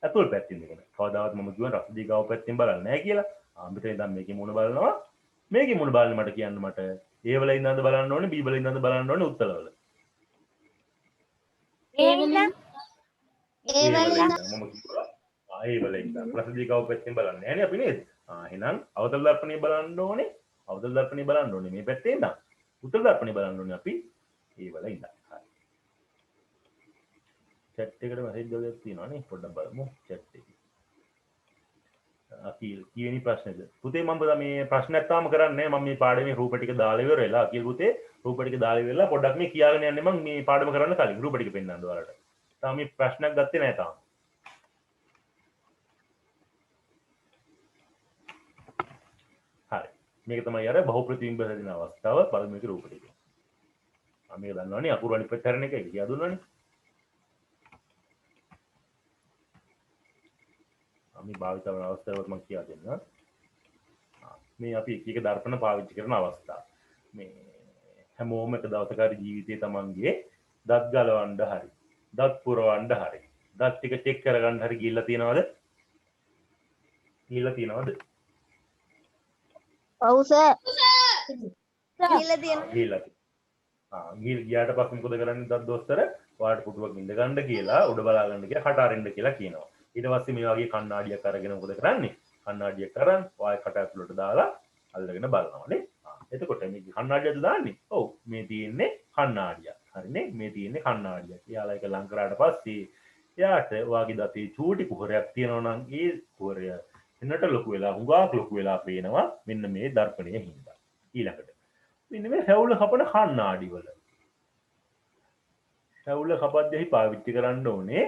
ඇතුල් පැත්තෙන් ඉඳගෙන. කවදාවත් මම කිව්වා රසදිය ගාව පැත්තෙන් බලන්නේ නැහැ කියලා. අපිට දැන් මේකේ මූණ බලනවා. මේකේ මූණ බලන්න මට කියන්න මට ඒ වල ඉඳන්ද බලන්න ඕනේ බී වල ඉඳන්ද බලන්න ඕනේ උත්තල වල. ඒ වෙලා ඒ වල මම කිව්වා ඒ වල ඉඳන් රසදිය ගාව පැත්තෙන් බලන්නේ නැහැ නේ අපි නේද? එහෙනම් අවතල දර්පණය බලන්න ඕනේ. අවතල දර්පණය බලන්න ඕනේ මේ පැත්තේ ඉඳන්. උත්තර දර්පණය බලන්න ඕනේ අපි ඒ වල ඉඳන්. හරි. chat එකට මැසේජ් වලක් තියෙනවා නේ පොඩ්ඩක් බලමු chat එකේ. අකිල් කීවෙනි ප්‍රශ්නේද? පුතේ මම මේ ප්‍රශ්නයක් තාම කරන්නේ නැහැ. මම මේ පාඩමේ රූප ටික දාලා ඉවරලා. අකිල් පුතේ රූප ටික දාලා ඉවරලා පොඩ්ඩක් මේ කියාගෙන යන්නේ මම මේ පාඩම කරන්න කලින් රූප ටික පෙන්නන්න ඔයාලට. තාම මේ ප්‍රශ්නයක් ගත්තේ නැහැ තාම. හරි. මේක තමයි අර බහු ප්‍රතිබිම්බ හැදෙන අවස්ථාව බලමු මේකේ රූප ටික. මේක දන්නවනේ අකුරු අනිත් පැත්ත හැරෙන එක කියා දුන්නානේ. අපි භාවිත කරන අවස්ථාවක් මම කියා දෙන්නම්. මේ අපි එක එක දර්පණ පාවිච්චි කරන අවස්ථා. මේ හැමෝම එක දවසක හරි ජීවිතේ තමන්ගේ දත් ගලවන්න හරි, දත් පුරවන්න හරි, දත් ටික චෙක් කරගන්න හරි ගිහිල්ලා තියනවද? ගිහිල්ලා තියනවද? ඔව් සර්. ගිහලා තියෙනවා. ගියාට පස්සේ මොකද කරන්නේ දත් දොස්තර? ඔයාලට පුටුවක් ඉඳ ගන්න කියලා උඩ බලා ගන්න කියලා කට අරින්න කියලා කියනවා. ඊට පස්සේ මේ වගේ කණ්ණාඩියක් අරගෙන මොකද කරන්නේ? කණ්ණාඩියක් අරන් ඔයාගේ කට ඇතුළට දාලා අල්ලගෙන බලනවා නේ. එතකොට මේ කණ්ණාඩියද දාන්නේ? ඔව් මේ තියෙන්නේ කණ්ණාඩියක්. හරිනේ? මේ තියෙන්නේ කණ්ණාඩියක්. එයාලා ඒක ලං කරාට පස්සේ එයාට ඔයාගේ දතේ චූටි කුහරයක් තියෙනවා නම් ඒ කුහරය එන්නට ලොකු වෙලා හුඟක් ලොකු වෙලා පේනවා මෙන්න මේ දර්පණයේ හින්දා. ඊළඟට මෙන්න මේ හැවුල කපන කණ්ණාඩි වල හැවුල කපද්දී පාවිච්චි කරන්න ඕනේ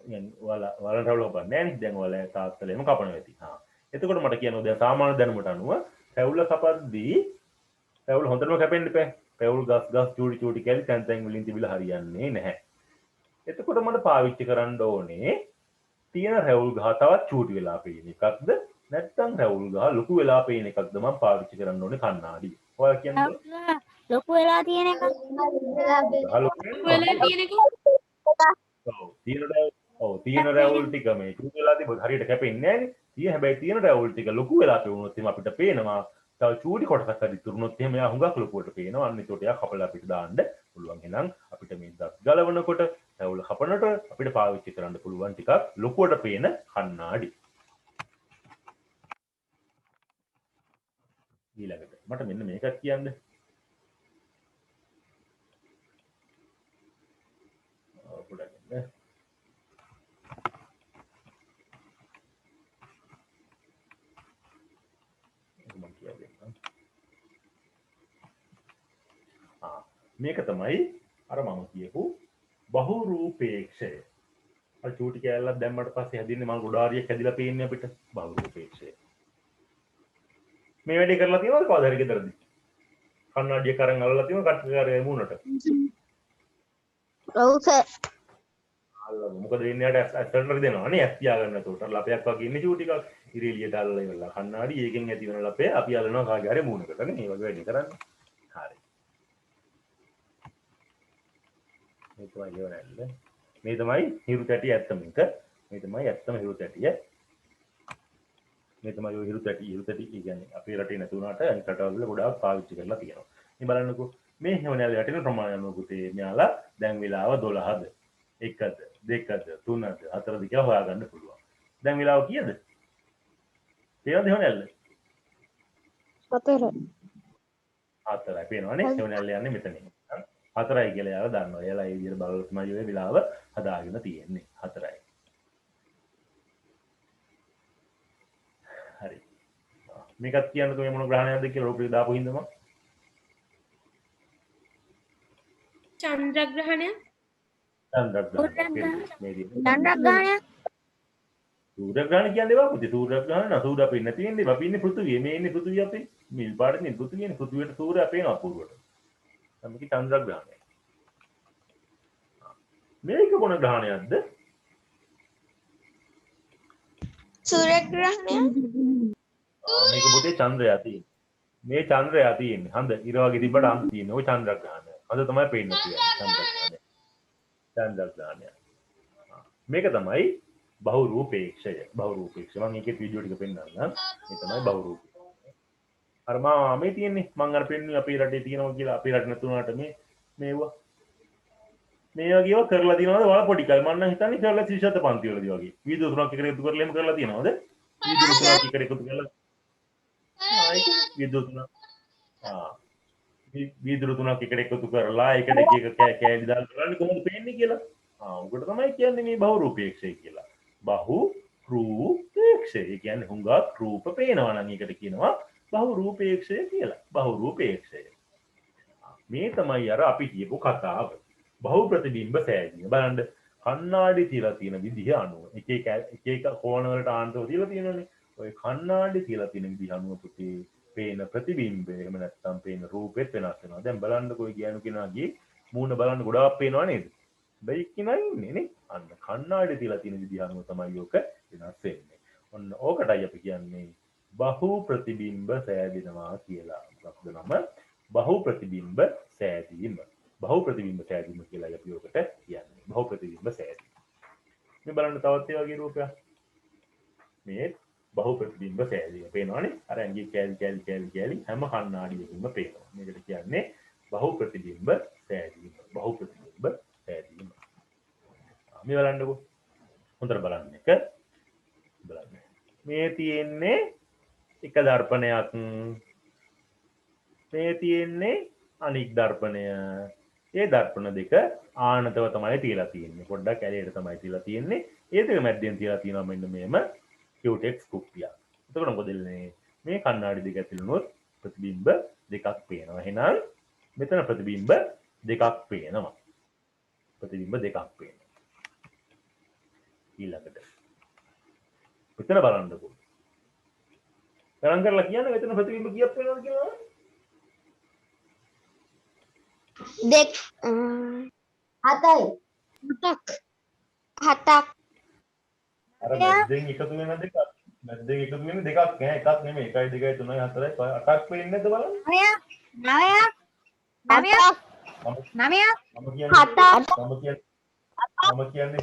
වලට රවුල කපන්නේ නැහැ නේ. දැන් වල තාත්තලෙම කපනවා ඇති. එතකොට මට කියනවා දැන් සාමාන්‍ය දැනුමට අනුව හැවුල කපද්දී හැවුල හොඳටම කැපෙන්න එපා. හැවුල් ගස් චූටි කැලි තැන් වලින් තිබිලා හරියන්නේ නැහැ. එතකොට මට පාවිච්චි කරන්න ඕනේ තියෙන රැවුල් ගහ තවත් චූටි වෙලා පේන එකක්ද නැත්නම් රැවුල් ගහ ලොකු වෙලා පේන එකක්ද මම පාවිච්චි කරන්න ඕනේ කණ්ණාඩිය. ඔයාලා කියන්නේ ලොකු වෙලා තියෙන එක. තියෙන රැවුල් ටික මේ චූටි වෙලා තිබුණ හරියට කැපෙන්නේ නැහැ නේ. හැබැයි තියෙන රැවුල් ටික ලොකු වෙලා පෙවුනොත් එහෙනම් අපිට පේනවා තව චූටි කොටසක් හරි තුරුනොත් එහෙම එයා හුඟක් ලොකුවට පේනවා. අන්න ඒකට එයා කපලා අපිට දාන්න පුළුවන්. එහෙනම් අපිට මේ දත් ගලවනකොට රැවුල කපනකොට අපිට පාවිච්චි කරන්න පුළුවන් ටිකක් ලොකුවට පේන කණ්ණාඩි. ඊළඟට මට මෙන්න මේකක් කියන්න. මේක තමයි අර මම කියපු බහුරූපේක්ෂය. අර චූටි කෑල්ලක් දැම්මට පස්සේ හැදින්නේ මල් ගොඩාරියක් හැදිලා පේන්නේ අපිට බහුරූපේක්ෂය. මේ වැඩේ කරලා තියෙනවද කවදා හරි ගෙදරදී? කන්නඩිය කරන් අල්ලලා තියෙනවද කට්ටිය මුණට? ඔව් සර්. අල්ලමු. මොකද වෙන්නේ යට ඇස්තරට දෙනවා නේ ඇස් තියාගන්න. ඒකට ලපයක් වගේ ඉන්නේ චූටි එකක්. ඉරෙලිය දාලා ඉවරලා කණ්ණාඩි ඒකෙන් ඇති වෙන ලපේ අපි අල්ලනවා කාගේ හරි මූණකට නේ මේ වගේ වැඩි කරන්නේ හරි මේ තමයි ඉවරන්නේ මේ තමයි හිරු තැටිය ඇත්තම එක මේ තමයි ඇත්තම හිරු තැටිය මේ තමයි ඔය හිරු තැටි කියන්නේ අපේ රටේ නැති වුණාට අනිත් රටවල ගොඩාක් පාවිච්චි කරලා තියෙනවා මේ බලන්නකෝ මේ හේවණල් යටින ප්‍රමාණය අනුව පුතේ මෙයාලා දැන් වෙලාව 12ද 1ද 2ද 3ද 4ද කියලා හොයාගන්න පුළුවන් දැන් වෙලාව කීයද තේරෙනවද හේවණල් 4යි පේනවනේ හේවණල් යන්නේ මෙතනින් 4යි කියලා යාලා දන්නවා එයාලා ඒ විදිහට බලලා තමයි ඔය වෙලාව හදාගෙන තියෙන්නේ 4යි හරි මේකත් කියන්නකෝ මේ මොන ග්‍රහණයක්ද කියලා රූපේ දාපු හින්දම චන්ද්‍රග්‍රහණය සූර්යග්‍රහණ කියන්නේ ඒවා පුතේ සූර්යග්‍රහණ නා සූර්ය අපේ නැති වෙන්නේ අපි ඉන්නේ පෘථිවියේ මේ ඉන්නේ පෘථිවිය අපේ නිල් පාටනේ පෘථිවියනේ පෘථිවියට සූර්ය අපේනවා අපුරුවට තමයි චන්ද්‍රග්‍රහණය මේක මොන ග්‍රහණයක්ද සූර්යග්‍රහණය මේක පුතේ චන්ද්‍රයා තියෙන්නේ මේ චන්ද්‍රයා තියෙන්නේ හඳ ඉර වගේ තිබ්බට හඳ තියෙන්නේ ওই චන්ද්‍රග්‍රහණය හඳ තමයි පේන්නේ කියන්නේ චන්ද්‍රග්‍රහණය මේක තමයි බහුරූපේක්ෂය මම මේකේ වීඩියෝ ටික පෙන්නන්නම් මේ තමයි බහුරූපය අර මේ තියෙන්නේ මම අර පෙන්නුවේ අපේ රටේ තියෙනවා කියලා අපේ රට නැතුණාට මේවා මේ වගේව කරලා තියෙනවද ඔයාලා පොඩි කාලේ මම නම් හිතන්නේ කරලා ත්‍රිශත පන්ති වලදී වගේ වීඩියෝ තුනක් එකට එකතු කරලා එහෙම කරලා තියෙනවද වීඩියෝ තුනක් එකට එකතු කරලා වීඩියෝ තුනක් එකට එකතු කරලා එකට එක කෑලි දාලා බලන්නේ කොහොමද පේන්නේ කියලා උකට තමයි කියන්නේ මේ බහුරූපේක්ෂය කියලා බහුරූපේක්ෂය කියන්නේ හුඟක් රූප පේනවා නම් ඒකට කියනවා බහුරූපේක්ෂය කියලා බහුරූපේක්ෂය මේ තමයි අර අපි කියපු කතාව බහු ප්‍රතිබිම්බ සෑදීම බලන්න කණ්ණාඩි තියලා තියෙන විදිහ අනුව එක එක කෝණ වලට ආන්තව තියලා තියෙනනේ ඔය කණ්ණාඩි තියලා තියෙන විදිහ අනුව පුතේ පේන ප්‍රතිබිම්බය එහෙම නැත්නම් පේන රූපෙත් වෙනස් වෙනවා දැන් බලන්නකෝ ඔය කියනු කෙනාගේ මූණ බලන්න ගොඩාක් පේනවා නේද බයි කිනා ඉන්නේ නේ අන්න කණ්ණාඩි තියලා තියෙන විදිහ අනුව තමයි ඔක වෙනස් වෙන්නේ ඔන්න ඕකටයි අපි කියන්නේ බහු ප්‍රතිබිම්බ සෑදෙනවා කියලා මොකක්ද නම බහු ප්‍රතිබිම්බ සෑදීම බහු ප්‍රතිබිම්බ සෑදීම කියලා අපි ඔකට කියන්නේ බහු ප්‍රතිබිම්බ සෑදීම මේ බලන්න තවත් ඒ වගේ රූපයක් මේ බහු ප්‍රතිබිම්බ සෑදීම පේනවනේ අර ඇඟේ කැලි හැම කණ්ණාඩියකින්ම පේනවා මේකට කියන්නේ බහු ප්‍රතිබිම්බ සෑදීම බහු ප්‍රතිබිම්බ සෑදීම මේ බලන්නකෝ හොඳට බලන්න එක බලන්න මේ තියෙන්නේ එක දර්පණයක් මේ තියෙන්නේ අනික් දර්පණය ඒ දර්පණ දෙක ආනතව තමයි තියලා තියෙන්නේ පොඩ්ඩක් ඇලයට තමයි තියලා තියෙන්නේ ඒ දෙක මැද්දෙන් තියලා තියෙනවා මෙන්න මෙහෙම කියුටෙක්ස් කුප්පියක් එතකොට මොකද වෙන්නේ මේ කණ්ණාඩි දෙක ඇතුළේ ප්‍රතිබිම්බ දෙකක් පේනවා එහෙනම් මෙතන ප්‍රතිබිම්බ දෙකක් පේනවා ඊළඟට මෙතන බලන්නකෝ ගණන් කරලා කියන්න මෙතන ප්‍රතිබිම්බ කීයක් වෙනවද කියලා දෙක හතක් අර මැද්දෙන් එකතු වෙන දෙකක් මැද්දෙන් එකතු වෙන දෙකක් නෑ එකක් නෙමෙයි 1 2 3 4 5 8ක් වෙන්නේ නැද්ද බලන්න මම කියන්නේ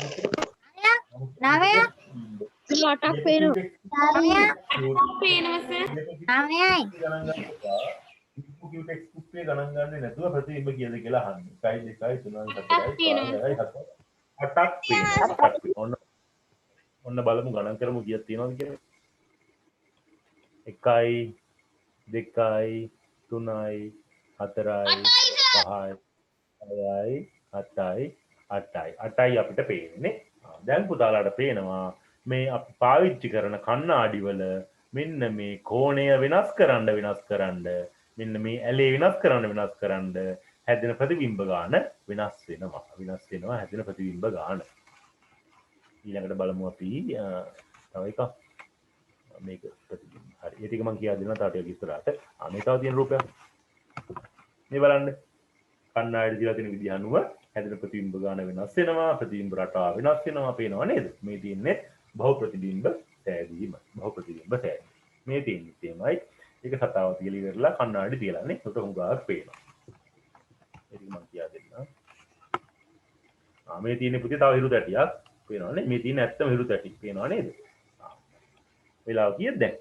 අටක් කියුටෙක්ස් කුප්පිය ගණන් ගන්නේ නැතුව ප්‍රතිබිම්බ කියද කියලා අහන්නේ 1 2 3 4 8ක් පේනවා ඔන්න බලමු ගණන් කරමු කීයක් තියෙනවද කියලා 1යි 2යි 3යි 4යි 5යි 6යි 7යි 8යි අපිට පේන්නේ දැන් පුතාලාට පේනවා මේ අපි පාවිච්චි කරන කණ්ණාඩි වල මෙන්න මේ කෝණය වෙනස් කරන්න මෙන්න මේ ඇලේ වෙනස් කරන්න හැදෙන ප්‍රතිබිම්බ ගාන වෙනස් වෙනවා හැදෙන ප්‍රතිබිම්බ ගාන ඊළඟට බලමු අපි තව එකක් මේක ප්‍රතිබිම්බ හරි ඒ ටික මම කියා දෙනවා තාට ටික ඉස්සරහට මේ තව තියෙන රූපයක් මේ බලන්න කණ්ණාඩි දිලා තියෙන විදිහ අනුව හැදෙන ප්‍රතිබිම්බ ගාන වෙනස් වෙනවා ප්‍රතිබිම්බ රටාව වෙනස් වෙනවා පේනවා නේද මේ තියෙන්නේ බහු ප්‍රතිබිම්බ සෑදීම බහු ප්‍රතිබිම්බ සෑදීම මේ තියෙන්නේ ඒක කතාව තියලා ඉවරලා කණ්ණාඩි තියලානේ උට හුඟාවක් පේනවා ඒක මම කියා දෙන්නම් මේ තියෙන පුතේ තව හිරු තැටියක් පේනවනේ මේ තියෙන ඇත්තම හිරු තැටි පේනව නේද වෙලාව කීයද දැන්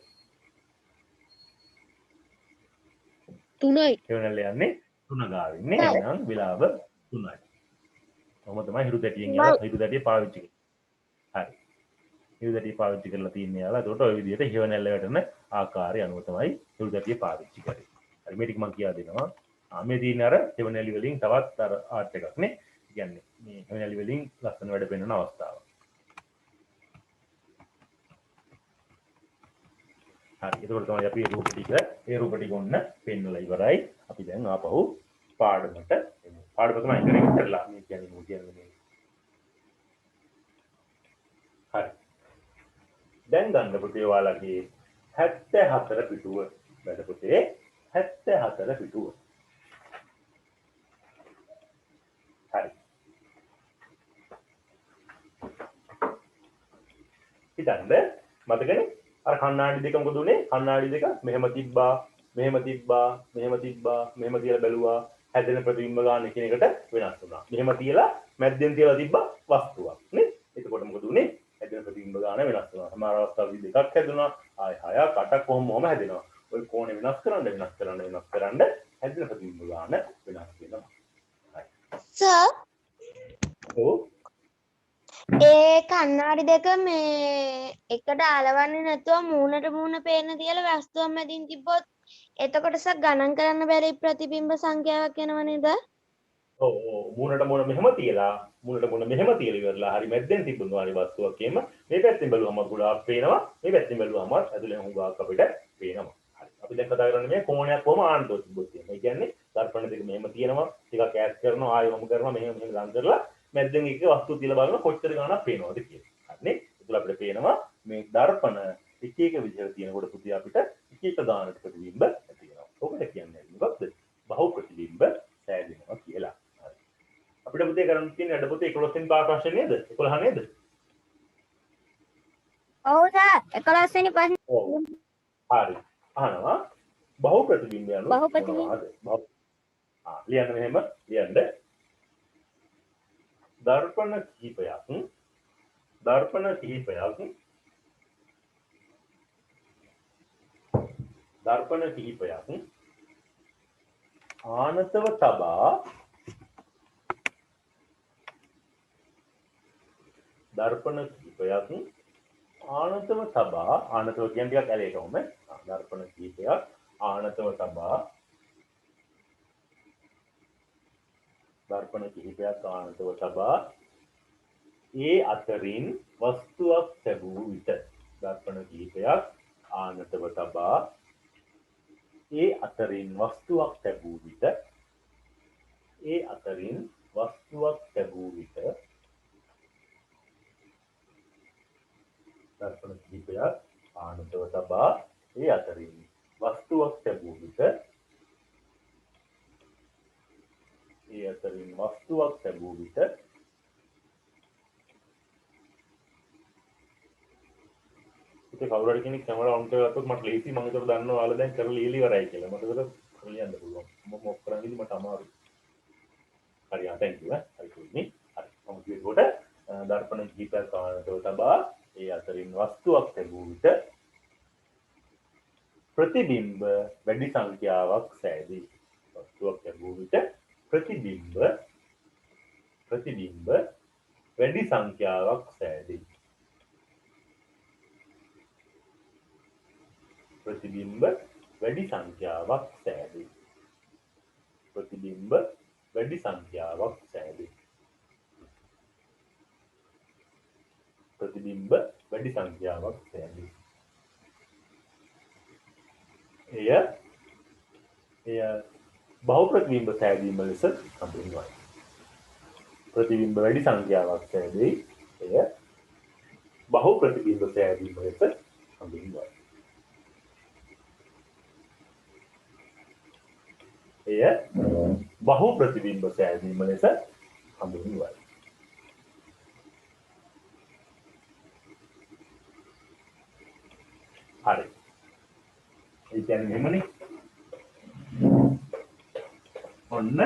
3යි. හේවනල්ල යන්නේ 3 ගාවින්නේ එහෙනම් වෙලාව 3යි කොහොම තමයි හිරු තැටියෙන් යලා හිරු තැටිය පාවිච්චි කරන්නේ හරි හිරු තැටිය පාවිච්චි කරලා තියන්නේ යාලා එතකොට ඔය විදිහට හේවනල්ල වැටෙන ආකාරය අනුව තමයි හිරු තැටිය පාවිච්චි කරන්නේ හරි මේ ටික මම කියා දෙනවා මේ තියෙන අර හේවනල්ලි වලින් තවත් අර ආර්ට් එකක් නේ කියන්නේ මේ හේවනල්ලි වලින් ලස්සන වැඩ පෙන්වන අවස්ථාව හරි එතකොට තමයි අපි රූප ටික ඒ රූප ටික ඔන්න පෙන්වලා ඉවරයි අපි දැන් ආපහු පාඩමට එමු පාඩම තමයි කරේ ඉතරලා මේ කියන්නේ හරි දැන් ගන්න පුතේ ඔයාලගේ 74 පිටුව වැඩ පුතේ 74 පිටුව හරි හිතන්න මතකනේ අර කණ්ණාඩි දෙක මොකද උනේ කණ්ණාඩි දෙක මෙහෙම තිබ්බා මෙහෙම තියලා බැලුවා හැදෙන ප්‍රතිබිම්බ ගන්න කියන එකට වෙනස් වුණා මෙහෙම තියලා මැද්දෙන් තියලා තිබ්බා වස්තුවක් නේ එතකොට මොකද උනේ හැදෙන ප්‍රතිබිම්බ ගන්න වෙනස් වෙනවා සමහර අවස්ථාවලදී දෙකක් හැදුණා ආය හයක් අටක් කොහොම හැදෙනවා ඔය කෝණය වෙනස් කරන්න හැදෙන ප්‍රතිබිම්බ ගන්න වෙනස් වෙනවා සර් ඔව් ඒ කන්නාඩි දෙක මේ එකට අලවන්නේ නැතුව මූණට මූණ පේන තියලා වස්තුවක් මැදින් තිබ්බොත් එතකොට සර් ගණන් කරන්න බැරි ප්‍රතිබිම්බ සංඛ්‍යාවක් එනව නේද? ඔව් මූණට මූණ මෙහෙම තියලා ඉවරලා හරි මැද්දෙන් තිබුණු හරි වස්තුවක් එහෙම මේ පැත්තෙන් බැලුවම ගොඩාක් පේනවා මේ පැත්තෙන් බැලුවම ඇතුලෙන් හුඟක් අපිට පේනවා හරි අපි දැන් කතා කරන්නේ මේ කෝණයක් කොහම ආන්තෝ තිබ්බොත් කියන්නේ. ඒ කියන්නේ දර්පණ දෙක මෙහෙම තියෙනවා ටිකක් ඈත් කරනවා ආයෙ වම කරනවා මෙහෙම ලං කරලා මැද්දෙන් එක වස්තු තියලා බලනවා කොච්චර ගාණක් පේනවද කියලා. හරිනේ. ඒකල අපිට පේනවා මේ දර්පණ එක එක විදිහට තියෙනකොට පුතිය අපිට එක එක ගාණට ප්‍රතිබිම්බ ඇති වෙනවා. ඔකට කියන්නේ මොකක්ද? බහු ප්‍රතිබිම්බ සෑදෙනවා කියලා. හරි. අපිට පුතේ කරන්න තියෙන වැඩ පුතේ 11 වෙනි පාඩ ප්‍රශ්නේ නේද? 11 නේද? ඔව් සර් 11 වෙනි ප්‍රශ්නේ. ඔව්. හරි. අහනවා බහු ප්‍රතිබිම්බ යනු බහු ප්‍රතිබිම්බ. ලියන්න මෙහෙම ලියන්න දර්පණ කිහිපයක් ආනතව තබා ආනතව කියන්නේ ටිකක් ඇලේට ඕම දර්පණ කිහිපයක් ආනතව තබා ඒ අතරින් වස්තුවක් ලැබූ විට දර්පණ කිහිපයක් ආනතව තබා ඒ අතරින් වස්තුවක් ලැබූ විට දර්පණ කිහිපයක් ආනතව තබා ඒ අතරින් වස්තුවක් ලැබූ විට ඉතින් කවුරු හරි කෙනෙක් කැමරා ඔන් කරලා ගත්තොත් මට ලේසි මම ඒක දන්නවා ඔයාලා දැන් කරලා ලියලා ඉවරයි කියලා. මට ඒක ලියන්න පුළුවන්. මම ඔක් කරන්නේ මට අමාරුයි. හරි thank you හරි කුයිනේ. හරි. මම කියනකොට දර්පණ කිහිපයක් ආනතව තබා ඒ අතරින් වස්තුවක් ලැබූ විට ප්‍රතිබිම්බ වැඩි සංඛ්‍යාවක් සෑදී. වස්තුවක් ලැබූ විට ප්‍රතිබිම්බ වැඩි සංඛ්‍යාවක් සෑදී. ප්‍රතිබිම්බ වැඩි සංඛ්‍යාවක් සෑදී. එය බහු ප්‍රතිබිම්බ සෑදීම ලෙස හඳුන්වයි. ප්‍රතිබිම්බ වැඩි සංඛ්‍යාවක් සෑදෙයි. එය බහු ප්‍රතිබිම්බ සෑදීම ලෙස හඳුන්වයි. ඒ කියන්නේ මෙහෙමනේ. ඔන්න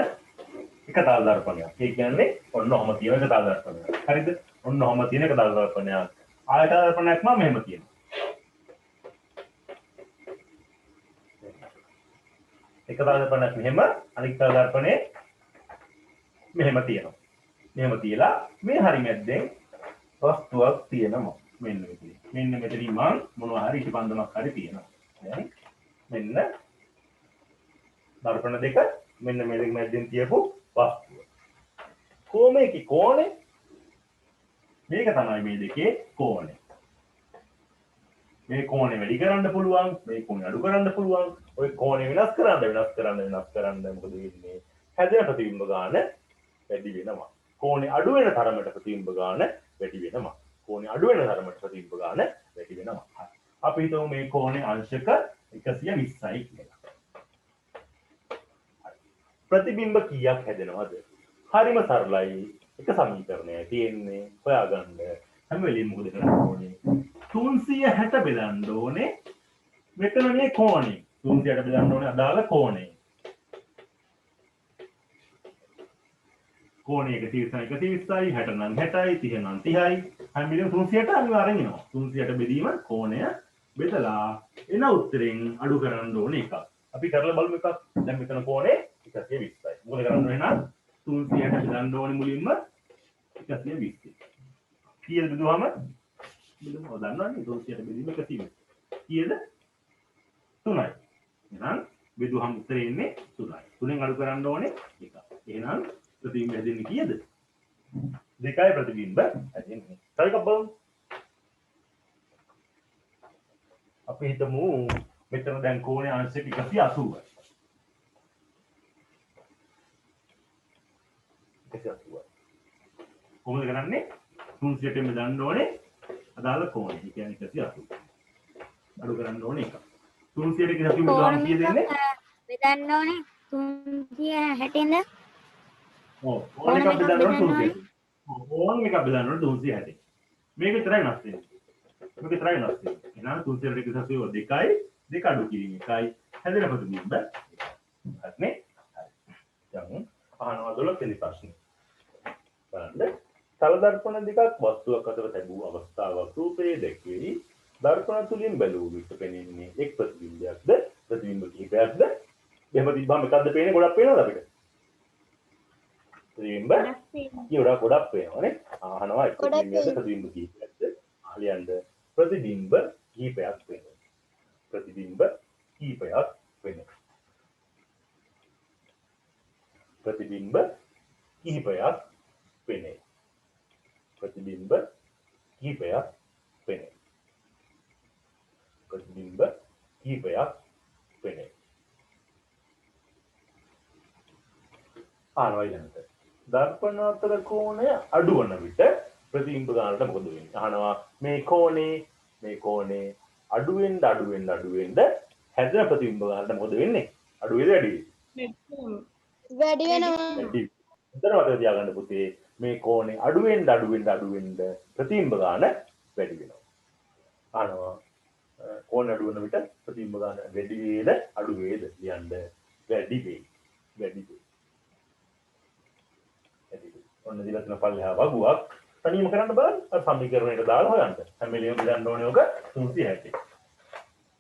එක තල් දර්පණයක්. ඒ කියන්නේ ඔන්න ඔහම තියෙන එක තල් දර්පණයක්. හරිද? ඔන්න ඔහම තියෙන එක තල් දර්පණයක්. ආයත දර්පණයක් මම මෙහෙම කියනවා. එක තල් දර්පණයක් මෙහෙම අනිත් තල් දර්පණේ මෙහෙම තියෙනවා. මෙහෙම තියලා මේ හරි මැද්දෙන් වස්තුවක් තියෙනවා. මෙන්න මෙතන. මෙන්න මෙතනින් මම මොනවා හරි ඉටිපන්දමක් හරි තියෙනවා. දැන් මෙන්න දර්පණ දෙක මෙන්න මේ දෙක මැද්දෙන් තියපු වස්තුව. කොමේකේ කෝණේ මේක තමයි මේ දෙකේ කෝණේ. මේ කෝණේ වැඩි කරන්න පුළුවන්, මේ කෝණේ අඩු කරන්න පුළුවන්. ඔය කෝණේ වෙනස් කරන්න මොකද වෙන්නේ? හැදෙන ප්‍රතිබිම්බ ගාන වැඩි වෙනවා. කෝණේ අඩු වෙන තරමට ප්‍රතිබිම්බ ගාන වැඩි වෙනවා. කෝණේ අඩු වෙන තරමට ප්‍රතිබිම්බ ගාන වැඩි වෙනවා. අපි හිතමු මේ කෝණේ අංශක 120යි කියලා. ප්‍රතිබිම්බ කීයක් හැදෙනවද? හරිම සරලයි. එක සමීකරණයක් තියෙන්නේ. හොයාගන්න. හැම වෙලෙම මොකද කරන්න ඕනේ? 360 බෙදන්න ඕනේ. මෙතන මේ කෝණේ 360 බෙදන්න ඕනේ අදාළ කෝණේ. කෝණේ 120යි 60 නම් 60යි 30 නම් 30යි. හැම වෙලෙම 360 අනිවාර්යෙන් එනවා. 360 බෙදීම කෝණය බෙදලා එන උත්තරෙන් අඩු කරන්න ඕනේ එකක්. අපි කරලා බලමු එකක්. දැන් මෙතන කෝණේ 120යි. මොකද කරන්න ඕනේ නම් 360 බෙදන්න ඕනේ මුලින්ම 120. කීයද බෙදුවම? බෙදුවම දන්නවනේ 360 බෙදීම 120. කීයද? 3යි. එහෙනම් බෙදුවම උත්තරේ එන්නේ 3යි. 3ෙන් අඩු කරන්න ඕනේ එකක්. එහෙනම් ප්‍රතිබිම්බ හැදෙන්නේ කීයද? 2යි ප්‍රතිබිම්බ හැදෙන්නේ. තව එකක් බලමු. අපි හිතමු මෙතන දැන් කෝණේ අංශක 180යි. 180යි. කොහොමද කරන්නේ? 360 ෙන් බෙදන්න ඕනේ අදාළ කෝණය. ඒ කියන්නේ 180. අඩු කරන්න ඕනේ එකක්. 360 180 බෙදුවම කීයද එන්නේ? බෙදන්න ඕනේ 360 ද ඔව් ඕන එකක් බෙදන්න ඕනේ 360. ඕන එකක් බෙදන්න ඕනේ 360. මේක විතරයි වෙනස් වෙන්නේ. මේක විතරයි වෙනස් වෙන්නේ. එහෙනම් 360 180 2යි දෙක අඩු කිරීම 1යි හැදෙන ප්‍රතිබිම්බ. හරිනේ? හරි. දැන් අහනවා 12 වෙනි ප්‍රශ්නේ. බලන්න. තල දර්පණ දෙකක් වස්තුවක් අතර තැබූ අවස්ථාවක් රූපයේ දැක්වේ. දර්පණ තුලින් බැලූ විට පෙනෙන්නේ එක් ප්‍රතිබිම්බයක්ද ප්‍රතිබිම්බ කිහිපයක්ද? එහෙම තිබ්බම එකක්ද පේන්නේ ගොඩක් පේනවද අපිට? ප්‍රතිබිම්බ ගොඩක් පේනවනේ. අහනවා එක් ප්‍රතිබිම්බයක්ද ප්‍රතිබිම්බ කිහිපයක්ද? අහලියන්ද ප්‍රතිබිම්බ කිහිපයක් වෙනවා. ප්‍රතිබිම්බ කිහිපයක් වෙනවා. ප්‍රතිබිම්බ කිහිපයක් වෙන්නේ. ප්‍රතිබිම්බ කිහිපයක් වෙන්නේ. ප්‍රතිබිම්බ කිහිපයක් වෙන්නේ. ආනවා ඊළඟට. දර්පණ අතර කෝණය අඩු වන විට ප්‍රතිබිම්බ ගානට මොකද වෙන්නේ? අහනවා මේ කෝණේ අඩු වෙන්න හැදෙන ප්‍රතිබිම්බ ගානට මොකද වෙන්නේ? අඩු වේද වැඩි වේද? වැඩි වෙනවා. වැඩි. උතර මතක තියාගන්න පුතේ මේ කෝණේ අඩු වෙන්න ප්‍රතිබිම්බ ගාන වැඩි වෙනවා. අහනවා කෝණ අඩු වෙන විට ප්‍රතිබිම්බ ගාන වැඩි වේද අඩු වේද? කියන්න වැඩි වේ. ඔන්න දිලා තියෙන පල්ලෙහා වගුවක් තනියම කරන්න බලන්න. අර සමීකරණයට දාලා හොයන්න. හැම වෙලෙම බෙදන්න ඕනේ ඔක 360.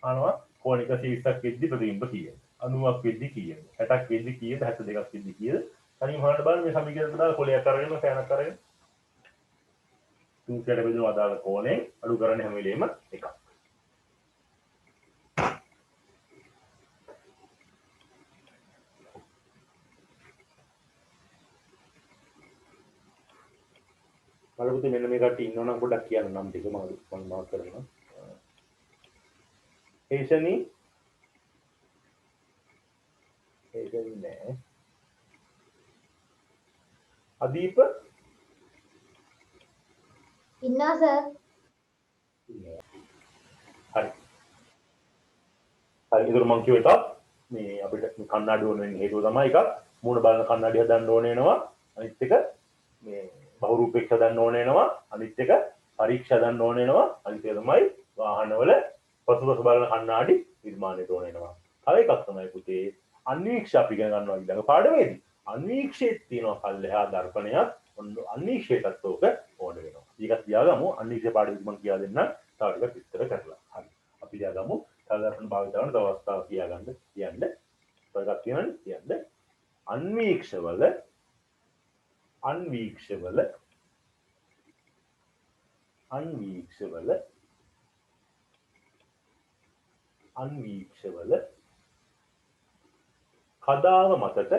අහනවා කෝණ 120ක් වෙද්දි ප්‍රතිබිම්බ කීයද? 90ක් වෙද්දි කීයද? 60ක් වෙද්දි කීයද? 72ක් වෙද්දි කීයද? තනියම හොයන්න බලන්න මේ සමීකරණයට දාලා කොලයක් අරගෙන ෆෑනක් අරගෙන 360 බෙදුව අදාළ කෝණයෙන් අඩු කරන්නේ හැම වෙලෙම එකක්. බලපුතේ මෙන්න මේ කට්ටිය ඉන්නවනම් පොඩ්ඩක් කියන්න නම් ටික මම මාක් කරනවා. ඒෂනි නෑ. අදීප ඉන්නවා සර්. හරි. ඒතර මම කියව එකක් මේ අපිට කණ්ණාඩි ඕන වෙන හේතුව තමයි එකක් මූණ බලන කණ්ණාඩි හදන්න ඕන වෙනවා. අනිත් එක මේ බහුරූපෙක් හදන්න ඕන වෙනවා. අනිත් එක පරීක්ෂා හදන්න ඕන වෙනවා. අනිත් එක තමයි වාහනවල පසුපස බලන කණ්ණාඩි නිර්මාණයට ඕන වෙනවා. තව එකක් තමයි පුතේ අන්වීක්ෂ අපි ඉගෙන ගන්නවා ඊළඟ පාඩමේදී. අන්වීක්ෂයේ තියෙනවා පල්ලෙහා දර්පණයක්. ඔන්න අන්වීක්ෂයටත් ඕක ඕන වෙනවා. ඊගත් තියාගමු අන්වීක්ෂ පාඩමේදී මම කියලා දෙන්නම්. තව ටිකක් විස්තර කරලා. හරි. අපි තියාගමු තව දර්පණ භාවිත කරන තව අවස්ථාවක් කියන්න. තව එකක් කියන්න. අන්වීක්ෂවල කදාව මතට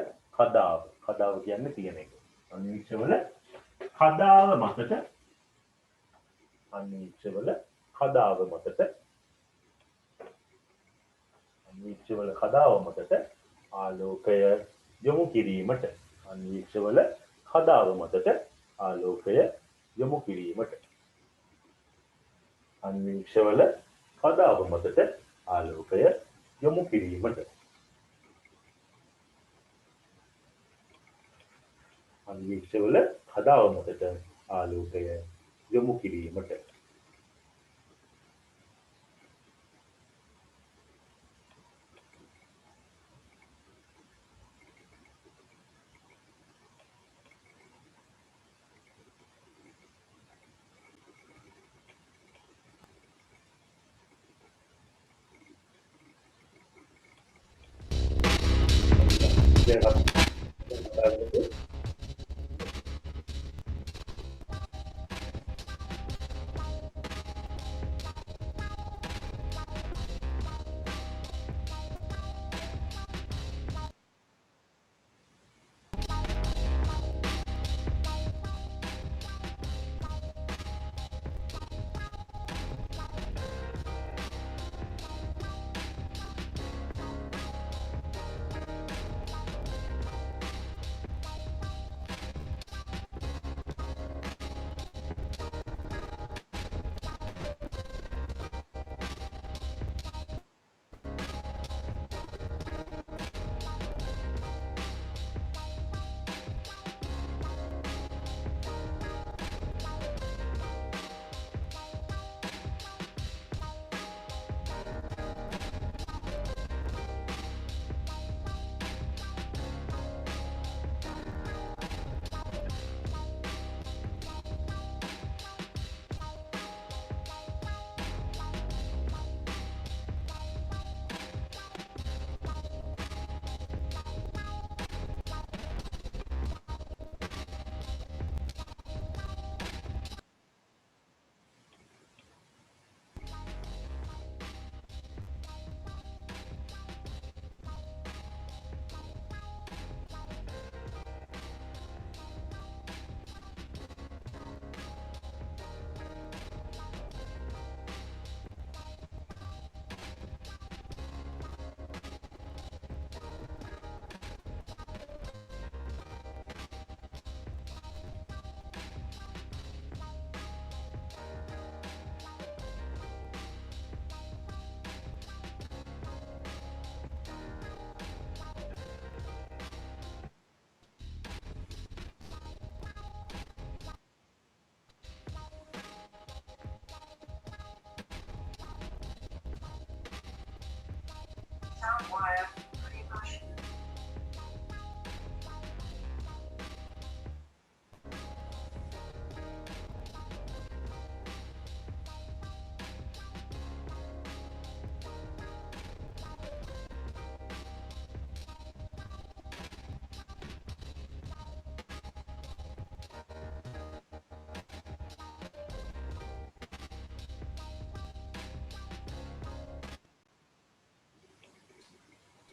කදාව කියන්නේ තියෙන එක. අන්වීක්ෂවල කදාව මතට ආලෝකය යොමු කිරීමට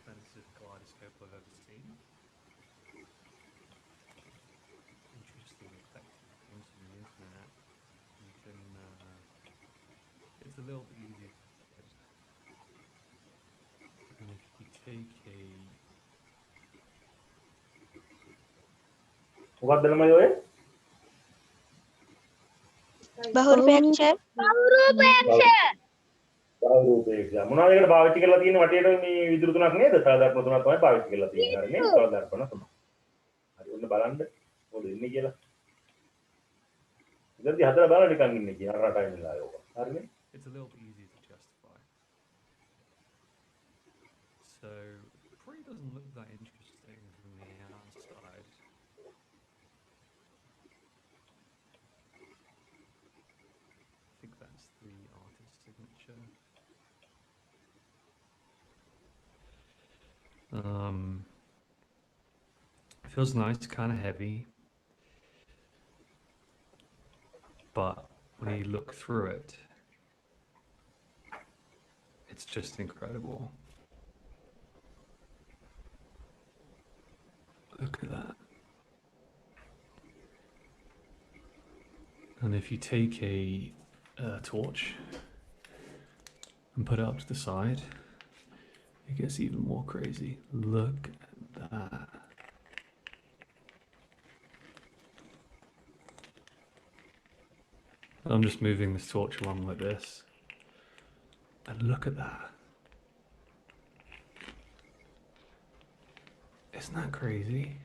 expensive kaleidoscope I've ever seen. Interesting effect comes from the internet. You can, it's a little bit easier to digest. And if you take a මොකක්ද ළමයි ඔය? බහුරූපේක්ෂය බහුරූපේක්ෂ. මොනවද ඒකට පාවිච්චි කරලා තියෙන්නේ වටේට මේ විදුරු තුනක් නේද? සාධාරණ තුනක් තමයි පාවිච්චි කරලා තියෙන්නේ. හරි නේද? සාධාරණ තුනක්. හරි ඔන්න බලන්න මොකද වෙන්නේ කියලා. ඉතින් හතර බලන්න නිකන් ඉන්නේ කියන රටයි නෙලා යෝක. හරිනේ? it's a little bit easier to justify. so it probably doesn't look that interesting from the outside. I think that's the artist signature. Feels nice, kind of heavy, but when you look through it, it's just incredible. Look at that. And if you take a torch and put it up to the side, it gets even more crazy. Look at that. I'm just moving this torch along like this. And look at that. Isn't that crazy?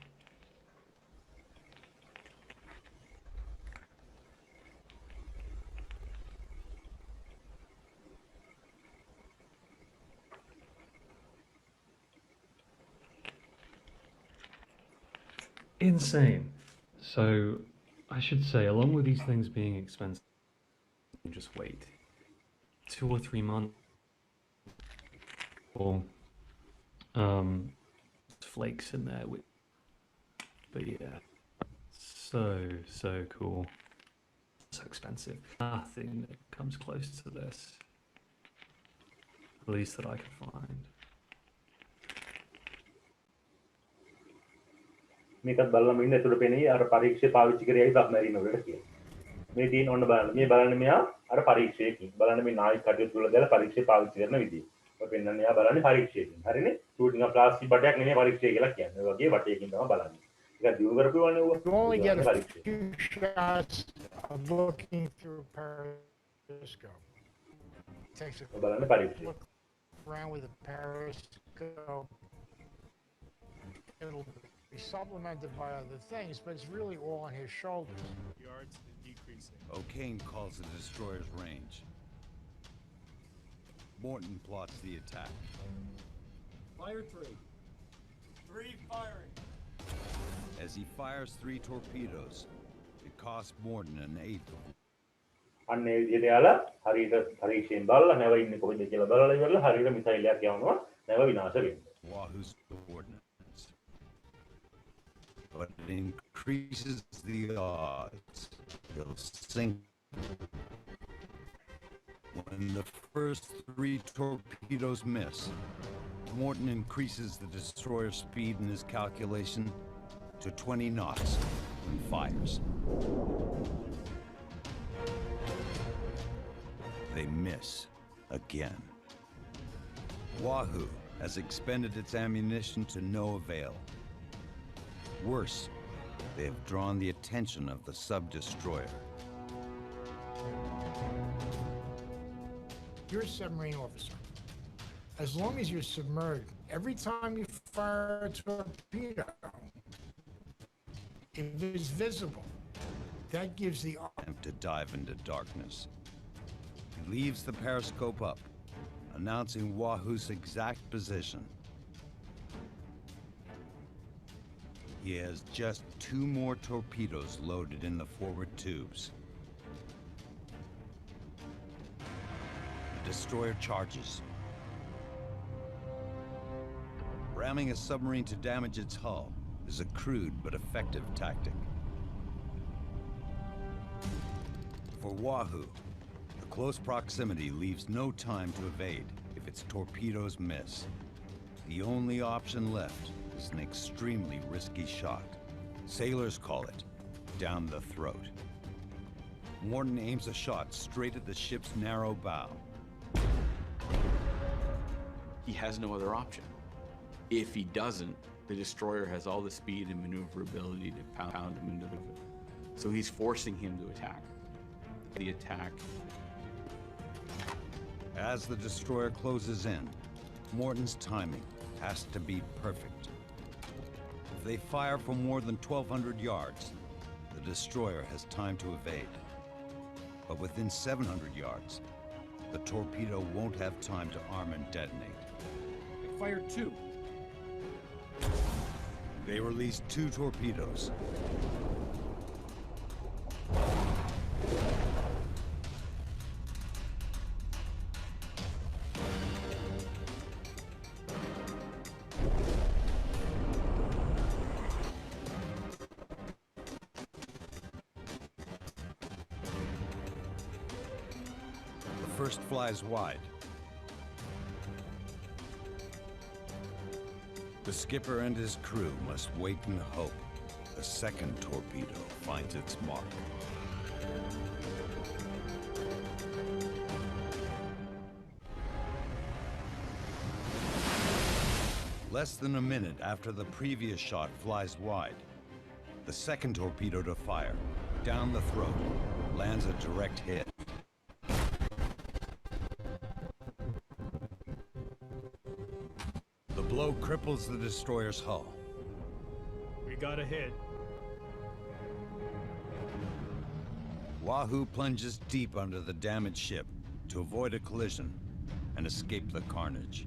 Insane. So I should say, along with these things being expensive, just wait 2 or 3 months or flakes in there with, but yeah, so cool, so expensive. Nothing that comes close to this, at least that I can find. මේකත් බලන්න ඉන්න එතකොට පෙනේ අර පරීක්ෂය පාවිච්චි කරේයි submarine වලට කියලා. මේ තියෙන ඔන්න බලන්න. මේ බලන්න මෙයා අර පරීක්ෂයකින්. බලන්න මේ නායික කටයුතු වල දාලා පරීක්ෂය පාවිච්චි කරන විදිය. ඔය පෙන්නන්නේ එයා බලන්නේ පරීක්ෂයකින්. හරිනේ? ෂූටින් එක ප්ලාස්ටික් බටයක් නෙමෙයි පරීක්ෂය කියලා කියන්නේ. ඔය වගේ වටයකින් තමයි බලන්නේ. ඒක දියුණු කරපුවානේ ඌ. You only get a few shots of looking through periscope. Takes a බලන්න පරීක්ෂය. look around with a periscope. It'll be supplemented by other things, but it's really all on his shoulders. Yards and decreasing. O'Kane calls the destroyer's range. Morton plots the attack. Fire 3. 3 firing. As he fires 3 torpedoes, it costs Morton an eighth of අන්න ඒ විදිහට යාලා හරියට පරීක්ෂයෙන් බලලා නැව ඉන්නේ කොහෙද කියලා බලලා ඉවරලා හරියට මිසයිල් එකක් යවනවා නැව විනාශ වෙනවා. Wahoo's coordinates. But it increases the odds. He'll sink. When the first 3 torpedoes miss, Morton increases the destroyer's speed in his calculation to 20 knots and fires. They miss again. Wahoo has expended its ammunition to no avail. Worse, they have drawn the attention of the sub-destroyer. You're a submarine officer. As long as you're submerged, every time you fire a torpedo, if it's visible, that gives the Attempt to dive into darkness. He leaves the periscope up, announcing Wahoo's exact position. He has just 2 more torpedoes loaded in the forward tubes. The destroyer charges, ramming a submarine to damage its hull is a crude but effective tactic. For Wahoo, the close proximity leaves no time to evade if its torpedoes miss. The only option left is an extremely risky shot. Sailors call it down the throat. Morton aims a shot straight at the ship's narrow bow. He has no other option. If he doesn't, the destroyer has all the speed and maneuverability to pound him into the... So he's forcing him to attack. The attack. As the destroyer closes in, Morton's timing has to be perfect. If they fire for more than 1,200 yards, the destroyer has time to evade. But within 700 yards, the torpedo won't have time to arm and detonate. If Fire 2. They released 2 torpedoes. The first flies wide. The skipper and his crew must wait and hope the second torpedo finds its mark. Less than a minute after the previous shot flies wide, the second torpedo to fire, down the throat, lands a direct hit. The blow cripples the destroyer's hull. We got a hit. Wahoo plunges deep under the damaged ship to avoid a collision and escape the carnage.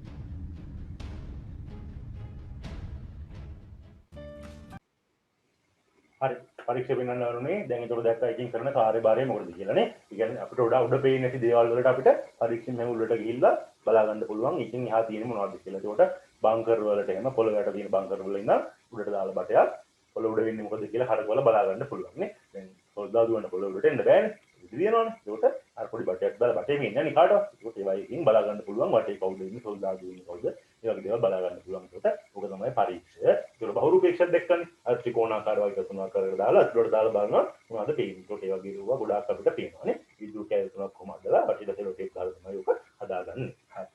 හරි පරීක්ෂා වෙනන්න වරුනේ දැන් ඒකට දැක්කා එකකින් කරන කාර්යභාරය මොකටද කියලානේ. ඒ කියන්නේ අපිට උඩ පේන්නේ නැති දේවල් වලට අපිට පරීක්ෂණ හැම උඩට ගිහිල්ලා බලා ගන්න පුළුවන්. එකකින් එහා තියෙන්නේ මොනවද කියලා. ඒකට බංකර් වලට එහෙම පොළ යට තියෙන බංකර් වල ඉඳන් උඩට දාලා බටයක් පොළ උඩ වෙන්නේ මොකද කියලා හරකවල බලා ගන්න පුළුවන් නේ. දැන් සොල්දාදුවන්ට පොළ උඩට එන්න බෑනේ. ඉදිරියනවනේ. ඒකට අර පොඩි බටයක් දාලා බටේ ඉන්නේ නේ කාටවත්. ඒකට ඒ වගේකින් බලා ගන්න පුළුවන් වටේ කවුද ඉන්නේ සොල්දාදුව ඉන්නේ කවුද. ඒ වගේ දේවල් බලා ගන්න පුළුවන්. ඒකට ඕක තමයි පරීක්ෂය. ඒක බහුරූපේක්ෂයක් දැක්කනේ. අර ත්‍රිකෝණාකාර වගේ තුනක් දාලා අතුලට දාලා බලනවා මොනවද පේන්නේ. ඒකට ඒ වගේ ඒවා ගොඩාක් අපිට පේනවානේ. විදුලි කැලේ තුනක් කොහමද දාලා වටේට සෙලෝ ටේප් දාලා තමයි ඕක හදාගන්නේ. හරි.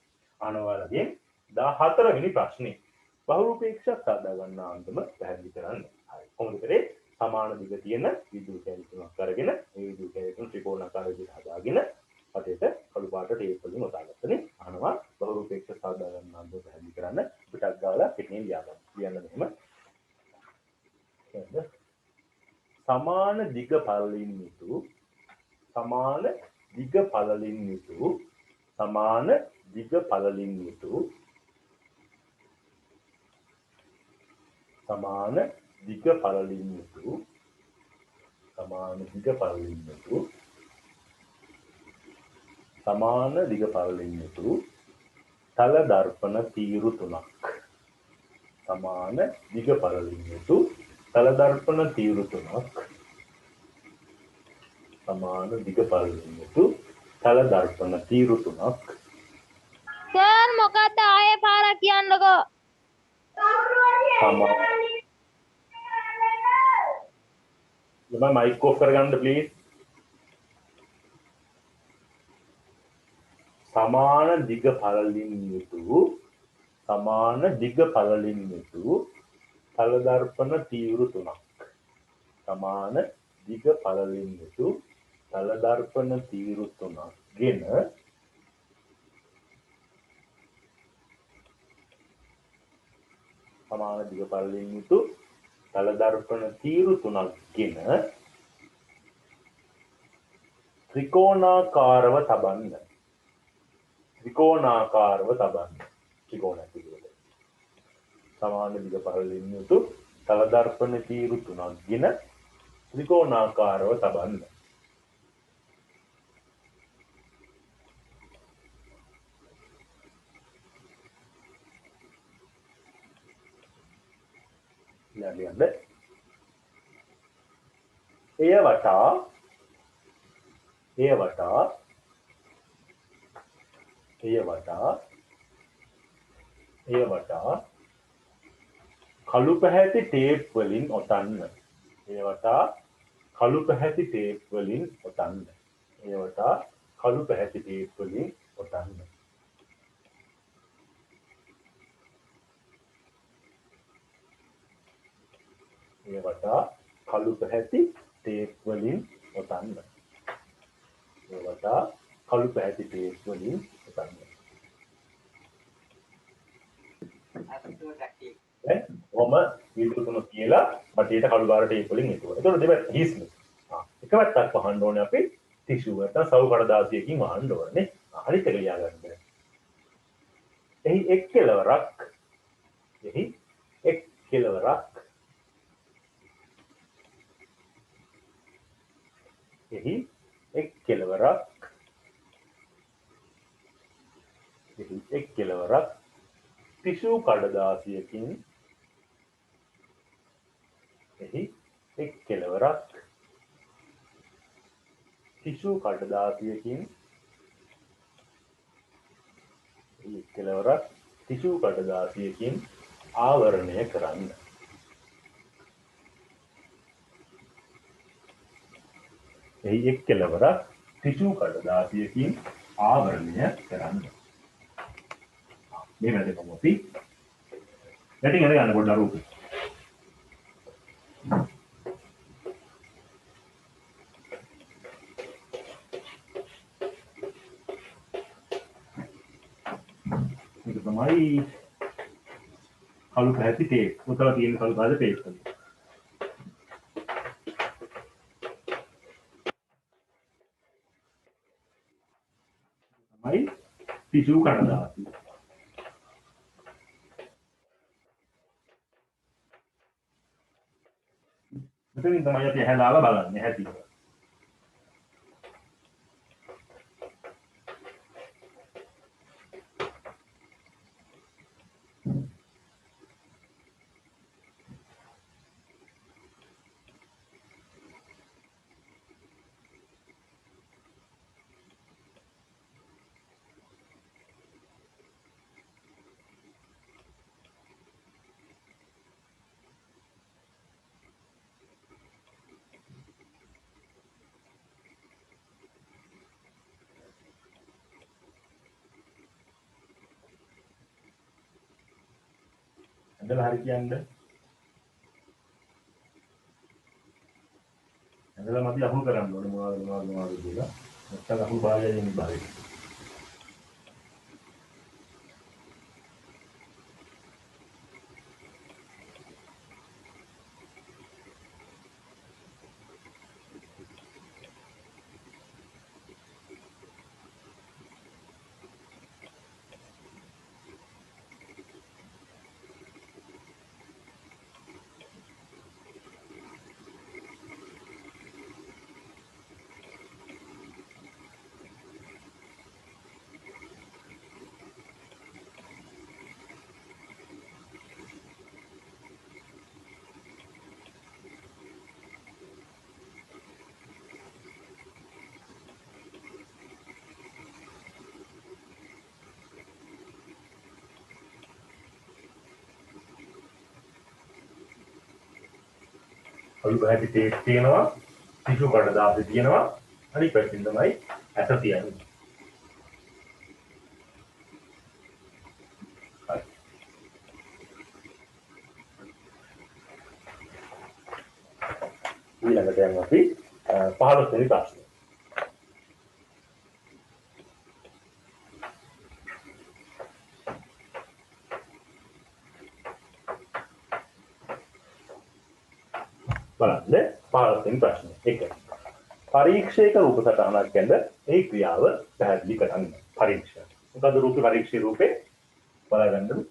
අනවලගේ 14 වෙනි ප්‍රශ්නේ. බහුරූපේක්ෂයක් සාදා ගන්න අන්තම පැහැදිලි කරන්න. හරි. කොහොමද කරේ? සමාන දිග තියෙන විදුලි කැලේ තුනක් අරගෙන ඒ විදුලි කැලේ තුන ත්‍රිකෝණාකාර විදිහට හදාගෙන වටේට කළු පාට ටේප් වලින් ඔතාගත්තනේ. අහනවා බහුරූපේක්ෂ සාදා ගන්න අන්තම පැහැදිලි කරන්න. පිටක් ගාලා පිටින් ලියා ගන්න. ලියන්න මෙහෙම. සමාන දිග පළලින් යුතු සමාන දිග පළලින් යුතු සමාන දිග පළලින් යුතු සමාන දිග පළලින් යුතු සමාන දිග පළලින් යුතු සමාන දිග පළලින් යුතු තල දර්පණ තීරු තුනක් සමාන දිග පළලින් යුතු තල දර්පණ තීරු තුනක් සමාන දිග පළලින් යුතු තල දර්පණ තීරු තුනක් සර් මොකක්ද ආයේ පාරක් කියන්නකෝ. ළමයි මයික් ඔෆ් කරගන්න ප්ලීස්. සමාන දිග පළලින් යුතු සමාන දිග පළලින් යුතු තල දර්පණ තීව්‍ර තුනක් සමාන දිග පළලින් යුතු තල දර්පණ තීව්‍ර තුනක් ගෙන සමාන දිග පළලින් යුතු තල දර්පණ තීව්‍ර තුනක් ගෙන ත්‍රිකෝණාකාරව තබන්න ත්‍රිකෝණාකාරව තබන්න ත්‍රිකෝණයක් විදිහට සමාන දිග පළලින් යුතු තල දර්පණ තීරු තුනක් ගෙන ත්‍රිකෝණාකාරව තබන්න ලියන්න එය වටා කළු පැහැති ටේප් වලින් ඔතන්න. ඒ වටා කළු පැහැති ටේප් වලින් ඔතන්න. ඒ වටා කළු පැහැති ටේප් වලින් ඔතන්න. ඒ වටා කළු පැහැති ටේප් වලින් ඔතන්න. ඒ වටා කළු පැහැති ටේප් වලින් ඔතන්න. ඔම විදුලි තුන කියලා බටේට කළු පාට ටේප් වලින් එතුවා. ඒතකොට දෙපැත්ත හිස්නේ. එක පැත්තක් වහන්න ඕනේ අපි ටිෂු නැත්නම් සව් කඩදාසියකින් වහන්න ඕනේ. අනිත් එක ලියා ගන්න. එහි එක් කෙළවරක් එහි එක් කෙළවරක් එහි එක් කෙළවරක් එහි එක් කෙළවරක් ටිෂු කඩදාසියකින් එහි එක් කෙළවරක් ටිෂු කඩදාසියකින් එහි එක් කෙළවරක් ටිෂු කඩදාසියකින් ආවරණය කරන්න. එහි එක් කෙළවරක් ටිෂු කඩදාසියකින් ආවරණය කරන්න. මේ වැඩ කොහොමද අපි යටින් අර ගන්න පොඩ්ඩක් රූපේ. මේක තමයි කළු පැහැති ටේප්. උතල තියෙන කළු පැහැති ටේප් එක. තමයි ටිෂු කඩදාසිය. මෙතනින් තමයි අපි හැලාලා බලන්නේ හැටි. ඇඳලා හරි කියන්නේ. ඇඳලා අපි අහුල් කරන්න ඕනේ මොනවද කියලා. නැත්නම් අහුල් භාගය දෙන්නේ බාරේ. කළු පැහැති ටේප් තියෙනවා, ටිෂු කඩදාසි තියෙනවා, අනිත් පැත්තෙන් තමයි ඇස තියන්නේ. හරි. ඊළඟට යමු අපි 15 වෙනි ප්‍රශ්නේ. බලන්න 15 වෙනි ප්‍රශ්නේ. 1. පරීක්ෂයක රූප සටහනක් ගැන ඒ ක්‍රියාව පැහැදිලි කරන්න. පරීක්ෂා. මොකද රූපේ පරීක්ෂේ රූපේ බලගන්න.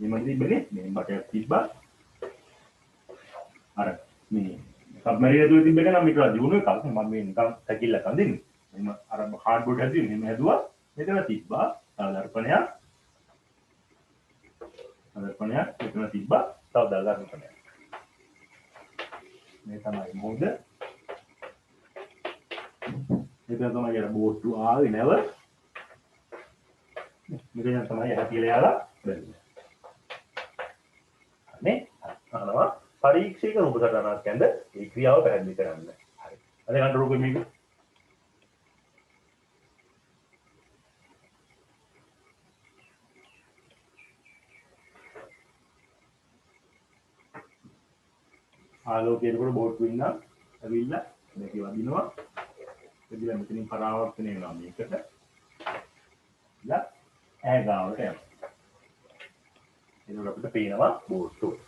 මෙමන්දි බෙලේ මේ බටයක් තිබ්බා. අර මේ සබ්මරීන ඇතුලේ තිබ්බ එක නම් මේක දිනුන එකක්. මම මේ නිකන් තැකිල්ලක් අඳින්නේ. එහෙම අර කාඩ්බෝඩ් හැදුවේ මෙහෙම හැදුවා. මෙතන තිබ්බා දර්පණයක්. දර්පණයක් මෙතන තිබ්බා. තව දර්පණයක්. මේ තමයි මොකද? මෙතන තමයි අර බෝට්ටු ආවේ නැව. මෙතන තමයි හැටිලා යාලා බැලුවේ. නේ? අහනවා පරීක්ෂයක රූප සටහනක් ගැන ඒ ක්‍රියාව පැහැදිලි කරන්න. හරි. අද ගන්න රූපෙ මේක. ආලෝකයේ කොට බෝට්ටු ඉන්න ඇවිල්ලා මේක වදිනවා. එදිලා මෙතනින් පරාවර්තනය වෙනවා මේකට. ලා ඇහැ ගාවට යනවා. එතකොට අපිට පේනවා බෝට්ටු.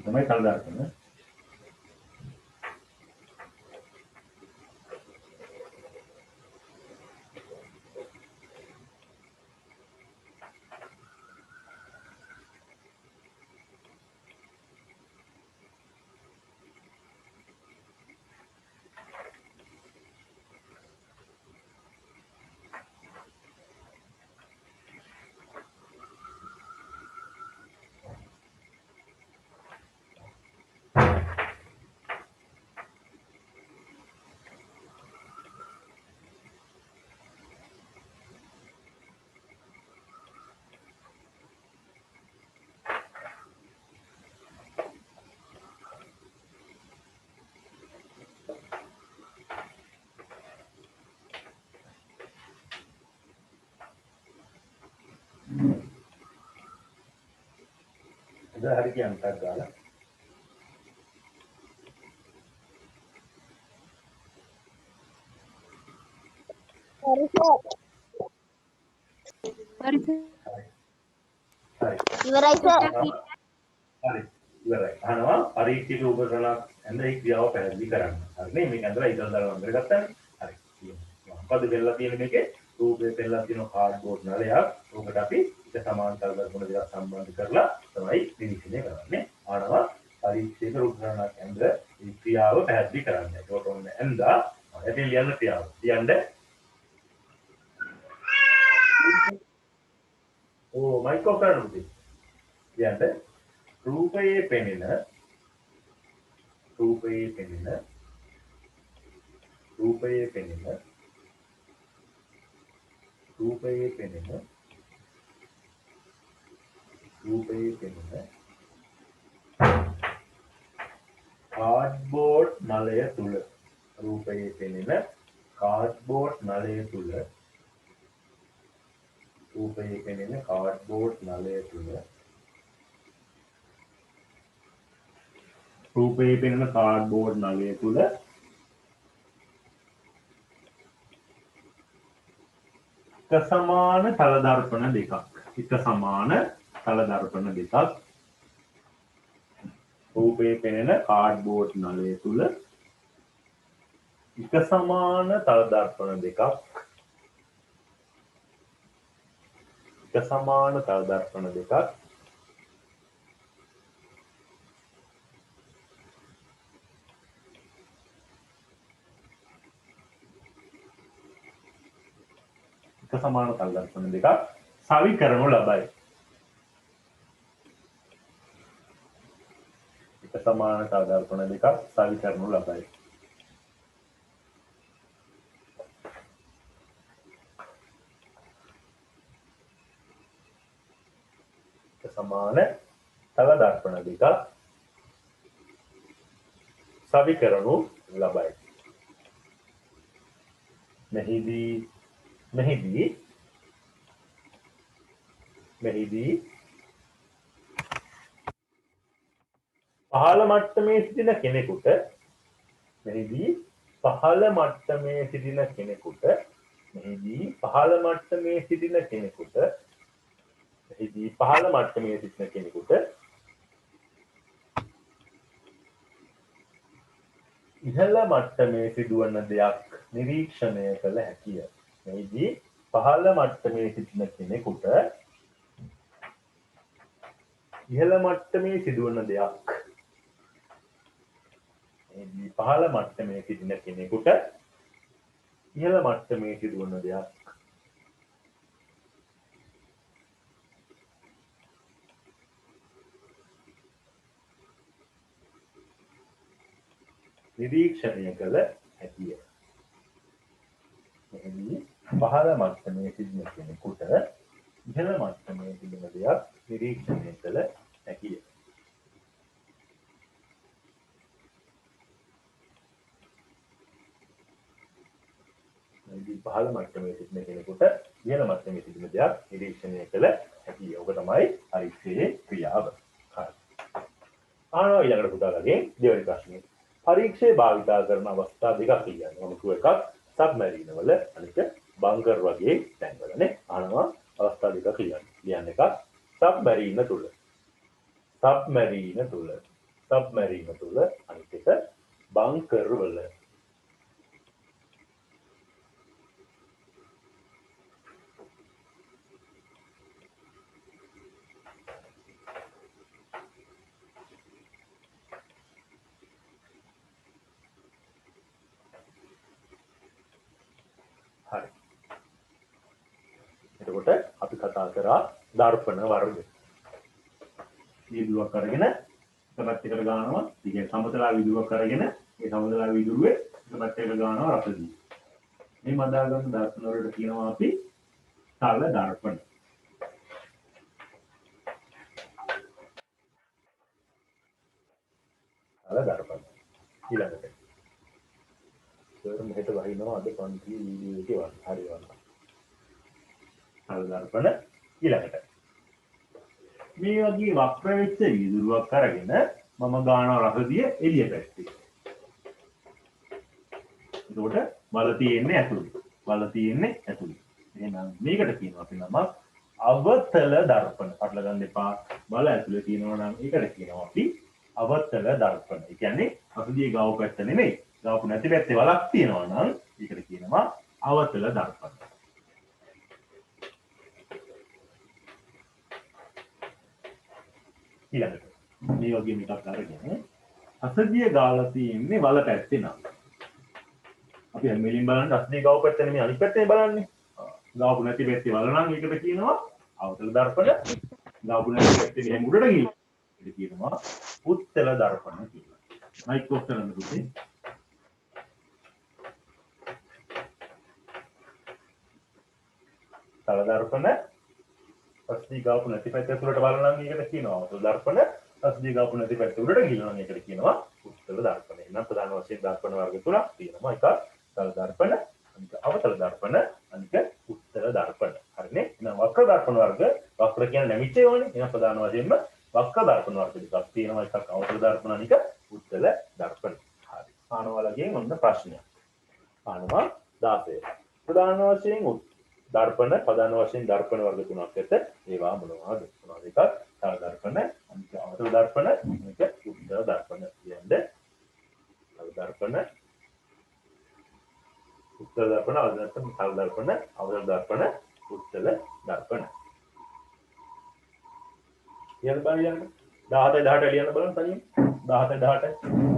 තමයි තල දර්පණ. හරි කියන්නත් ගාලා ඉවරයි සර්. හරි ඉවරයි. අහනවා පරීක්ෂිත උපකරණයක් ඇඳ ඒ ක්‍රියාව පැහැදිලි කරන්න. හරිනේ මේක ඇඳලා ඉදල් දාලා වන්දර ගත්තානේ. හරි. මොකද වෙලා තියෙන මේකේ රූපේ පෙන්නලා තියෙන කාඩ්බෝඩ් නලයක්. ඕකට අපි එක සමාන්තර දර්පණ දෙකක් සම්බන්ධ කරලා තමයි නිරීක්ෂණය කරන්නේ. අහනවා පරීක්ෂිත උපකරණයක් ඇඳ ඒ ක්‍රියාව පැහැදිලි කරන්න. ඒකට ඕනේ ඇඳා ඇතින් ලියන්න ක්‍රියාව. ලියන්න මයිකෝ කරනු යන්න රූපයේ පෙනෙන රූපයේ පෙනෙන රූපයේ පෙනෙන රූපයේ පෙනෙන රූපයේ පෙනෙන කාඩ්බෝඩ් නලය තුල රූපයේ පෙනෙන කාඩ්බෝඩ් නලය තුල රූපයේ පෙනෙන කාඩ්බෝඩ් නලය තුල රූපයේ පෙනෙන කාඩ්බෝඩ් නලය තුල එක සමාන තල දර්පණ දෙකක් එක සමාන තල දර්පණ දෙකක් රූපයේ පෙනෙන කාඩ්බෝඩ් නලය තුල එක සමාන තල දර්පණ දෙකක් සමාන තල දර්පණ දෙකක් එක සමාන තල දර්පණ දෙකක් සවි කරනු ලබයි. එක සමාන තල දර්පණ දෙකක් සවි කරනු ලබයි. සමාන තල දර්පණ දෙකක් සවි කරනු ලබයි. මෙහිදී පහළ මට්ටමේ සිටින කෙනෙකුට මෙහිදී පහළ මට්ටමේ සිටින කෙනෙකුට මෙහිදී පහළ මට්ටමේ සිටින කෙනෙකුට එහිදී පහළ මට්ටමේ සිටින කෙනෙකුට ඉහළ මට්ටමේ සිදුවන දෙයක් නිරීක්ෂණය කළ හැකිය. එහිදී පහළ මට්ටමේ සිටින කෙනෙකුට ඉහළ මට්ටමේ සිදුවන දෙයක් එහිදී පහළ මට්ටමේ සිටින කෙනෙකුට ඉහළ මට්ටමේ සිදුවන දෙයක් නිරීක්ෂණය කළ හැකිය. එහිදී පහළ මට්ටමේ සිටින කෙනෙකුට ඉහළ මට්ටමේ සිදුවන දෙයක් නිරීක්ෂණය කළ හැකිය. එහිදී පහළ මට්ටමේ සිටින කෙනෙකුට ඉහළ මට්ටමේ සිදුවන දෙයක් නිරීක්ෂණය කළ හැකිය. ඔක තමයි පරීක්ෂයේ ක්‍රියාව. හරි. ආනෝ ඊළඟට පුතාලගේ දෙවෙනි ප්‍රශ්නේ. පරීක්ෂේ භාවිතා කරන අවස්ථා දෙකක් කියනවා. මොකද එකක් සබ්මැරීන වල අනික බංකර් වගේ තැන්වලනේ. අහනවා අවස්ථා දෙකක් ලියන්න. ලියන්න එකක් සබ්මැරීන තුල. සබ්මැරීන තුල. සබ්මැරීන තුල අනිත් එක බංකර් වල. හරි. එතකොට අපි කතා කරා දර්පණ වර්ග. විදුවක් අරගෙන එක පැත්තකට ගන්නවා. ඉතින් සමතලා විදුවක් අරගෙන මේ සමතලා විදුවේ එක පැත්තකට ගන්නවා රසදී. මේ මදාගන්න දර්පණ වලට කියනවා අපි තල දර්පණ. තල දර්පණ. ඊළඟට සර් මෙහෙට වහිනවා අද පන්ති වීඩියෝ එකේ වань හරි වань. තල දර්පණ ඊළඟට මේ වගේ වක්‍ර වෙච්ච විදුරුවක් අරගෙන මම ගන්නවා රසදිය එළිය පැත්තේ. එතකොට වල තියෙන්නේ ඇතුළේ. වල තියෙන්නේ ඇතුළේ. එහෙනම් මේකට කියනවා අපි නම අවතල දර්පණ. අట్లా ගන්න එපා. වල ඇතුළේ තියෙනවා නම් ඒකට කියනවා අපි අවතල දර්පණ. ඒ කියන්නේ රසදිය ගාව පැත්ත නෙමෙයි. ගාවු නැති පැත්තේ වලක් තියෙනවා නම් ඒකට කියනවා අවතල දර්පණ. ඊළඟට මේ වගේ එකක් අරගෙන අසදිය ගාලා තියෙන්නේ වල පැත්තේ නම් අපි හැමෙලින් බලන්න අසදිය ගාව පැත්ත නෙමෙයි අනිත් පැත්තේ බලන්නේ. ගාවු නැති පැත්තේ වල නම් ඒකට කියනවා අවතල දර්පණ. ගාවු නැති පැත්තේ මෙහෙම උඩට ගිහින් ඒකට කියනවා උත්තල දර්පණ කියලා. මයික් ඔෆ් කරන්න පුතේ. තල දර්පණ අසදිය ගාවු නැති පැත්තේ උඩට බලනවා නම් ඒකට කියනවා අවතල දර්පණ. අසදිය ගාවු නැති පැත්තේ උඩට ගිහින් නම් ඒකට කියනවා උත්තල දර්පණ. එනම් ප්‍රධාන වශයෙන් දර්පණ වර්ග තුනක් තියෙනවා. එක තල දර්පණ, අනික අවතල දර්පණ, අනික උත්තල දර්පණ. හරිනේ? එහෙනම් වක්‍ර දර්පණ වර්ග වක්‍ර කියන්නේ නැමිච්ච ඒවානේ. එහෙනම් ප්‍රධාන වශයෙන්ම වක්‍ර දර්පණ වර්ග දෙකක් තියෙනවා. එකක් අවතල දර්පණ, අනික උත්තල දර්පණ. හරි. ආනවලගෙන් ඔන්න ප්‍රශ්නයක්. ආනවා 16. ප්‍රධාන වශයෙන් දර්පණ ප්‍රධාන වශයෙන් දර්පණ වර්ග තුනක් ඇත. ඒවා මොනවාද? මොනවාද? එකක් තල දර්පණ, අනික අවතල දර්පණ, අනික උත්තල දර්පණ. කියන්නේ තල දර්පණ, උත්තල දර්පණ, අවතල දර්පණ, තල දර්පණ, අවතල දර්පණ, උත්තල දර්පණ. කියන්න බලන්න. 17 18 ලියන්න බලන්න තනියම. 17 18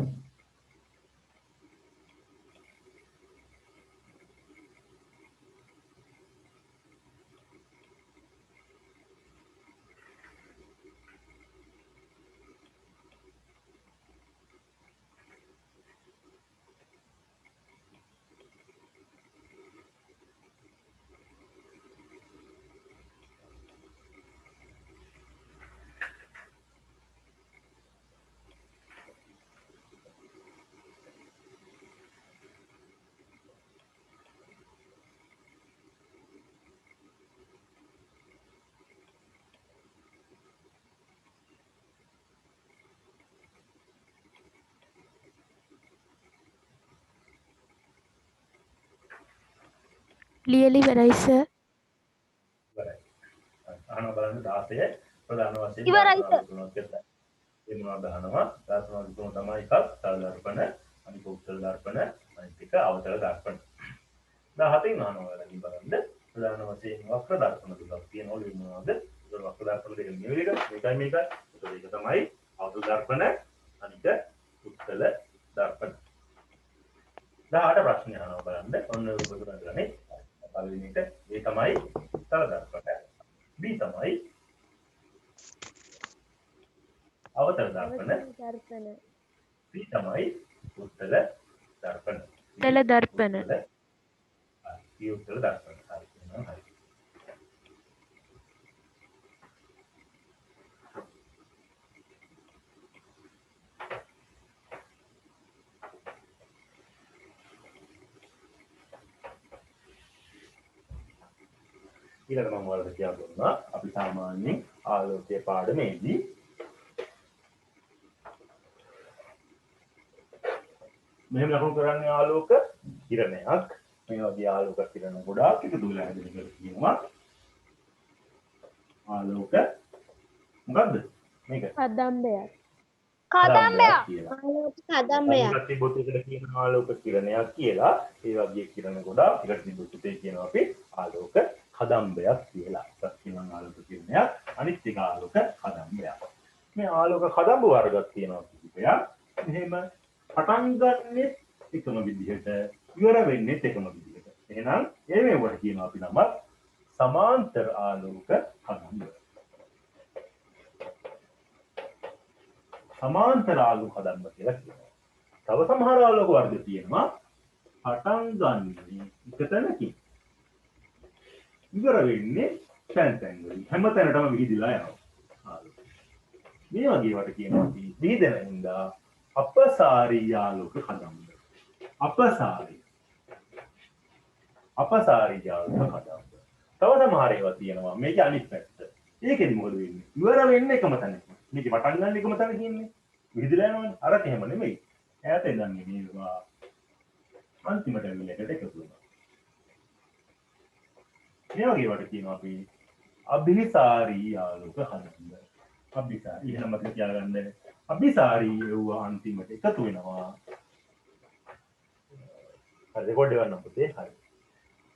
ලියලි ඉවරයි සර්. ඉවරයි. අහන බලන්න 16 ප්‍රධාන වශයෙන් ඉවරයි සර්. ඒ මොනවද අහනවා? දර්පණ තුන තමයි එකක් තල දර්පණ, අනික උත්තර දර්පණ, අනිත් එක අවතල දර්පණ. 17 අහනවා වලදී බලන්න ප්‍රධාන වශයෙන් වක්‍ර දර්පණ දෙකක් තියෙනවා. ඒ මොනවද? ඒක වක්‍ර දර්පණ දෙක නෙවෙයි එක. මේකයි මේකයි. ඒක තමයි අවතල දර්පණ, අනික උත්තර දර්පණ. 18 ප්‍රශ්න අහනවා බලන්න. ඔන්න ඔබ කරන්නේ පළවෙනි එක ඒ තමයි තල දර්පණ. B තමයි අවතල දර්පණ. C තමයි උත්තල දර්පණ. තල දර්පණ. හරි. උත්තල දර්පණ. හරි. හරි. ඊළඟ මම ඔයාලට කියලා දුන්නා අපි සාමාන්‍යයෙන් ආලෝකයේ පාඩමේදී මෙහෙම ලකුණු කරන්නේ ආලෝක කිරණයක් මේ වගේ ආලෝක කිරණ ගොඩාක් එකතු වෙලා හැදෙන එකට කියනවා ආලෝක මොකද්ද මේක පදම්බයක්. කදම්බයක් කියලා. කදම්බයක් අනිත් තිබොත් එකට කියනවා ආලෝක කිරණයක් කියලා. ඒ වගේ කිරණ ගොඩක් එකට තිබොත් ඒ කියනවා අපි ආලෝක කදම්බයක් කියලා. එකක් කියනවා ආලෝක කිරණයක්, අනිත් එක ආලෝක කදම්බයක්. මේ ආලෝක කදම්බ වර්ගයක් තියෙනවා කිහිපයක්. එහෙම පටන් ගන්නෙ එකම විදිහට, ඉවර වෙන්නේ එකම විදිහට. එහෙනම් ඒ මේවට කියනවා අපි නම සමාන්තර ආලෝක කදම්බ. සමාන්තර ආලෝක කදම්බ කියලා කියනවා. තව සමහර ආලෝක වර්ග තියෙනවා පටන් ගන්නේ එක තැනකින්, ඉවර වෙන්නේ තැන් වලින්. හැම තැනටම විහිදලා යනවා ආලෝක. මේ වගේ වට කියනවා අපි විහිදෙන හින්දා අපසාරී ආලෝක කදම්බ. අපසාරී ආලෝක කදම්බ. තව සමහර ඒවා තියෙනවා මේකේ අනිත් පැත්ත. ඒකෙදි මොකද වෙන්නේ? ඉවර වෙන්නේ එකම තැනකින්. මේක පටන් ගන්න එකම තැනකින් ඉන්නේ. විහිදලා යනවනේ. අරක එහෙම නෙමෙයි. ඈත ඉඳන් මේවා අන්තිමට ඇවිල්ලා එකට එකතු වෙනවා. මේ වගේ වට කියනවා අපි අභිසාරී ආලෝක කදම්බ. අභිසාරී එහෙනම් මතක තියාගන්න. අභිසාරී වූ අන්තිමට එකතු වෙනවා. හරි රෙකෝඩ් එක ගන්න පුතේ. හරි.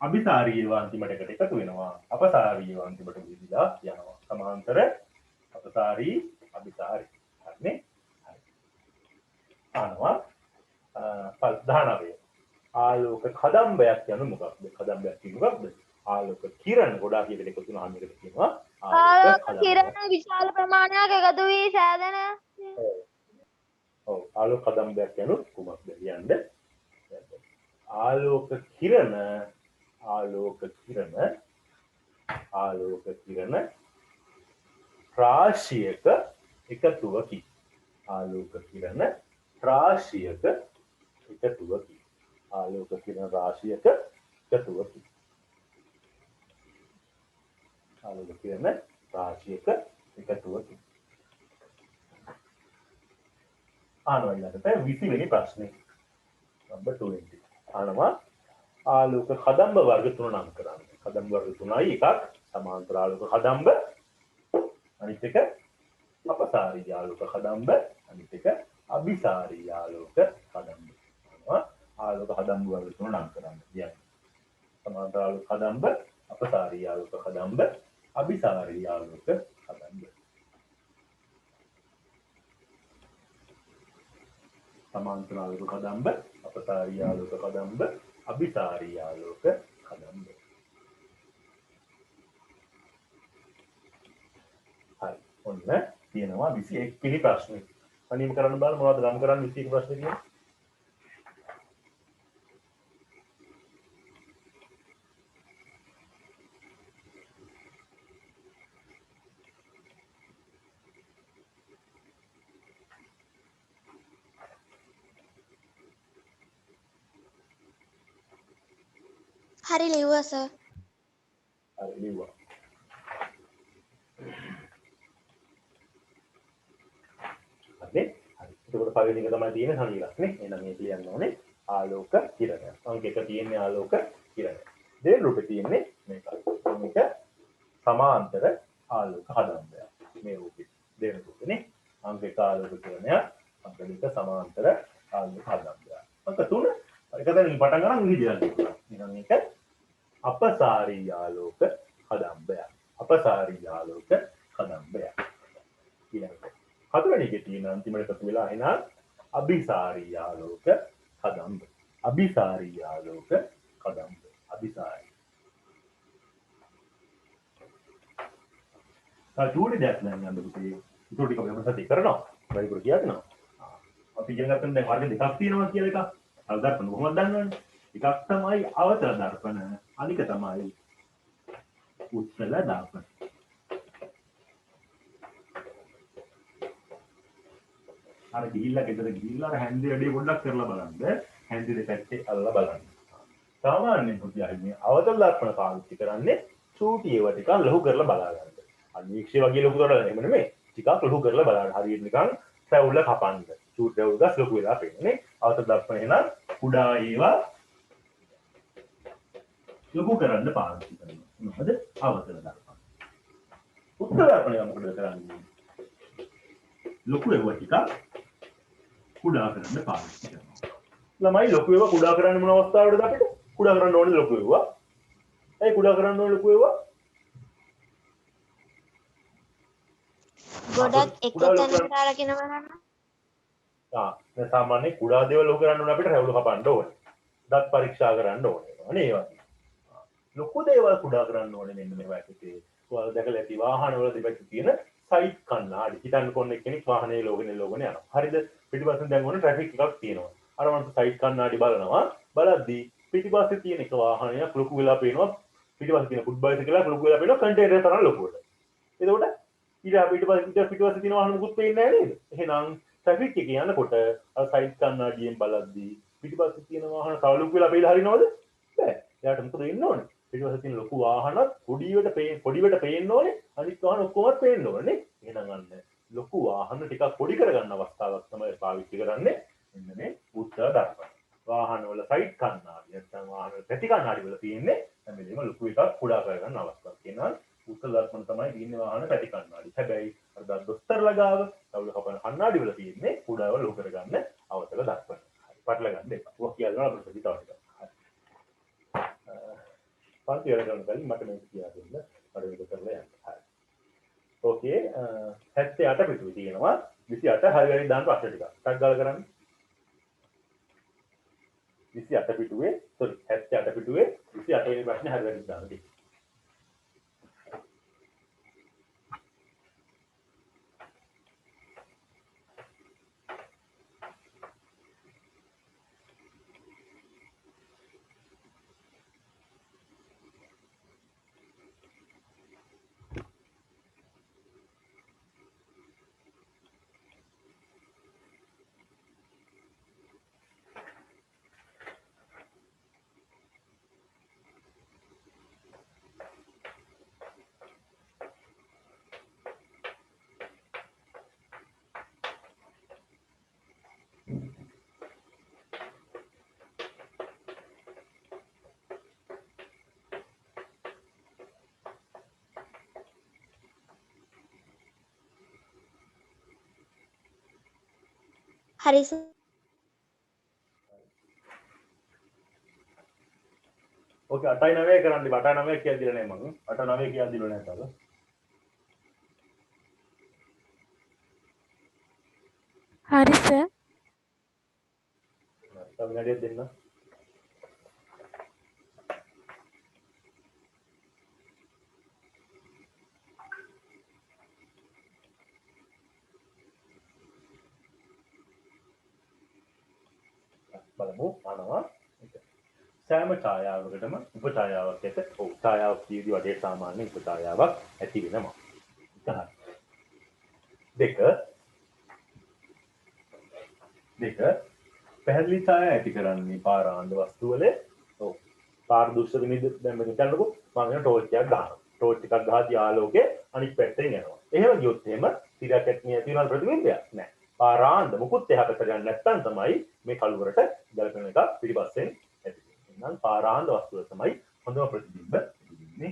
අභිසාරී වූ අන්තිමට එකට එකතු වෙනවා. අපසාරී වූ අන්තිමට විහිදලා යනවා. සමාන්තර අපසාරී අභිසාරී. හරිනේ? හරි. ආනවා 19 ආලෝක කදම්බයක් යනු මොකක්ද? කදම්බයක් කියන්නේ මොකක්ද? ආලෝක කිරණ ගොඩාක් එකට එකතු වෙනවා මේකට කියනවා ආලෝක කිරණ විශාල ප්‍රමාණයක් එකතු වී සෑදෙන ඔව් ආලෝක කදම්බයක් යනු කුමක්ද කියන්නේ? ආලෝක කිරණ රාශියක එකතුවකි. ආලෝක කිරණ රාශියක එකතුවකි. ආලෝක කිරණ රාශියක එකතුවකි. ආලෝක කිරණ රාශියක එකතුවකි. ආනවා ඊළඟට 20 වෙනි ප්‍රශ්නේ. නම්බර් 20. ආනවා ආලෝක කදම්බ වර්ග තුන නම් කරන්න. කදම්බ වර්ග තුනයි. එකක් සමාන්තර ආලෝක කදම්බ, අනිත් එක අපසාරී ආලෝක කදම්බ, අනිත් එක අභිසාරී ආලෝක කදම්බ. ආලෝක කදම්බ වර්ග තුන නම් කරන්න. කියන්නේ සමාන්තර ආලෝක කදම්බ, අපසාරී ආලෝක කදම්බ, අභිසාරී ආලෝක කදම්බ. සමාන්තර ආලෝක කදම්බ, අපසාරී ආලෝක කදම්බ, අභිසාරී ආලෝක කදම්බ. හරි. ඔන්න තියෙනවා 21 වෙනි ප්‍රශ්නේ. අනිම කරන්න බලන්න මොනවද ගම් කරන්න 21 ප්‍රශ්නේ කියන්නේ? හරි ලිව්වා සර්. හරි ලිව්වා. හරි. එතකොට පළවෙනි එක තමයි තියෙන්නේ සමීරක් නේ. එහෙනම් මේක ලියන්න ඕනේ ආලෝක කිරණය. අංක 1 තියෙන්නේ ආලෝක කිරණය. දෙවෙනි රූපේ තියෙන්නේ මේක. මේක සමාන්තර ආලෝක කදම්බයක්. මේ රූපේ දෙවෙනි රූපේ නේ. අංක 1 ආලෝක කිරණය, අංක 2 සමාන්තර ආලෝක කදම්බයක්. අංක 3 එකතැනින් පටන් ගන්න විදිහක් තියෙනවා. එහෙනම් මේක අපසාරී ආලෝක කදම්බයක්. අපසාරී ආලෝක කදම්බයක්. ඊළඟට හතරවෙනි එකේ තියෙන අන්තිමට එකතු වෙලා එනවා අභිසාරී ආලෝක කදම්බ. අභිසාරී ආලෝක කදම්බ. අභිසාරී. චූටි දෙයක් නම් යන්න පුතේ. චූටි කම අපිට සතිය කරනවා. වැඩිපුර කියනවා. අපි ඉගෙන ගන්න දැන් වර්ග දෙකක් තියෙනවා කියලා එකක්. අර දර්පණ කොහොමද දන්නවනේ? එකක් තමයි අවතල දර්පණ, අනික තමයි උත්තල දර්පණ. අර ගිහිල්ලා ගෙදර ගිහිල්ලා අර හැන්දේ වැඩේ පොඩ්ඩක් කරලා බලන්න. හැන්දේ දෙපැත්තේ අල්ලලා බලන්න. සාමාන්‍යයෙන් පුතියයි මේ අවතල දර්පණ පාවිච්චි කරන්නේ චූටි ඒවා ටිකක් ලොකු කරලා බලා ගන්න. අනීක්ෂය වගේ ලොකු කරලා එහෙම නෙමෙයි. ටිකක් ලොකු කරලා බලන්න. හරියට නිකන් රැවුල කපන්න. චූටි රැවුල් ගස් ලොකු වෙලා පේන්නේ. අවතල දර්පණ එහෙනම් කුඩා ඒවා ලොකු කරන්න පාවිච්චි කරනවා. මොකද අවතල දර්පණ. උත්තර දර්පණය මොකද කරන්නේ? ලොකු ඒවා ටිකක් කුඩා කරන්න පාවිච්චි කරනවා. ළමයි ලොකු ඒවා කුඩා කරන්න මොන අවස්ථාවකටද අපිට? කුඩා කරන්න ඕනේ ලොකු ඒවා. ඒ කුඩා කරන්න ඕනේ ලොකු ඒවා. ගොඩක් එක තැනකට අරගෙන බලන්න. දැන් සාමාන්‍ය කුඩා දේවල් ලොකු කරන්න ඕනේ අපිට රැවුල කපන්න ඕනේ. දත් පරීක්ෂා කරන්න ඕනේ. අනේ ඒ වගේ. ලොකු දේවල් කුඩා කරන්න ඕනේ මෙන්න මේ වගේ. ඔයාලා දැකලා ඇති වාහනවල දෙපැත්තේ තියෙන සයිඩ් කණ්ණාඩි. හිතන්න කොන්න එක්කෙනෙක් වාහනේ ලෝගනේ යනවා. හරිද? පිටිපස්සෙන් දැන් ඕන ට්‍රැෆික් එකක් තියෙනවා. අර මනුස්ස සයිඩ් කණ්ණාඩි බලනවා. බලද්දී පිටිපස්සේ තියෙන එක වාහනයක් ලොකු වෙලා පේනවා. පිටිපස්සේ තියෙන ෆුට්බයිසිකල් එකක් ලොකු වෙලා පේනවා කන්ටේනර් තරම් ලොකුවට. එතකොට පිටිපස්සේ තියෙන වාහන මුකුත් පේන්නේ නැහැ නේද? එහෙනම් ට්‍රැෆික් එකේ යනකොට අර සයිඩ් කණ්ණාඩියෙන් බලද්දී පිටිපස්සේ තියෙන වාහන තව ලොකු වෙලා පේලා හරිනවද? බෑ. එයාට මොකද වෙන්න ඕනේ? පිටිපස්සේ තියෙන ලොකු වාහනත් පොඩිවට පේන්න ඕනේ. අනිත් වාහන ඔක්කොමත් පේන්න ඕනේ. එහෙනම් අන්න ලොකු වාහන ටිකක් පොඩි කරගන්න අවස්ථාවක් තමයි පාවිච්චි කරන්නේ. මෙන්න මේ උත්තර දර්පණ. වාහන වල සයිඩ් කණ්ණාඩි නැත්නම් වාහන වල පැති කණ්ණාඩි වල තියෙන්නේ හැම වෙලේම ලොකු එකක් කුඩා කරගන්න අවස්ථාවක්. කියනවා උත්තර දර්පණ තමයි තියෙන්නේ වාහන පැති කණ්ණාඩි. හැබැයි අර දොස්තර ලගාව තවල කපන කණ්ණාඩි වල තියෙන්නේ කුඩාව ලොකු කරගන්න අවතල දර්පණ. හරි. පටල ගන්න එපා. ඔක් කියලා අපිට තව ටිකක්. පන්ති වල කරන කලින් මට මේක කියලා දෙන්න. මට මේක කරලා යන්න. හරි. ඕකේ 78 පිටුවේ තියෙනවා 28 හරි හරි දාන්න ප්‍රශ්න ටික. ටක් ගාලා කරන්න. 28 පිටුවේ 78 පිටුවේ 28 වෙනි ප්‍රශ්නේ හරි හරි දාන්න තියෙනවා. හරි සර්. ඕකේ 8යි 9යි කරන්න ඉබ 8යි 9යි කියලා දීලා නැහැ මම 8යි 9යි කියලා දීලා නැහැ තාම හරි සර්. තව විනාඩියක් දෙන්න බලමු අනවා සෑම ඡායාවකටම උපඡායාවක් ඇත. ඔව් ඡායාවක් කියදී වටේ සාමාන්‍ය උපඡායාවක් ඇති වෙනවා. දෙක පැහැදිලි ඡායා ඇති කරන්නේ පාරාන්ද වස්තු වල ඔව් පාරදර්ශක නිද දැන් මෙතන කරනකො මම කියන ටෝච් එකක් ගන්නවා. ටෝච් එකක් ගහද්දී ආලෝකය අනිත් පැත්තෙන් එනවා. එහෙම ගියොත් එහෙම තිරයක් ඇත්නිය තියෙනවා ප්‍රතිබිම්බයක් නෑ. පාරාන්ද මුකුත් එහා පැත්තට යන්නේ නැත්නම් තමයි මේ කළුවරට ගැලපෙන එක පිටිපස්සෙන් ඇති වෙන්නේ. එහෙනම් පාරාන්ද වස්තුව තමයි හොඳම ප්‍රතිබිම්බ දෙන්නේ.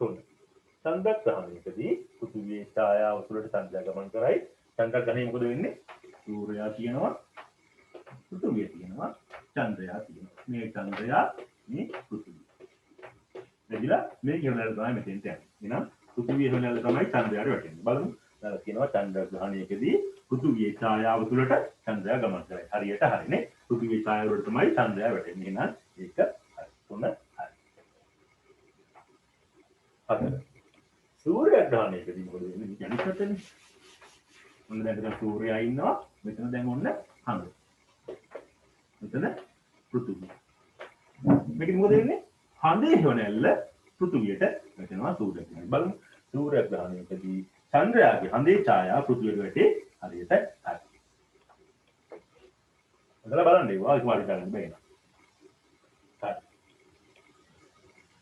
තුන චන්ද්‍රග්‍රහණයකදී පෘථිවියේ ඡායාව තුළට චන්ද්‍රයා ගමන් කරයි. චන්ද්‍රග්‍රහණය මොකද වෙන්නේ? සූර්යයා තියෙනවා පෘථිවිය තියෙනවා චන්ද්‍රයා තියෙනවා. මේ චන්ද්‍රයා මේ පෘථිවිය. එදිලා මේ කියනවල තමයි මෙතෙන්ට යන්නේ. එහෙනම් පෘථිවිය හොයනවල තමයි චන්ද්‍රයාට වැටෙන්නේ. බලමු. දැන් කියනවා චන්ද්‍රග්‍රහණයකදී පෘථිවියේ ඡායාව තුළට චන්ද්‍රයා ගමන් කරයි. හරියට හරිනේ. පෘථිවියේ ඡායාව වලට තමයි චන්ද්‍රයා වැටෙන්නේ. එහෙනම් ඒක හරි. තුන හරි. හතර සූර්යග්‍රහණයකදී මොකද වෙන්නේ? අනිත් පැත්තනේ. ඔන්න දැන් සූර්යයා ඉන්නවා. මෙතන දැන් ඔන්න හඳ. මෙතන පෘථිවිය. මේක මොකද වෙන්නේ? හඳේ හොනැල්ල පෘථිවියට වැටෙනවා සූර්යග්‍රහණය. බලමු. සූර්යග්‍රහණයකදී චන්ද්‍රයාගේ හඳේ ඡායාව පෘථිවියට වැටේ හරියට හරි. ඔතන බලන්න ඒවා ඉක්මනට ගන්න බෑ. හරි.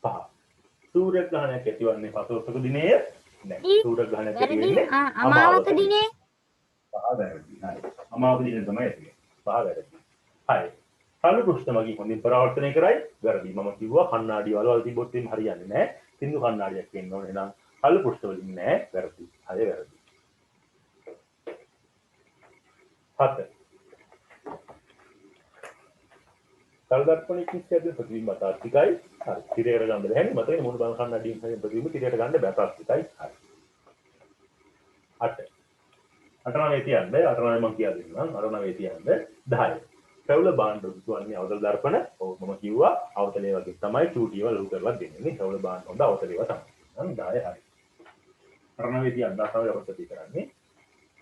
පහ සූර්යග්‍රහණයක් ඇතිවන්නේ පසළොස්වක දිනයේ නෑ. සූර්යග්‍රහණයක් ඇති වෙන්නේ අමාවක දිනේ. පහ වැරදි. හරි. අමාවක දිනේ තමයි ඇති වෙන්නේ. පහ වැරදි. හරි. කළු පෘෂ්ඨ මගින් හොඳින් පරාවර්තනය කරයි. වැරදි. මම කිව්වා කණ්ණාඩි වල තිබ්බොත් එම් හරියන්නේ නෑ. සින්දු කණ්ණාඩියක් වෙන්න ඕනේ. එහෙනම් කළු පෘෂ්ඨ වලින් නෑ. වැරදි. හරි වැරදි. 7 සරදර්පණයකින් සියදින ප්‍රතිබිම්බ තාත්විකයි හරි තිරයට ගන්න බැහැ නේ මතකනේ මොන බං කන්නඩියෙන් හැදෙන ප්‍රතිබිම්බ තිරයට ගන්න බෑ ප්‍රාක්ටිකයි හරි 8 8 තියන්නේ 8 මම කියා දෙන්නම් 8 තියන්නේ 10 පැවුල බාණ්ඩ දුවන්නේ අවතල දර්පණ ඔව් මම කිව්වා අවතලේ වගේ තමයි චූටියව ලොකු කරලා දෙන්නේ නේ පැවුල බාණ්ඩ හොඳ අවතලේව තමයි නම් 10 හරි 8 තියන්න තමයි අවශ්‍යති කරන්නේ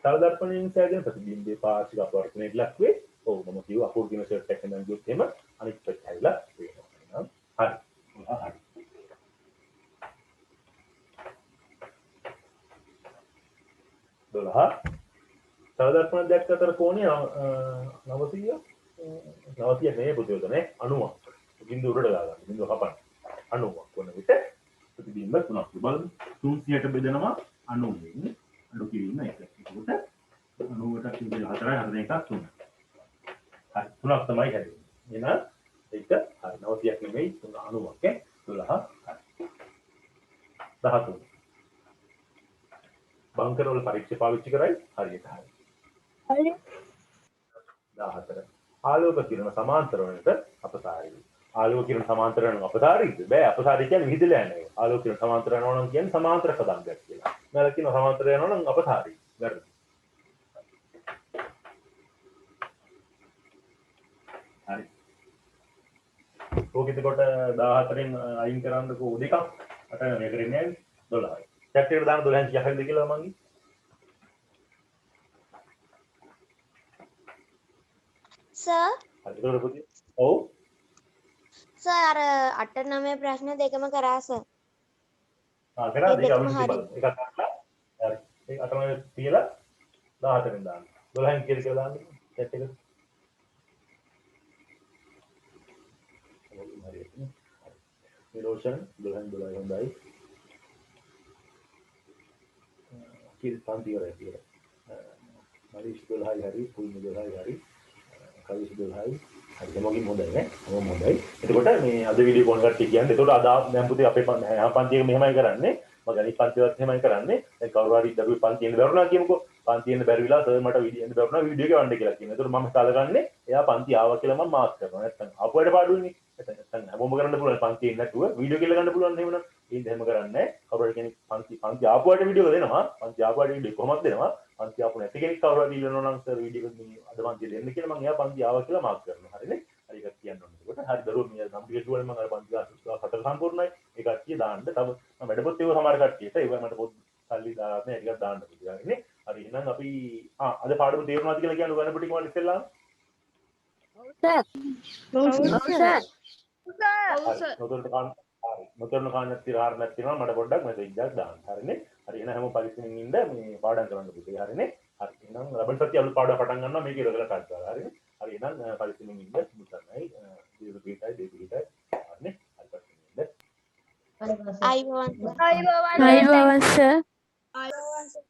සරදර්පණයෙන් සියදින ප්‍රතිබිම්බේ පාර්ශ්වික අපවර්තනයට ලක් වේ ඔව් මම කිව්වා අපූර්ණ සෙට් එකක් නම් ගියොත් එහෙම අනිත් පැත්ත ඇවිල්ලා වෙනවා හරි හරි දොළහ සරදර්පණ දැක්ක අතර කෝණය 900 නේ පුතේදනේ 90ක් බිඳුව උඩට දාගන්න බිඳුව කපන්න 90ක් වන විට ප්‍රතිබිම්බ තුනක් බලමු 300ට බෙදෙනවා 90 නේ අඩු කිරීම එක ඒකට 90ට කිව්වේ 4යි 4 එකක් 3 හරි තුනක් තමයි හැදෙන්නේ එහෙනම් ඒක හරි 90ක් නෙමෙයි 90ක් ඈ 12 හරි 13 බංකර වල පරීක්ෂා පාවිච්චි කරයි හරියට හරි 14 ආලෝක කිරණ සමාන්තර වලට අපසාරී ආලෝක කිරණ සමාන්තර වෙන අපසාරීද බෑ අපසාරී කියන්නේ විහිදලා යන එක ආලෝක කිරණ සමාන්තර යනවා නම් කියන්නේ සමාන්තර කදම්බයක් කියලා මම කියන සමාන්තර යනවා නම් අපසාරී වැරදි හරි ඕක එතකොට 14න් අයින් කරන්නකෝ දෙකක් අට මේක දෙන්නේ 12යි චැට් දාන 12න් කීයක් හරිද කියලා මං ගි සර් හරි ඒක පුතේ ඔව් සර් අර 8 9 ප්‍රශ්න දෙකම කරා සර් කරා දෙක දෙකම අවුරුදු හරි. බලන්න එකක් කරලා හරි ඒක අතම තියලා 14න් දාන්න 12න් කියලා දාන්න චැට් එක හරි නිරෝෂන් 12න් 12 හොඳයි කිල් පන්ති වල කියලා මරිස් 12යි හරි පුල් 12යි හරි කවිස් 12යි හරි දෙමගින් හොඳයි නේ ඔව් හොඳයි එතකොට මේ අද වීඩියෝ කොන් කට්ටිය කියන්නේ එතකොට අද දැන් පුතේ අපේ පන්තියක මෙහෙමයි කරන්නේ මම අනිත් පන්තිවත් එහෙමයි කරන්නේ දැන් කවුරු හරි දරුවෝ පන්තියෙන් බැරුණා කියමුකෝ පන්තියෙන් බැරි විලා සර් මට වීඩියෝ බැරුණා වීඩියෝ එක වන්න කියලා කියනවා එතකොට මම සලකන්නේ එයා පන්ති ආවා කියලා මම මාක් කරනවා නැත්නම් ආපුවට පාඩුවනේ නැත්නම් හැමෝම කරන්න පුළුවන් පන්තියෙන් නැතුව වීඩියෝ කියලා ගන්න පුළුවන් එහෙමනම් ඉතින් එහෙම කරන්නේ කවුරු හරි කෙනෙක් පන්ති ආපුවට වීඩියෝ දෙනවා පන්ති ආපුවට වීඩියෝ කොහොමද දෙනවා පන්ති ආපු නැති කෙනෙක් කවුරු හරි ඉල්ලනවා නම් සර් වීඩියෝ එක මේ අද පන්ති දෙන්න කියලා මම එයා පන්ති ආවා කියලා මාක් කරනවා හරිනේ හරි එකක් කියන්න ඕනේ එතකොට හරි දරුවෝ මේ කම්පියුටර් වලින් මම අර පන්ති 4 සම්පූර්ණයි ඒ කට්ටිය දාන්න තව මම වැඩපොත් ඒව සමහර කට්ටියට ඒව මට පොත් සල්ලි දාන්න ටිකක් දාන්න පුළුවන් නේ හරි එහෙනම් අපි අද පාඩම තේරුණාද කියලා කියන්න ගන්න පිටින් වල ඉස්සෙල්ලා නොතරන කාණ්ඩයක් තිරහරණයක් තියෙනවා මට පොඩ්ඩක් මෙතෙක් එකක් දාන්න හරිනේ හරි එහෙනම් හැම පරිස්සමින් ඉන්න මේ පාඩම් කරන්න පුතේ හරිනේ හරි එහෙනම් ලබන සතිය අලුත් පාඩම පටන් ගන්නවා මේක ඉරදලා කාඩ් දාලා හරිනේ හරි එහෙනම් පරිස්සමින් ඉන්න මුසන්නයි දීර්ඝ පිටයි දෙපි පිටයි හරිනේ හරි පරිස්සමින් ඉන්න අයිබෝවන් අයිබෝවන් සර්